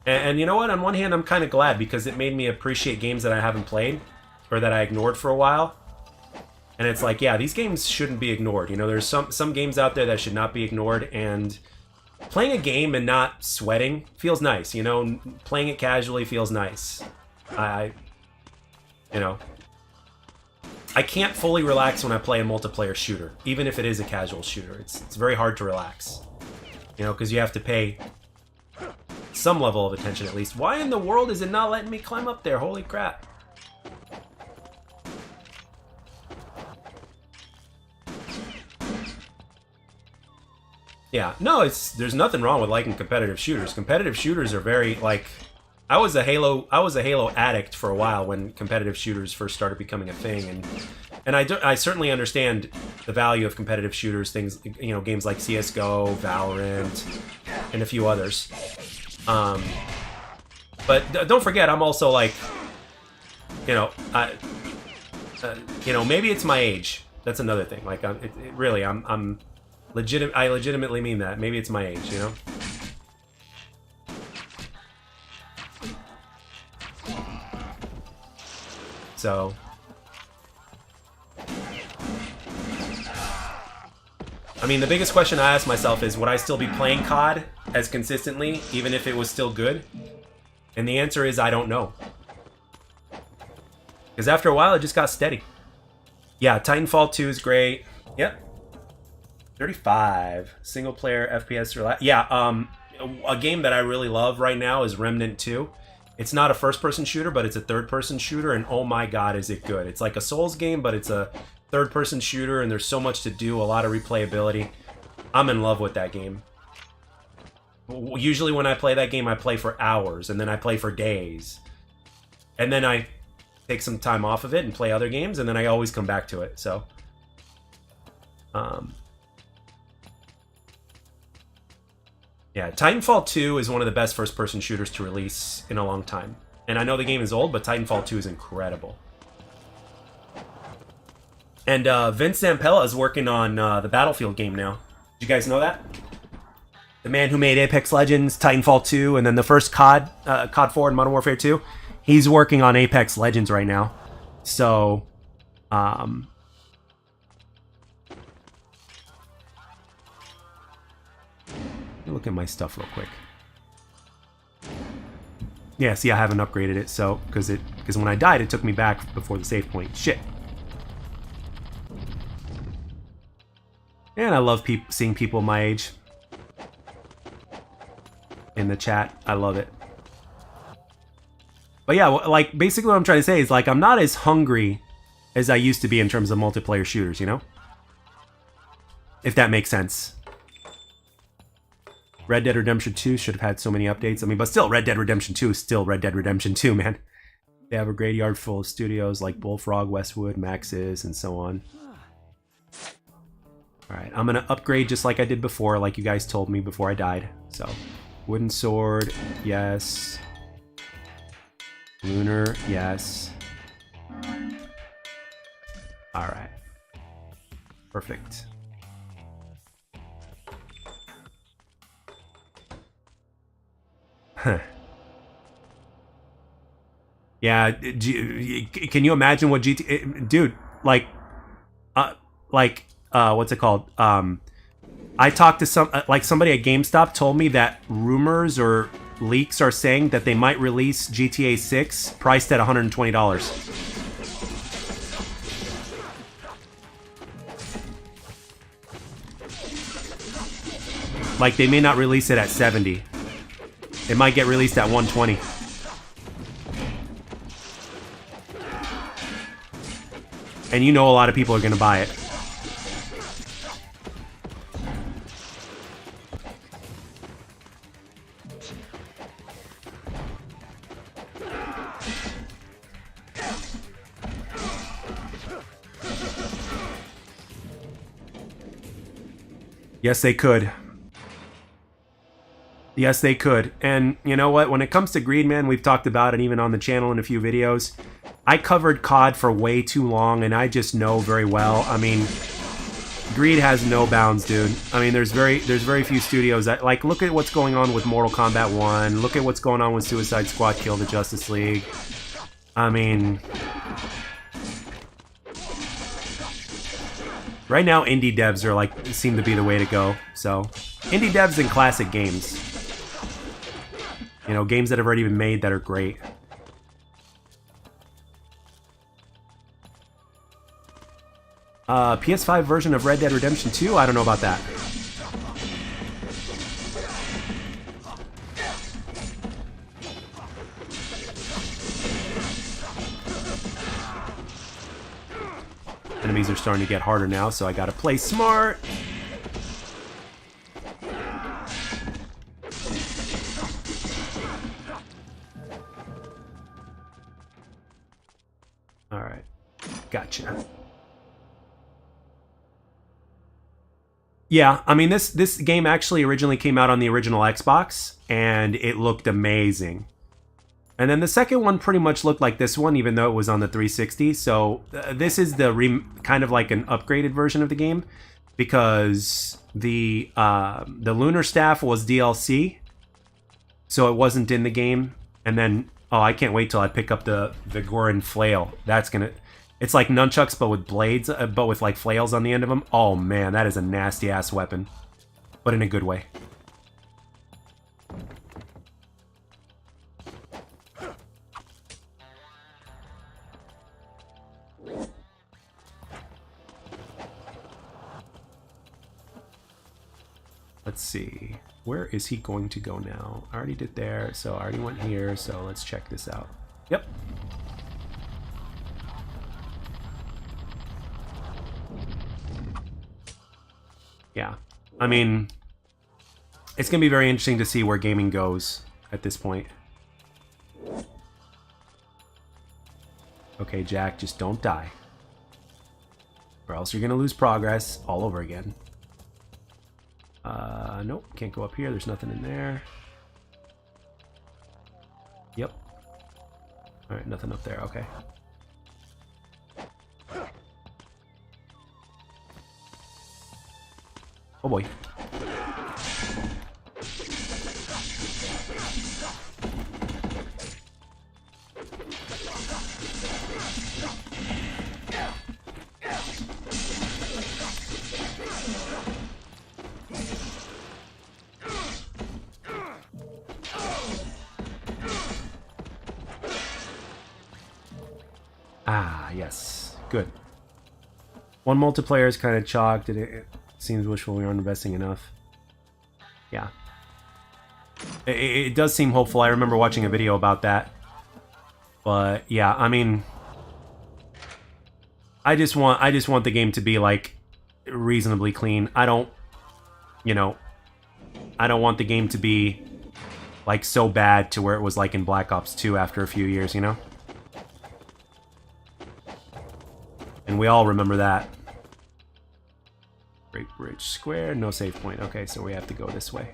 And you know what? On one hand, I'm kind of glad because it made me appreciate games that I haven't played or that I ignored for a while. And it's like, yeah, these games shouldn't be ignored. You know, there's some games out there that should not be ignored, and playing a game and not sweating feels nice, you know. Playing it casually feels nice. You know, I can't fully relax when I play a multiplayer shooter, even if it is a casual shooter. It's very hard to relax, you know, because you have to pay some level of attention at least. Why in the world is it not letting me climb up there? Holy crap. Yeah, no, there's nothing wrong with liking competitive shooters. Competitive shooters are very, like, I was a Halo addict for a while when competitive shooters first started becoming a thing, and I certainly understand the value of competitive shooters, things, you know, games like CS:GO, Valorant, and a few others. But don't forget, I'm also like, you know, you know, maybe it's my age. That's another thing. Like, really, I'm I legitimately mean that. Maybe it's my age, you know? So, I mean, the biggest question I ask myself is, would I still be playing COD as consistently, even if it was still good? And the answer is, I don't know. Because after a while, it just got steady. Yeah, Titanfall 2 is great. Yep. 35 single player FPS. Yeah, a game that I really love right now is Remnant 2. It's not a first person shooter, but it's a third person shooter, and oh my god, is it good. It's like a Souls game, but it's a third-person shooter, and there's so much to do, a lot of replayability. I'm in love with that game. Usually when I play that game, I play for hours, and then I play for days. And then I take some time off of it and play other games, and then I always come back to it, so... Yeah, Titanfall 2 is one of the best first-person shooters to release in a long time. And I know the game is old, but Titanfall 2 is incredible. And Vince Zampella is working on the Battlefield game now. Did you guys know that? The man who made Apex Legends, Titanfall 2, and then the first COD 4 and Modern Warfare 2. He's working on Apex Legends right now. So, look at my stuff real quick. Yeah, see, I haven't upgraded it, so because when I died, it took me back before the save point. Shit. And I love seeing people my age in the chat. I love it. But yeah, like basically what I'm trying to say is like I'm not as hungry as I used to be in terms of multiplayer shooters, you know? If that makes sense. Red Dead Redemption 2 should have had so many updates. I mean, but still, Red Dead Redemption 2 is still Red Dead Redemption 2, man. They have a graveyard full of studios like Bullfrog, Westwood, Maxis, and so on. Alright, I'm gonna upgrade just like I did before, like you guys told me before I died. So, wooden sword, yes. Lunar, yes. Alright. Perfect. Huh. Yeah, can you imagine what GT... Dude, like, what's it called? I talked to somebody at GameStop told me that rumors or leaks are saying that they might release GTA 6 priced at $120. Like, they may not release it at 70. It might get released at 120. And you know a lot of people are going to buy it. Yes, they could. Yes, they could. And you know what? When it comes to greed, man, we've talked about it even on the channel in a few videos. I covered COD for way too long, and I just know very well. I mean, greed has no bounds, dude. I mean, there's very few studios that, like, look at what's going on with Mortal Kombat 1. Look at what's going on with Suicide Squad Kill the Justice League. I mean... Right now, indie devs are like seem to be the way to go. So, indie devs and classic games. You know, games that have already been made that are great. PS5 version of Red Dead Redemption 2? I don't know about that. Enemies are starting to get harder now, so I gotta play smart. Alright. Gotcha. Yeah, I mean, this game actually originally came out on the original Xbox, and it looked amazing. And then the second one pretty much looked like this one, even though it was on the 360. So this is the kind of like an upgraded version of the game, because the Lunar Staff was DLC, so it wasn't in the game. And then, oh, I can't wait till I pick up the Vigoran Flail. That's gonna... It's like nunchucks, but with blades, but with like flails on the end of them. Oh man, that is a nasty-ass weapon. But in a good way. Let's see. Where is he going to go now? I already did there, so I already went here, so let's check this out. Yep. I mean, it's going to be very interesting to see where gaming goes at this point. Okay, Jack, just don't die. Or else you're going to lose progress all over again. Nope, can't go up here. There's nothing in there. Yep. Alright, nothing up there. Okay. Oh boy. Ah, yes. Good. One multiplayer is kind of chalked, and it seems wishful we aren't investing enough. Yeah. It does seem hopeful. I remember watching a video about that. But, yeah, I mean... I just want the game to be, like, reasonably clean. I don't... You know... I don't want the game to be, like, so bad to where it was like in Black Ops 2 after a few years, you know? And we all remember that. Great Bridge Square, no save point. Okay, so we have to go this way.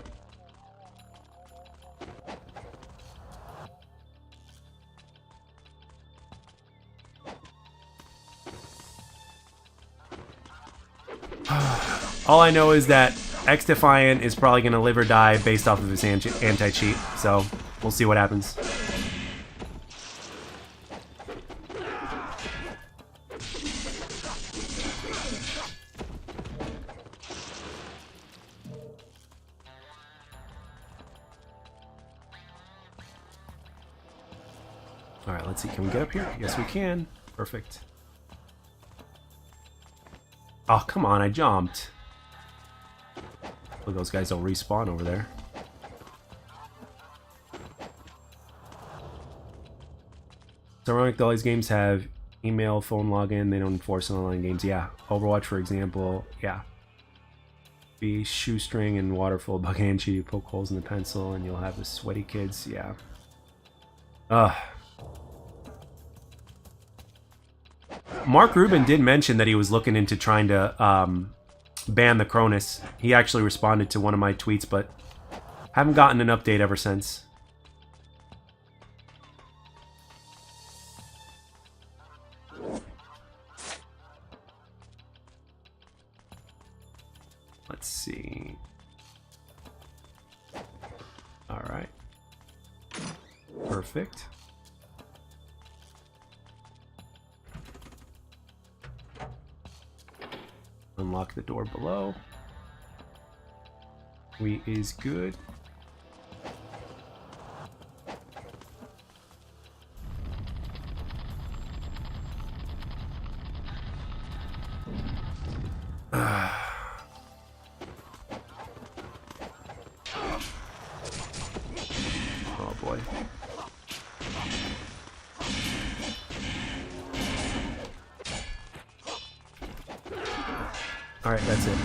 All I know is that X-Defiant is probably going to live or die based off of his anti-cheat, so we'll see what happens. Alright, let's see. Can we get up here? Yes, we can. Perfect. Oh, come on. I jumped. Look, those guys don't respawn over there. It's ironic that all these games have email, phone login. They don't enforce online games. Yeah. Overwatch, for example. Yeah. Be shoestring and waterfall bug cheat. You poke holes in the pencil and you'll have the sweaty kids. Yeah. Ugh. Mark Rubin did mention that he was looking into trying to ban the Cronus. He actually responded to one of my tweets, but haven't gotten an update ever since. Let's see. All right. Perfect. Unlock the door below. We is good. Oh boy. Alright, that's it.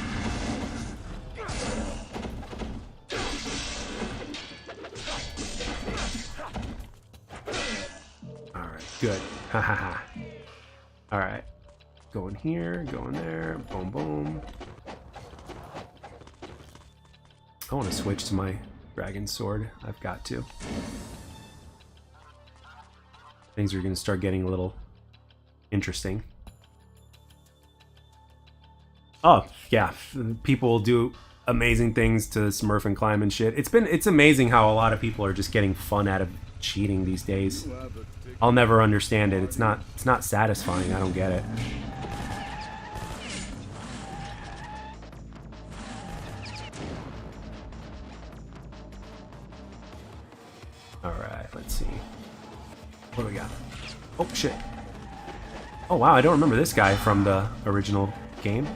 Alright, good. Ha ha ha. Alright. Going here, going there. Boom, boom. I want to switch to my dragon sword. I've got to. Things are going to start getting a little interesting. Oh, yeah. People will do amazing things to Smurf and climb and shit. It's amazing how a lot of people are just getting fun out of cheating these days. I'll never understand it. It's not satisfying. I don't get it. Alright, let's see. What do we got? Oh, shit. Oh, wow, I don't remember this guy from the original game.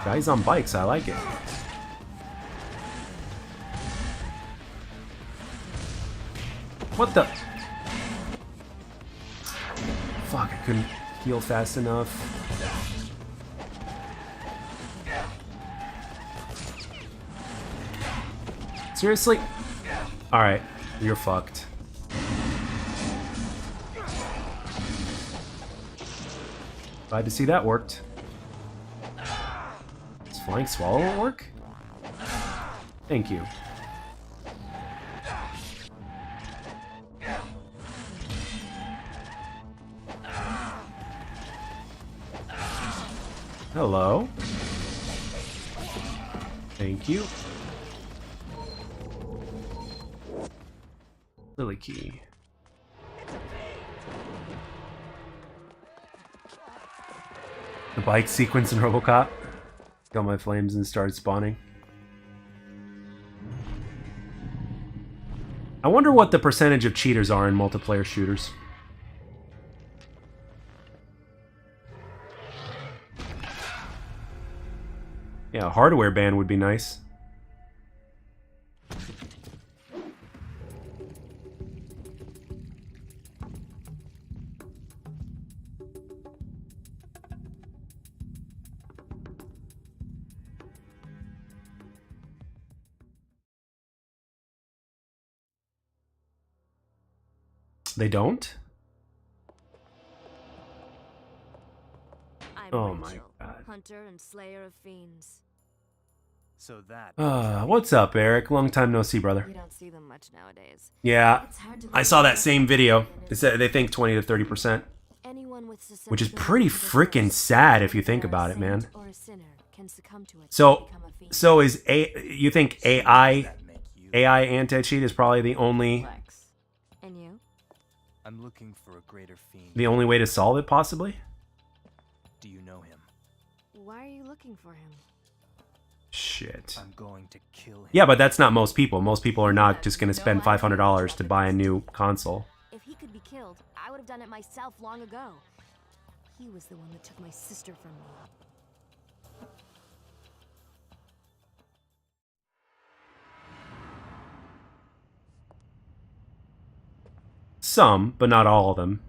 Guys on bikes, I like it. What the? Fuck, I couldn't heal fast enough. Seriously? Alright, you're fucked. Glad to see that worked. Does Flying Swallow work? Thank you. Hello. Thank you. Lily key. The bike sequence in RoboCop. Got my flames and started spawning. I wonder what the percentage of cheaters are in multiplayer shooters. Yeah, a hardware ban would be nice. They don't? I'm Oh Rachel, my God. hunter and slayer of fiends. So that. What's up, Eric? Long time no see, brother. We don't see them much nowadays. Yeah, It's hard to I saw that same video. They said they think 20 to 30%, Anyone with which is susceptibility pretty to the freaking force, sad if you whether think they're about a it, man. saint or a sinner, can succumb to it So, and become a fiend. so is you think AI That make you? AI anti-cheat is probably the only Flex. And you? I'm looking for a greater fiend. way to solve it, possibly? Do you know him? Why are you looking for him? Shit. I'm going to kill him. Yeah, but that's not most people. Most people are not just gonna spend $500 to buy a new console. If he could be killed, I would have done it myself long ago. He was the one that took my sister from me. Some, but not all of them.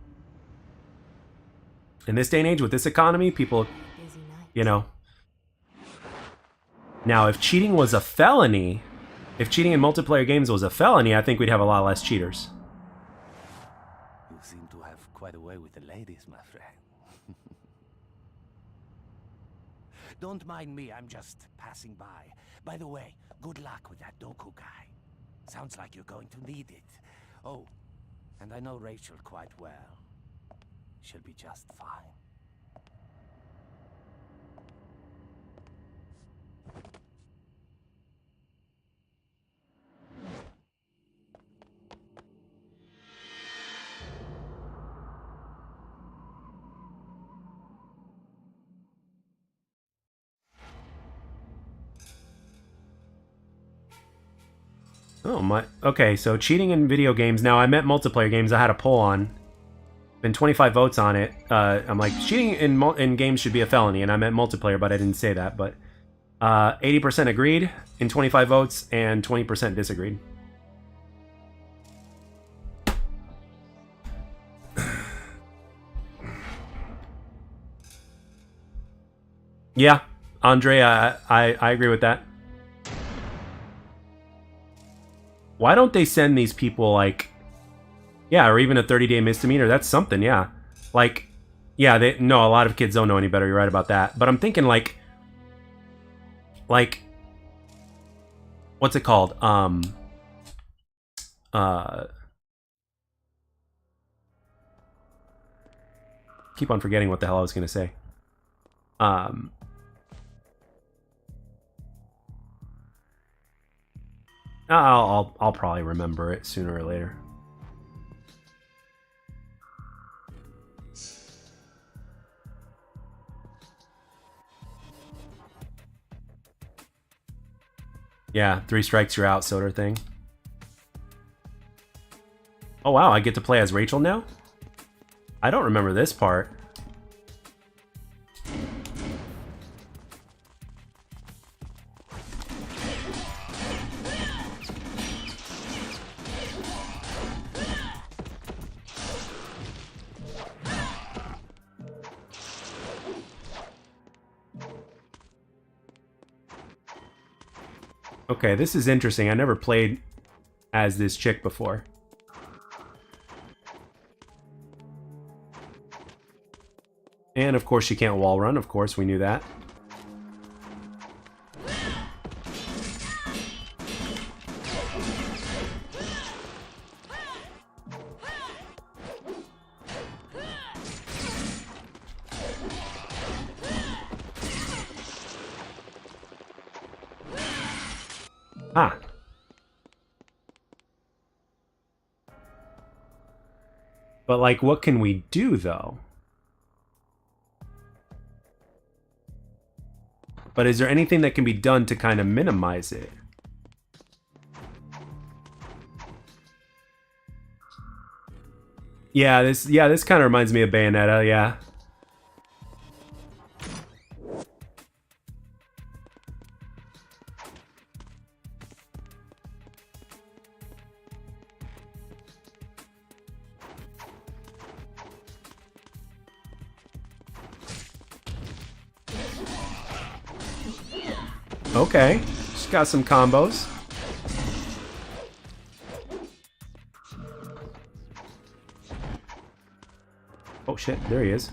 In this day and age, with this economy, people, Busy night. you know. Now, if cheating was a felony, if cheating in multiplayer games was a felony, I think we'd have a lot less cheaters. You seem to have quite a way with the ladies, my friend. Don't mind me, I'm just passing by. By the way, good luck with that Doku guy. Sounds like you're going to need it. Oh, and I know Rachel quite well. She'll be just fine. Oh my. Okay, so cheating in video games. Now, I meant multiplayer games. I had a poll on. Been 25 votes on it. I'm like, cheating in games should be a felony, and I meant multiplayer, but I didn't say that. But 80% agreed in 25 votes, and 20% disagreed. Yeah, Andre, I agree with that. Why don't they send these people, like, yeah, or even a 30-day misdemeanor? That's something, yeah. Like, yeah, a lot of kids don't know any better. You're right about that. But I'm thinking, like, what's it called? Keep on forgetting what the hell I was gonna say. I'll probably remember it sooner or later. Yeah, 3 strikes you're out sort of thing. Oh wow, I get to play as Rachel now? I don't remember this part. Okay, this is interesting. I never played as this chick before. And of course she can't wall run, of course, we knew that. Ah. But like, what can we do though? But is there anything that can be done to kind of minimize it? Yeah, this kind of reminds me of Bayonetta, yeah. Okay, she's got some combos. Oh shit, there he is.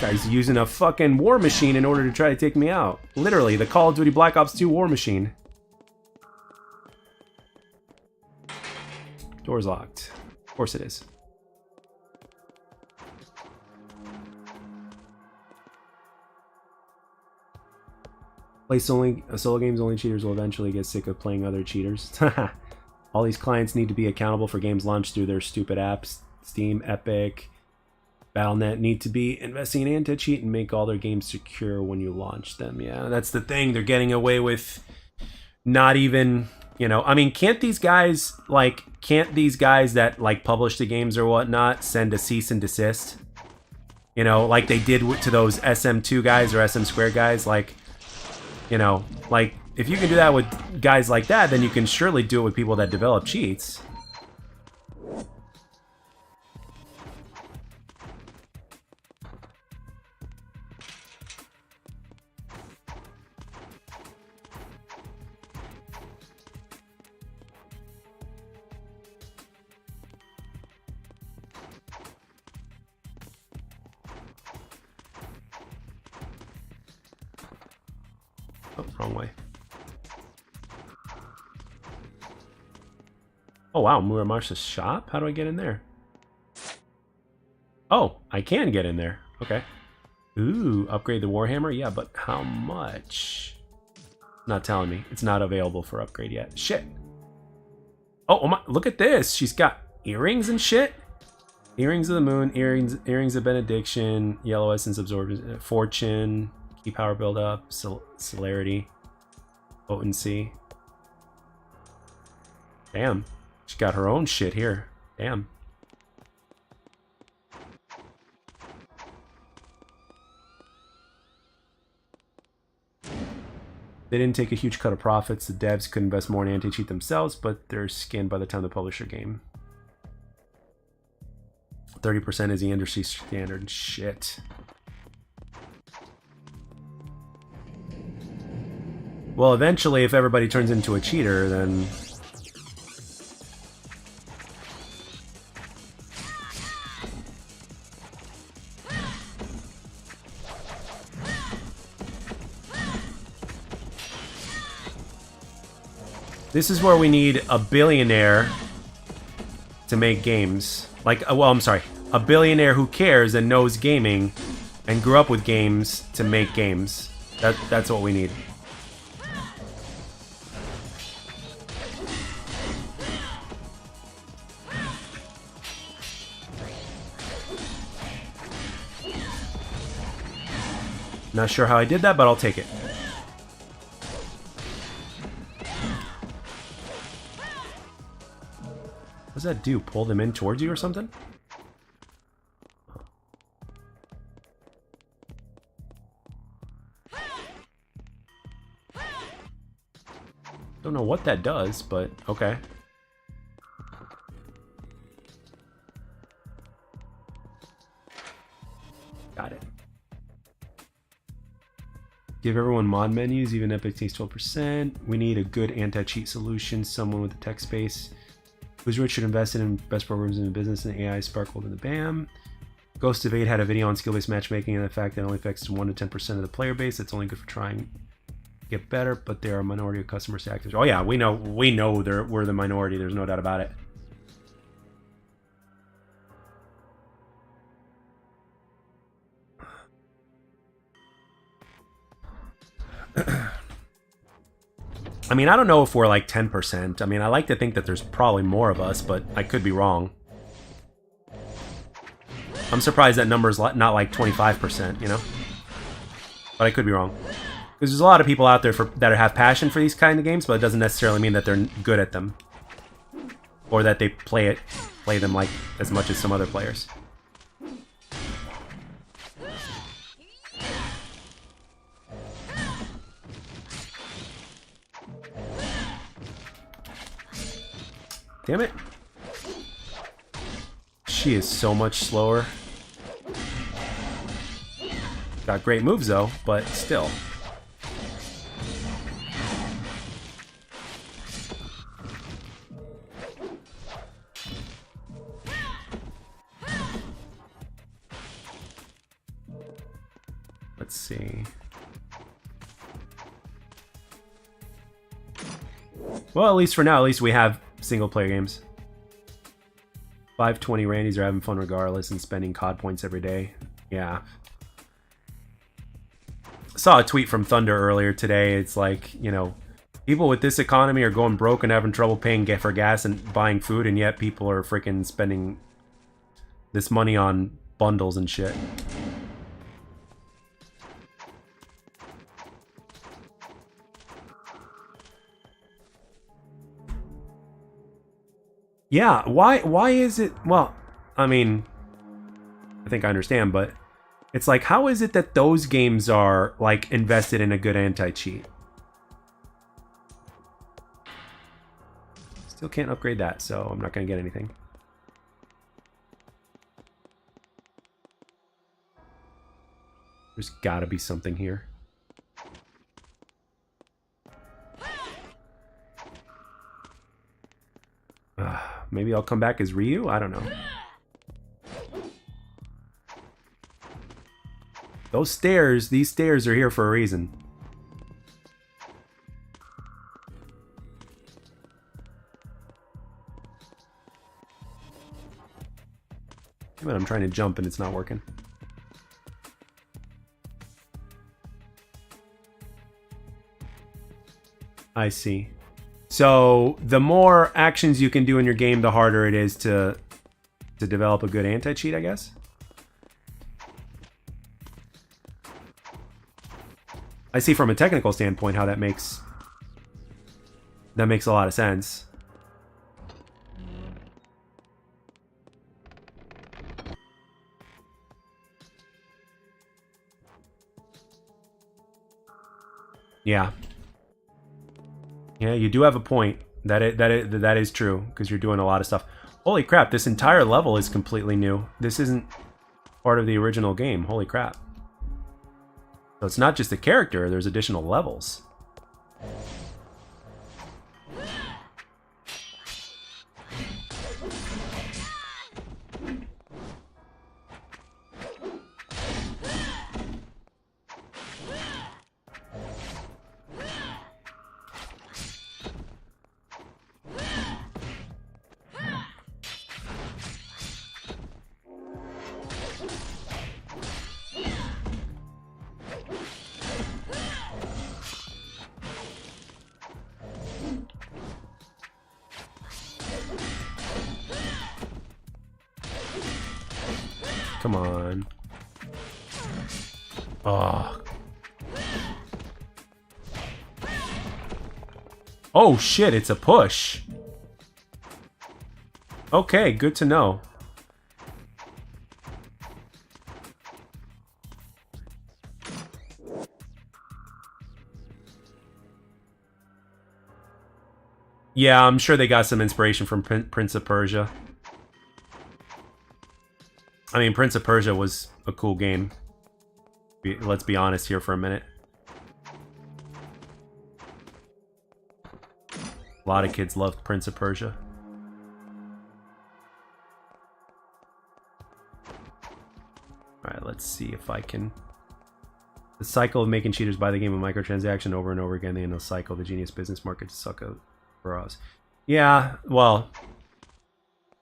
Guy's using a fucking war machine in order to try to take me out. Literally, the Call of Duty Black Ops 2 war machine. Door's locked. Of course it is. Play solo games, only cheaters will eventually get sick of playing other cheaters. All these clients need to be accountable for games launched through their stupid apps. Steam, Epic, Battle.net need to be investing in anti-cheat and make all their games secure when you launch them. Yeah, that's the thing. They're getting away with not even, you know, I mean, can't these guys that like publish the games or whatnot send a cease and desist? You know, like they did to those SM2 guys or SM Square guys, like, you know, like, if you can do that with guys like that, then you can surely do it with people that develop cheats. Oh, wrong way. Oh wow, Muramasha's shop? How do I get in there? Oh, I can get in there. Okay. Ooh, upgrade the Warhammer? Yeah, but how much? Not telling me. It's not available for upgrade yet. Shit. Oh my, look at this. She's got earrings and shit. Earrings of the Moon, earrings of Benediction, Yellow Essence Absorption, Fortune, Key Power Buildup, Celerity, Potency. Damn. She got her own shit here. Damn. They didn't take a huge cut of profits. The devs could invest more in anti-cheat themselves, but they're skinned by the time they publish their game. 30% is the industry standard. Shit. Well, eventually, if everybody turns into a cheater, then... This is where we need a billionaire to make games. Like, well, I'm sorry. A billionaire who cares and knows gaming and grew up with games to make games. That's what we need. Not sure how I did that, but I'll take it. What does that do? Pull them in towards you or something? Don't know what that does, but okay. Got it. Give everyone mod menus, even Epic takes 12%. We need a good anti-cheat solution, someone with a tech space who's rich should invest in best programs in the business and AI sparkled in the BAM. Ghost of 8 had a video on skill-based matchmaking and the fact that it only affects 1 to 10% of the player base. That's only good for trying to get better, but there are a minority of customer actors. Oh yeah, we know we're the minority, there's no doubt about it. I mean, I don't know if we're like 10%. I mean, I like to think that there's probably more of us, but I could be wrong. I'm surprised that number's not like 25%, you know? But I could be wrong. Because there's a lot of people out there that have passion for these kind of games, but it doesn't necessarily mean that they're good at them. Or that they play them like as much as some other players. Damn it. She is so much slower. Got great moves though, but still. Let's see. Well, at least for now, at least we have single player games. 520 Randys are having fun regardless and spending COD points every day. Yeah. Saw a tweet from Thunder earlier today. It's like, you know, people with this economy are going broke and having trouble paying for gas and buying food, and yet people are freaking spending this money on bundles and shit. Yeah, why is it... Well, I mean, I think I understand, but it's like, how is it that those games are, like, invested in a good anti-cheat? Still can't upgrade that, so I'm not going to get anything. There's got to be something here. Maybe I'll come back as Ryu? I don't know. Those stairs, these stairs are here for a reason. But I'm trying to jump and it's not working. I see. So the more actions you can do in your game, the harder it is to develop a good anti-cheat, I guess. I see from a technical standpoint how that makes a lot of sense. Yeah. Yeah, you do have a point. That is true, because you're doing a lot of stuff. Holy crap, this entire level is completely new. This isn't part of the original game. Holy crap. So it's not just the character, there's additional levels. Come on. Oh. Oh shit, it's a push. Okay, good to know. Yeah, I'm sure they got some inspiration from Prince of Persia. I mean, Prince of Persia was a cool game. Let's be honest here for a minute. A lot of kids loved Prince of Persia. Alright, let's see if I can... The cycle of making cheaters buy the game of microtransaction over and over again, the end of the cycle, the genius business market to suck out for us. Yeah, well...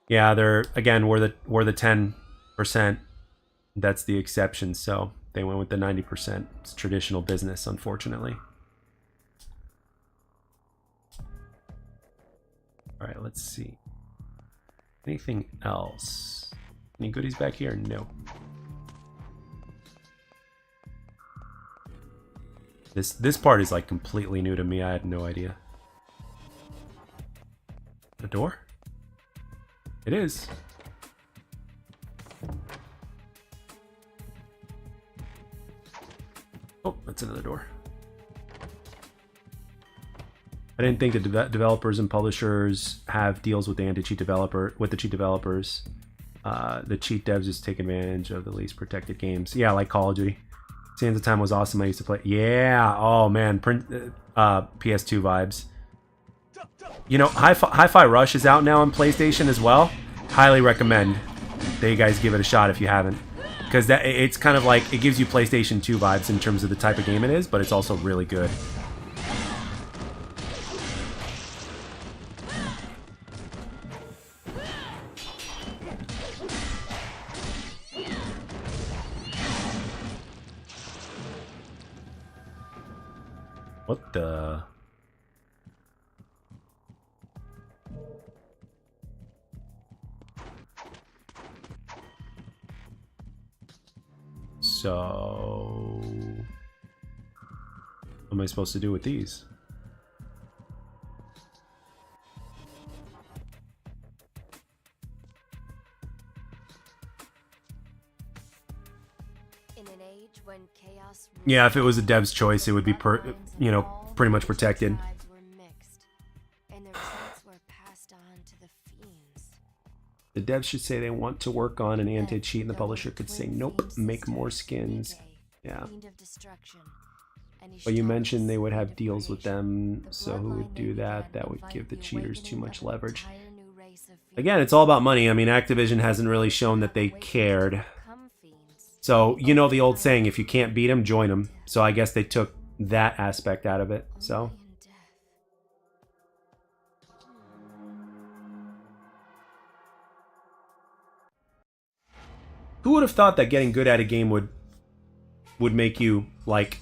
Yeah, they're... Again, we're the 10%. That's the exception, so they went with the 90%. It's traditional business, unfortunately. Alright, let's see. Anything else? Any goodies back here? No. This part is like completely new to me. I had no idea. A door? It is. Oh, that's another door. I didn't think that developers and publishers have deals with the anti-cheat developer with the cheat developers. The cheat devs just take advantage of the least protected games. Yeah, like Call of Duty. Sands of Time was awesome. I used to play. Yeah. Oh man, PS2 vibes. You know, Hi-Fi Rush is out now on PlayStation as well. Highly recommend that you guys give it a shot if you haven't, because it's kind of like it gives you PlayStation 2 vibes in terms of the type of game it is, but it's also really good. What the? So, what am I supposed to do with these? In an age when chaos Yeah, if it was a dev's choice, it would be pretty much protected. The devs should say they want to work on an anti-cheat, and the publisher could say, nope, make more skins. Yeah. But you mentioned they would have deals with them, so who would do that? That would give the cheaters too much leverage. Again, it's all about money. I mean, Activision hasn't really shown that they cared. So, you know the old saying, if you can't beat them, join them. So I guess they took that aspect out of it, so... Who would have thought that getting good at a game would make you, like,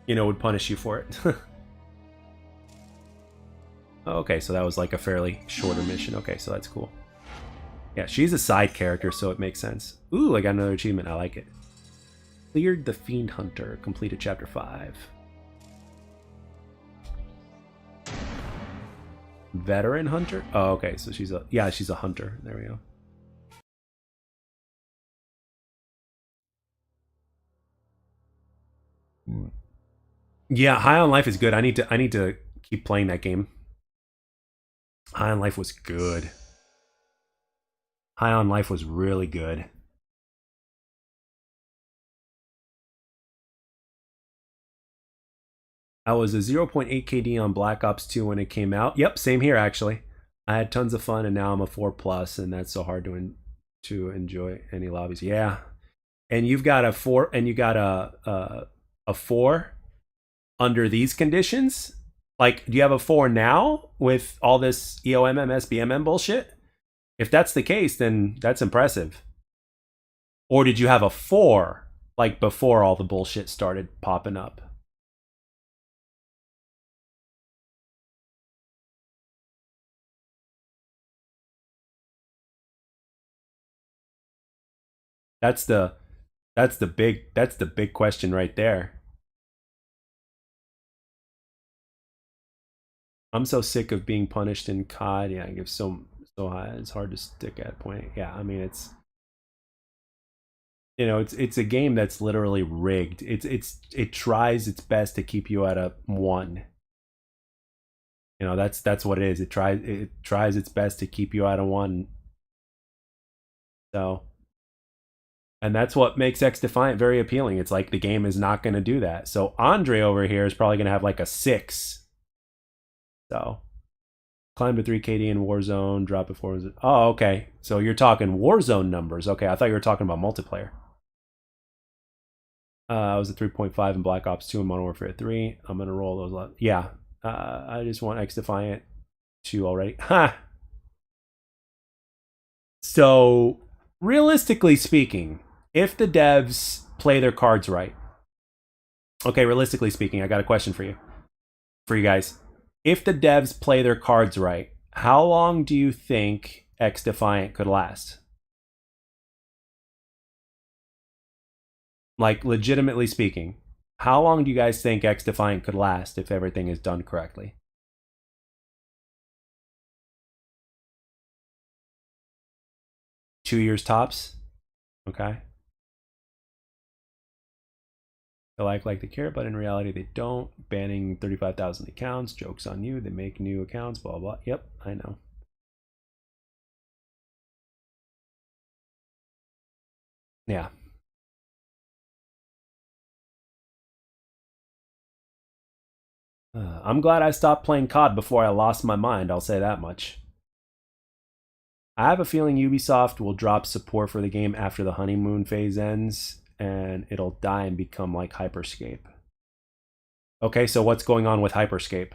you know, would punish you for it? Okay, so that was like a fairly shorter mission. Okay, so that's cool. Yeah, she's a side character, so it makes sense. Ooh, I got another achievement. I like it. Cleared the Fiend Hunter. Completed Chapter 5. Veteran Hunter? Oh, okay, so she's a hunter. There we go. Yeah, High on Life is good. I need to keep playing that game. High on Life was good. High on Life was really good. I was a 0.8 KD on Black Ops 2 when it came out. Yep, same here actually. I had tons of fun, and now I'm a 4+, and that's so hard to enjoy any lobbies. Yeah, and you've got a 4, and you got a 4 under these conditions. Like, do you have a 4 now with all this EOMM, SBMM bullshit? If that's the case, then that's impressive. Or did you have a 4 like before all the bullshit started popping up? That's the big question right there. I'm so sick of being punished in COD. Yeah, it gives so high. It's hard to stick at point. Yeah, I mean it's, you know, it's a game that's literally rigged. It tries its best to keep you at a 1. You know, that's what it is. It tries its best to keep you at a 1. So, and that's what makes XDefiant very appealing. It's like the game is not going to do that. So Andre over here is probably going to have like a 6. So Climb to 3 KD in Warzone, drop it 4. Oh, okay. So you're talking Warzone numbers. Okay, I thought you were talking about multiplayer. I was at 3.5 in Black Ops 2 and Modern Warfare 3. I'm going to roll those. Yeah. I just want X Defiant 2 already. Ha! So, realistically speaking, if the devs play their cards right. Okay, realistically speaking, I got a question for you. For you guys. If the devs play their cards right, how long do you think X Defiant could last? Like, legitimately speaking, how long do you guys think X Defiant could last if everything is done correctly? Two years tops? Okay. They'll act like they care, but in reality they don't. Banning 35,000 accounts. Joke's on you. They make new accounts, blah, blah. Yep, I know. Yeah. I'm glad I stopped playing COD before I lost my mind, I'll say that much. I have a feeling Ubisoft will drop support for the game after the honeymoon phase ends, and it'll die and become like Hyperscape. Okay, so what's going on with Hyperscape?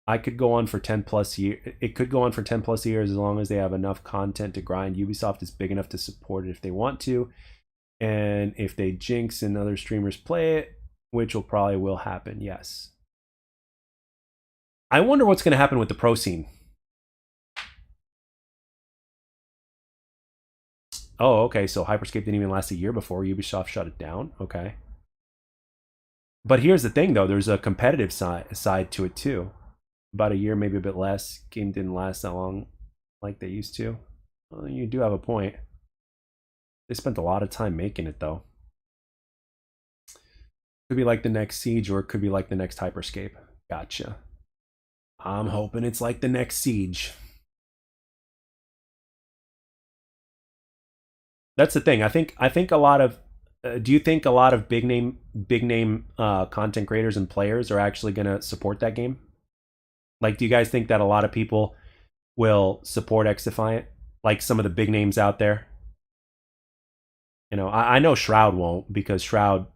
I could go on for 10 plus years. It could go on for 10 plus years as long as they have enough content to grind. Ubisoft is big enough to support it if they want to. And if they jinx and other streamers play it, which will happen, yes. I wonder what's going to happen with the pro scene. Oh, okay, so Hyperscape didn't even last a year before Ubisoft shut it down. Okay. But here's the thing, though. There's a competitive side to it, too. About a year, maybe a bit less. Game didn't last that long like they used to. Well, you do have a point. They spent a lot of time making it, though. Could be like the next Siege, or it could be like the next Hyperscape. Gotcha. I'm hoping it's like the next Siege. That's the thing. I think a lot of. Do you think a lot of big name content creators and players are actually going to support that game? Like, do you guys think that a lot of people will support X Defiant? Like some of the big names out there. You know, I know Shroud won't, because Shroud,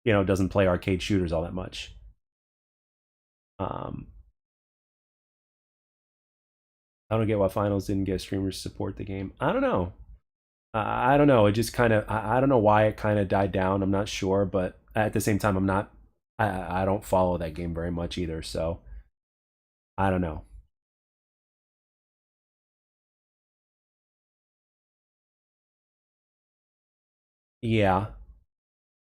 doesn't play arcade shooters all that much. I don't get why Finals didn't get streamers to support the game. I don't know. I don't know. It just kind of, I don't know why it kind of died down. I'm not sure, but at the same time, I don't follow that game very much either. So I don't know. Yeah.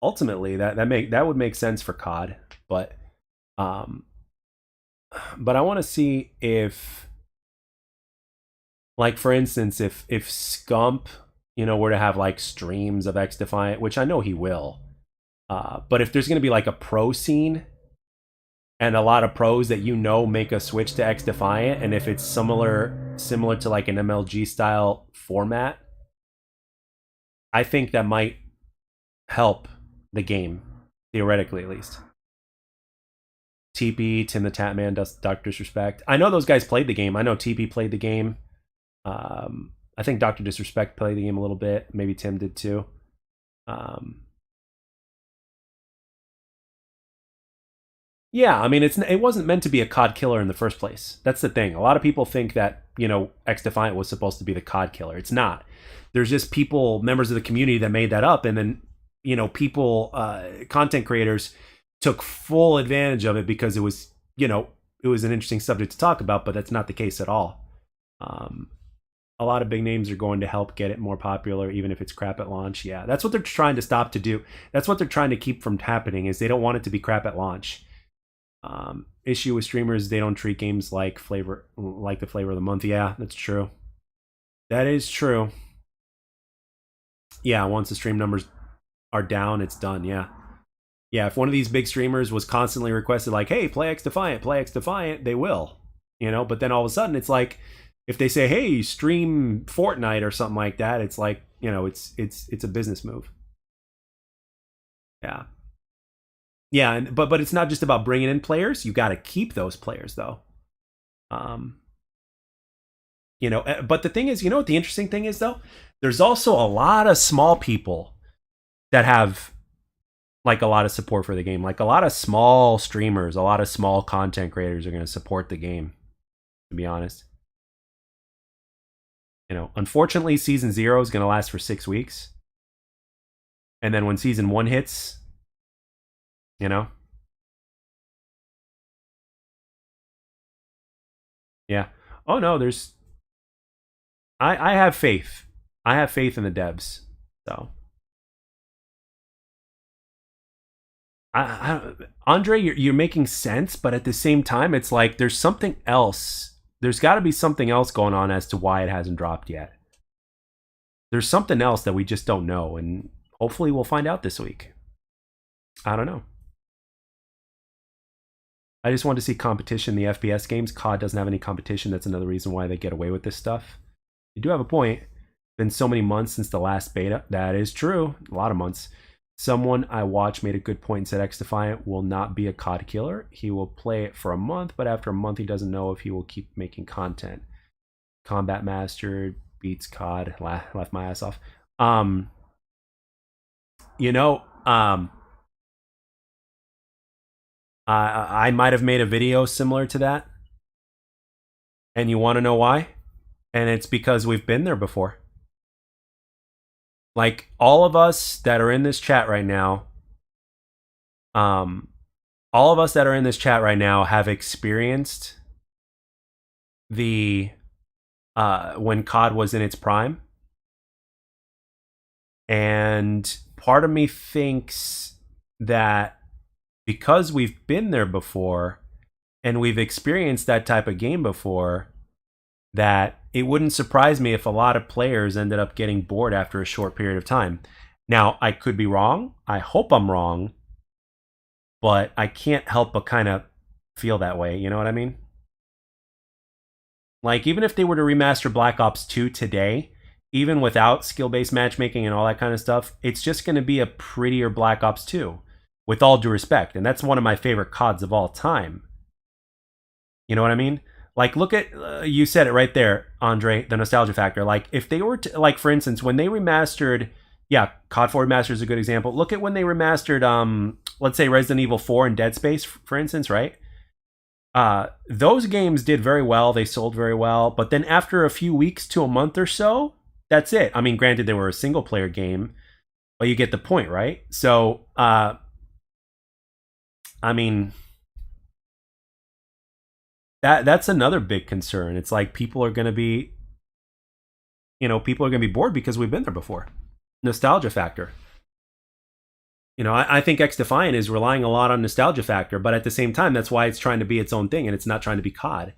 Ultimately, that would make sense for COD, but I want to see if, like, for instance, if Scump, were to have like streams of X Defiant, which I know he will, but if there's going to be like a pro scene and a lot of pros that make a switch to X Defiant, and if it's similar to like an MLG style format, I think that might help the game, theoretically at least. TP, Tim the Tatman, Dr. Disrespect. I know those guys played the game. I know TP played the game. I think Dr. Disrespect played the game a little bit. Maybe Tim did too. Yeah, I mean, it wasn't meant to be a COD killer in the first place. That's the thing. A lot of people think that, X Defiant was supposed to be the COD killer. It's not. There's just members of the community that made that up, and then, people, content creators took full advantage of it because it was, it was an interesting subject to talk about, but that's not the case at all. A lot of big names are going to help get it more popular, even if it's crap at launch. Yeah, that's what they're trying to stop to do. That's what they're trying to keep from happening, is they don't want it to be crap at launch. Issue with streamers, they don't treat games like the flavor of the month. Yeah, that's true. That is true. Yeah, once the stream numbers are down, it's done. Yeah. Yeah, if one of these big streamers was constantly requested, like, hey, play X Defiant, they will. But then all of a sudden, it's like, if they say, hey, stream Fortnite or something like that, it's like, it's a business move. Yeah. Yeah, but it's not just about bringing in players. You got to keep those players, though. You know, but the thing is, you know what the interesting thing is though? There's also a lot of small people that have like a lot of support for the game. Like a lot of small streamers, a lot of small content creators are going to support the game, to be honest. You know, unfortunately, season 0 is going to last for 6 weeks. And then when season 1 hits, you know. Yeah. Oh no, there's I have faith. I have faith in the devs. So Andre, you're making sense, but at the same time, it's like there's something else. There's got to be something else going on as to why it hasn't dropped yet. There's something else that we just don't know, and hopefully we'll find out this week. I don't know. I just want to see competition in the FPS games. COD doesn't have any competition. That's another reason why they get away with this stuff. You do have a point. Been so many months since the last beta. That is true. A lot of months. Someone I watched made a good point and said XDefiant will not be a COD killer. He will play it for a month, but after a month he doesn't know if he will keep making content. Combat Master beats COD. Left my ass off. You know, I might have made a video similar to that. And you want to know why? And it's because we've been there before. Like, all of us that are in this chat right now, have experienced the, when COD was in its prime. And part of me thinks that because we've been there before and we've experienced that type of game before, that it wouldn't surprise me if a lot of players ended up getting bored after a short period of time. Now, I could be wrong. I hope I'm wrong. But I can't help but kind of feel that way. You know what I mean? Like, even if they were to remaster Black Ops 2 today, even without skill-based matchmaking and all that kind of stuff, it's just going to be a prettier Black Ops 2. With all due respect. And that's one of my favorite CODs of all time. You know what I mean? Like, look at, you said it right there, Andre, the nostalgia factor. Like, if they were to, like, for instance, when they remastered, yeah, COD 4 Remastered is a good example. Look at when they remastered, let's say Resident Evil 4 and Dead Space, for instance, right? Those games did very well. They sold very well. But then after a few weeks to a month or so, that's it. I mean, granted, they were a single-player game, but you get the point, right? So, I mean, that's another big concern. It's like people are going to be, you know, people are going to be bored because we've been there before. Nostalgia factor. You know, I think XDefiant is relying a lot on nostalgia factor, but at the same time, that's why it's trying to be its own thing and it's not trying to be COD.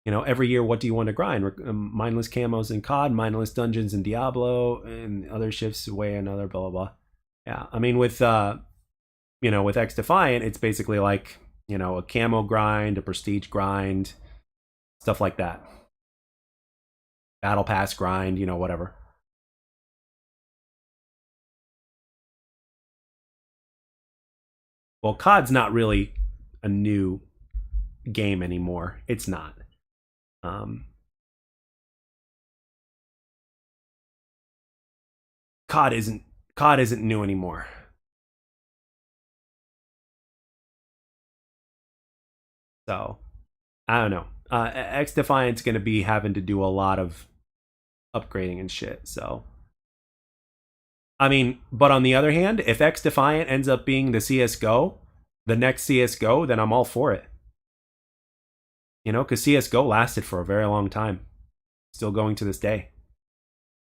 You know, every year, what do you want to grind? Mindless camos in COD, mindless dungeons in Diablo, and other shifts away, another blah, blah, blah. Yeah, I mean, with, you know, with XDefiant, it's basically like, you know, a camo grind, a prestige grind, stuff like that. Battle pass grind, you know, whatever. Well, COD's not really a new game anymore. It's not. COD isn't new anymore. So, I don't know. XDefiant's going to be having to do a lot of upgrading and shit, so. I mean, but on the other hand, if XDefiant ends up being the CSGO, the next CSGO, then I'm all for it. You know, because CSGO lasted for a very long time. Still going to this day.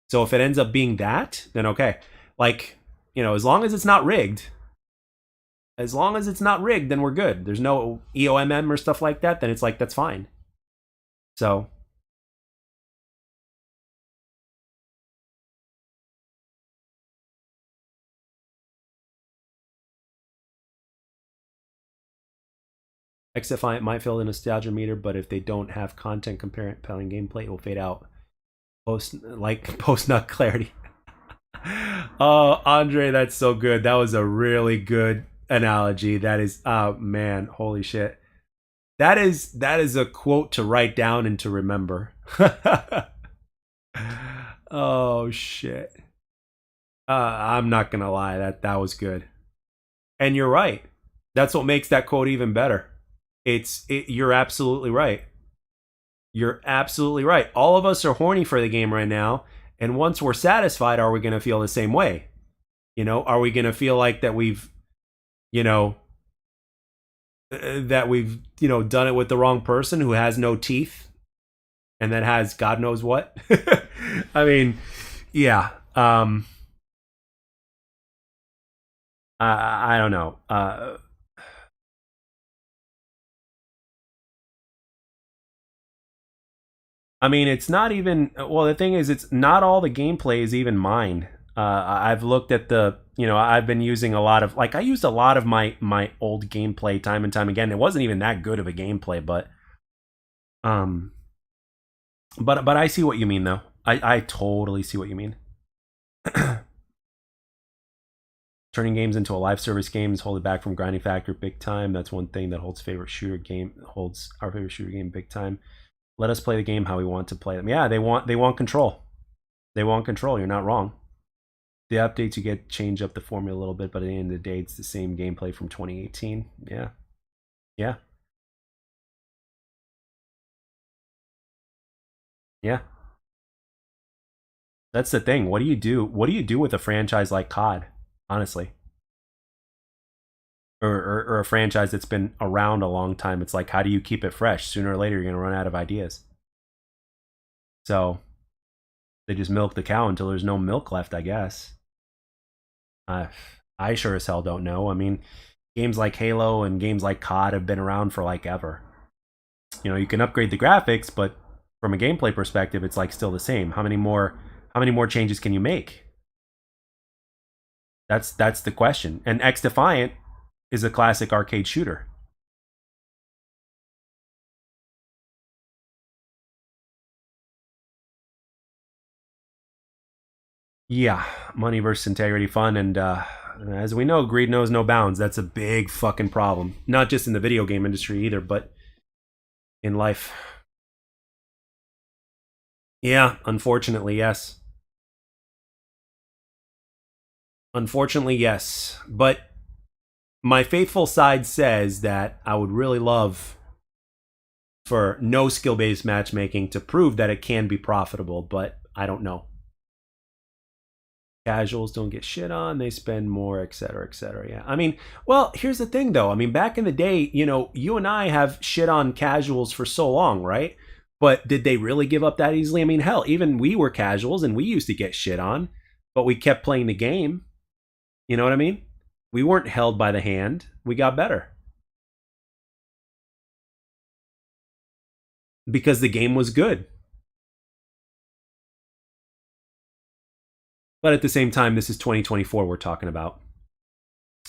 So if it ends up being that, then okay. Like, you know, as long as it's not rigged, then we're good. There's no EOMM or stuff like that, then it's like, that's fine. So. XDefiant might fill the nostalgia meter, but if they don't have content compelling gameplay, it will fade out. Post-nut clarity. Oh, Andre, that's so good. That was a really good analogy. That is, oh man, holy shit. That is a quote to write down and to remember. Oh shit. I'm not gonna lie, that was good. And you're right. That's what makes that quote even better. You're absolutely right. You're absolutely right. All of us are horny for the game right now, and once we're satisfied, are we gonna feel the same way? You know, are we gonna feel like that we've, you know, done it with the wrong person who has no teeth and that has God knows what? I mean, yeah. I don't know. I mean, it's not even. Well, the thing is, it's not all the gameplay is even mine. I've looked at I've been using a lot of, I used a lot of my old gameplay time and time again. It wasn't even that good of a gameplay, but I see what you mean, though. I totally see what you mean. Turning games into a live service games hold it back from grinding factor big time. That's one thing that holds our favorite shooter game big time. Let us play the game how we want to play them. Yeah, they want control. They want control. You're not wrong. The updates you get change up the formula a little bit, but at the end of the day, it's the same gameplay from 2018. Yeah. Yeah. Yeah. That's the thing. What do you do? What do you do with a franchise like COD, honestly? Or a franchise that's been around a long time. It's like, how do you keep it fresh? Sooner or later, you're going to run out of ideas. So they just milk the cow until there's no milk left, I guess. I sure as hell don't know. I mean, games like Halo and games like COD have been around for like ever. You know, you can upgrade the graphics, but from a gameplay perspective, it's like still the same. How many more changes can you make? That's the question. And X Defiant is a classic arcade shooter. Yeah, money versus integrity, fun, and as we know, greed knows no bounds. That's a big fucking problem. Not just in the video game industry either, but in life. Yeah, unfortunately, yes. Unfortunately, yes. But my faithful side says that I would really love for no skill-based matchmaking to prove that it can be profitable, but I don't know. Casuals don't get shit on, they spend more, etc., etc. Yeah, I mean, well, here's the thing though. I mean, back in the day, you know, you and I have shit on casuals for so long, right? But did they really give up that easily? I mean, hell, even we were casuals and we used to get shit on, but we kept playing the game. You know what I mean? We weren't held by the hand. We got better. Because the game was good. But at the same time, this is 2024 we're talking about.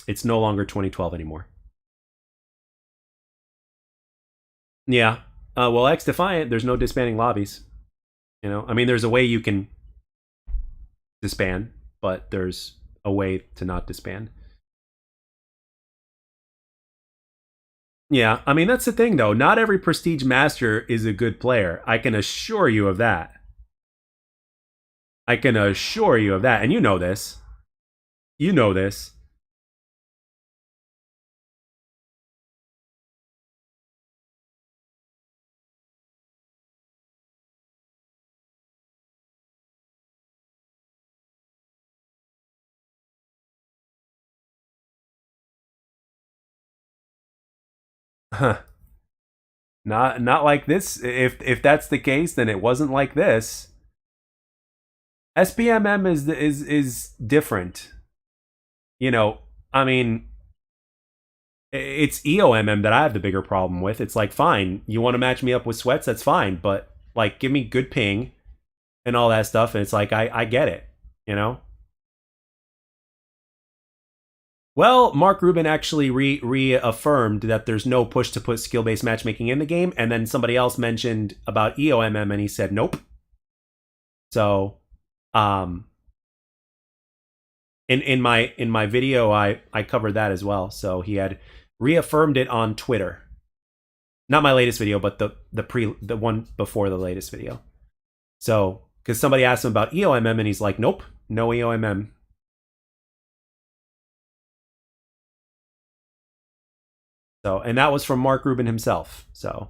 It's no longer 2012 anymore. Yeah. Well, X Defiant, there's no disbanding lobbies. You know, I mean, there's a way you can disband, but there's a way to not disband. Yeah, I mean, that's the thing, though. Not every Prestige Master is a good player. I can assure you of that. I can assure you of that. And you know this. You know this. Huh. Not like this. If that's the case, then it wasn't like this. SBMM is different. You know, I mean, it's EOMM that I have the bigger problem with. It's like, fine, you want to match me up with sweats, that's fine, but like, give me good ping and all that stuff, and it's like, I get it, you know. Well, Mark Rubin actually reaffirmed that there's no push to put skill-based matchmaking in the game, and then somebody else mentioned about EOMM, and he said nope. So, in my video, I covered that as well. So he had reaffirmed it on Twitter. Not my latest video, but the one before the latest video. So, because somebody asked him about EOMM, and he's like, nope, no EOMM. So, and that was from Mark Rubin himself. So,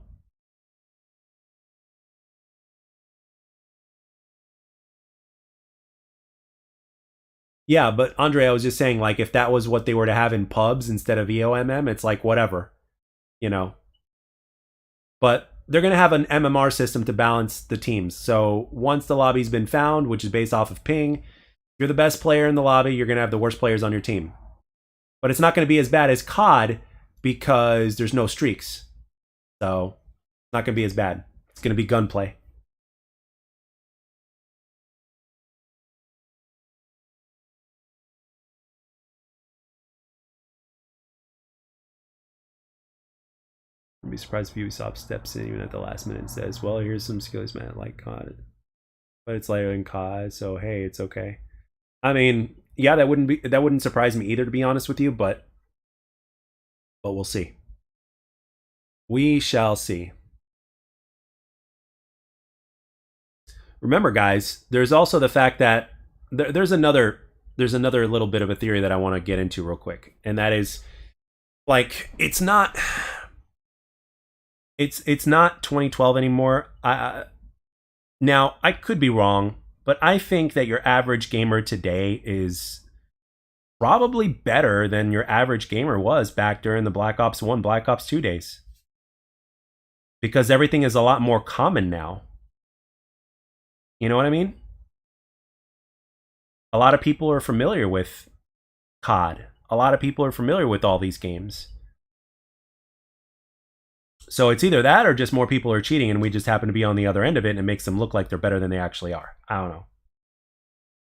yeah, but Andre, I was just saying, like, if that was what they were to have in pubs instead of EOMM, it's like whatever, you know. But they're going to have an MMR system to balance the teams. So once the lobby's been found, which is based off of ping, you're the best player in the lobby, you're going to have the worst players on your team. But it's not going to be as bad as COD because there's no streaks. So it's not going to be as bad. It's going to be gunplay. I'd be surprised if Ubisoft steps in even at the last minute and says, well, here's some skills, man, like COD. But it's later in COD, so hey, it's okay. I mean, yeah, that wouldn't surprise me either, to be honest with you, but we'll see. We shall see. Remember, guys, there's also the fact that there's another little bit of a theory that I want to get into real quick, and that is, like, it's not 2012 anymore. Now, I could be wrong, but I think that your average gamer today is probably better than your average gamer was back during the Black Ops 1, Black Ops 2 days. Because everything is a lot more common now. You know what I mean? A lot of people are familiar with COD. A lot of people are familiar with all these games. So it's either that or just more people are cheating and we just happen to be on the other end of it and it makes them look like they're better than they actually are. I don't know.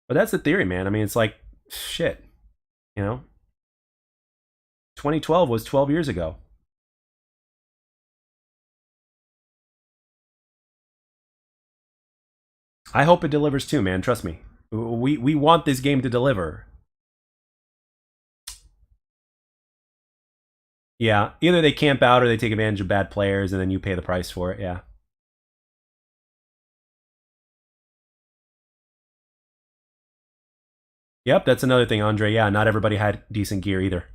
But that's the theory, man. I mean, it's like, shit. You know? 2012 was 12 years ago. I hope it delivers too, man. Trust me. We want this game to deliver. Yeah, either they camp out or they take advantage of bad players and then you pay the price for it, yeah. Yep, that's another thing, Andre. Yeah, not everybody had decent gear either.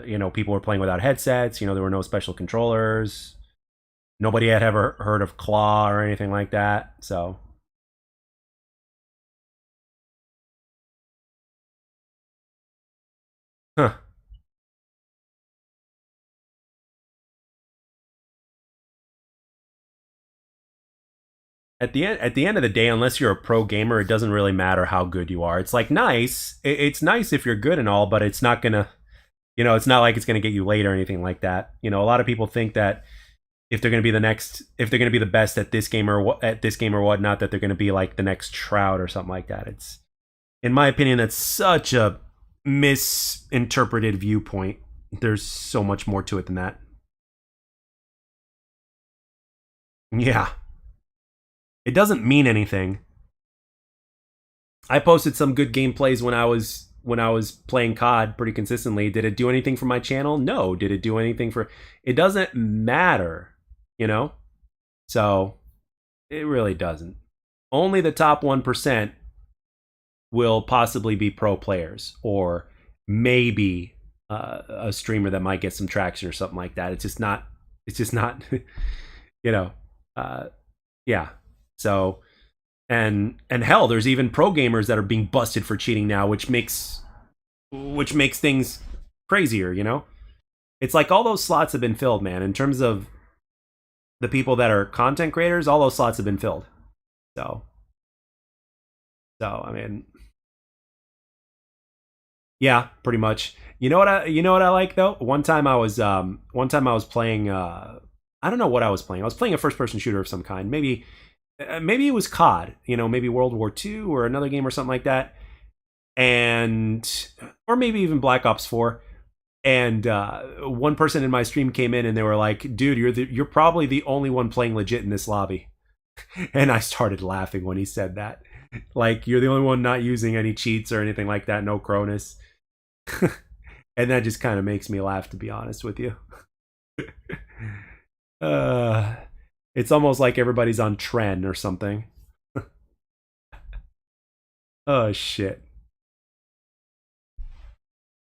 You know, people were playing without headsets. You know, there were no special controllers. Nobody had ever heard of Claw or anything like that, so... Huh. At the end of the day, unless you're a pro gamer, it doesn't really matter how good you are. It's like nice. It's nice if you're good and all, but it's not gonna, you know, it's not like it's gonna get you laid or anything like that. You know, a lot of people think that if they're gonna be the best at this game or whatnot, that they're gonna be like the next Shroud or something like that. It's, in my opinion, that's such a misinterpreted viewpoint. There's so much more to it than that. Yeah. It doesn't mean anything. I posted some good gameplays when I was playing COD pretty consistently. Did it do anything for my channel? No. Did it do anything for... It doesn't matter, you know? So, it really doesn't. Only the top 1% will possibly be pro players, or maybe a streamer that might get some traction or something like that. It's just not, you know, yeah. So, and hell, there's even pro gamers that are being busted for cheating now, which makes things crazier, you know? It's like all those slots have been filled, man. In terms of the people that are content creators, all those slots have been filled. So I mean, yeah, pretty much. You know what I like though? One time I was playing I don't know what I was playing. I was playing a first person shooter of some kind. Maybe it was COD, you know, maybe World War II or another game or something like that. Or maybe even Black Ops 4. And one person in my stream came in and they were like, dude, you're probably the only one playing legit in this lobby. And I started laughing when he said that. Like, you're the only one not using any cheats or anything like that, no Cronus. And that just kind of makes me laugh, to be honest with you. It's almost like everybody's on Tren or something. Oh, shit.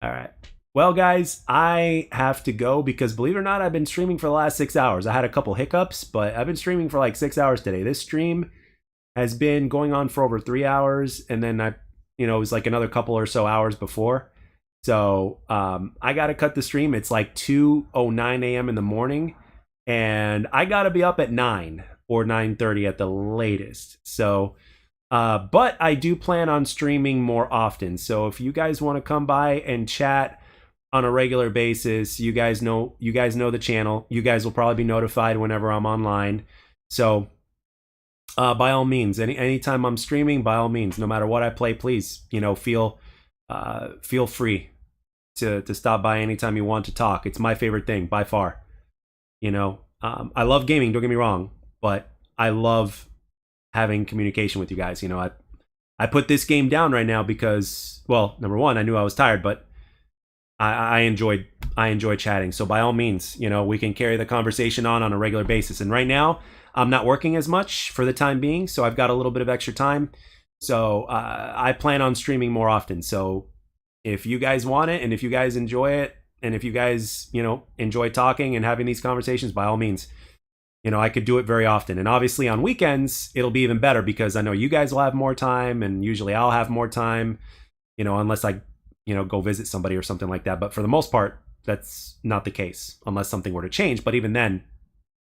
All right. Well, guys, I have to go because, believe it or not, I've been streaming for the last 6 hours. I had a couple hiccups, but I've been streaming for like 6 hours today. This stream has been going on for over 3 hours, and then it was like another couple or so hours before. So I got to cut the stream. It's like 2:09 a.m. in the morning, and I got to be up at 9 or 9:30 at the latest. So, but I do plan on streaming more often. So if you guys want to come by and chat on a regular basis, you guys know the channel. You guys will probably be notified whenever I'm online. So by all means, anytime I'm streaming, by all means, no matter what I play, please, feel free to stop by anytime you want to talk. It's my favorite thing by far. I love gaming, don't get me wrong, but I love having communication with you guys. I put this game down right now because, well, number one, I knew I was tired, but I enjoyed chatting. So by all means, we can carry the conversation on a regular basis. And right now, I'm not working as much for the time being, so I've got a little bit of extra time. So I plan on streaming more often. So if you guys want it, and if you guys enjoy it, and if you guys, enjoy talking and having these conversations, by all means, I could do it very often. And obviously on weekends, it'll be even better because I know you guys will have more time, and usually I'll have more time, unless I, go visit somebody or something like that. But for the most part, that's not the case unless something were to change. But even then,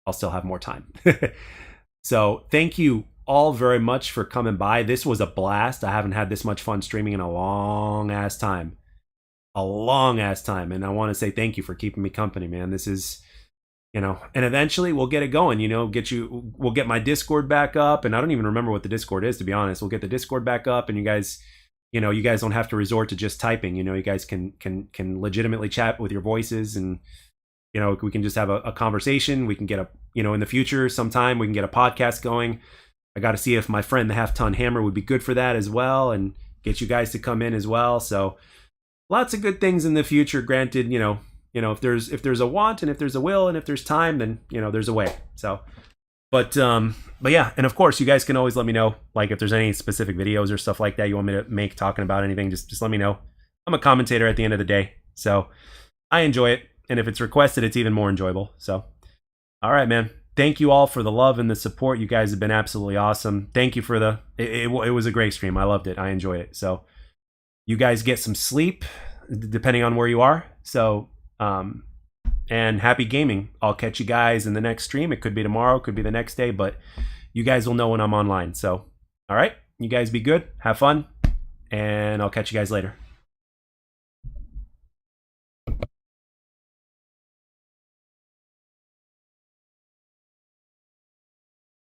I'll still have more time. So thank you all very much for coming by. This was a blast. I haven't had this much fun streaming in a long ass time. And I want to say thank you for keeping me company, man. This is, and eventually we'll get it going, we'll get my Discord back up. And I don't even remember what the Discord is, to be honest. We'll get the Discord back up, and you guys, you guys don't have to resort to just typing. You guys can legitimately chat with your voices, and we can just have a conversation. We can get in the future sometime we can get a podcast going. I got to see if my friend the Half Ton Hammer would be good for that as well, and get you guys to come in as well. So lots of good things in the future. Granted, if there's a want, and if there's a will, and if there's time, then there's a way. So, but yeah, and of course, you guys can always let me know, like, if there's any specific videos or stuff like that you want me to make talking about anything. Just let me know. I'm a commentator at the end of the day, so I enjoy it. And if it's requested, it's even more enjoyable. So, all right, man. Thank you all for the love and the support. You guys have been absolutely awesome. Thank you for it was a great stream. I loved it. I enjoyed it. So, you guys get some sleep, depending on where you are. So, and happy gaming. I'll catch you guys in the next stream. It could be tomorrow, could be the next day, but you guys will know when I'm online. So, all right. You guys be good. Have fun. And I'll catch you guys later.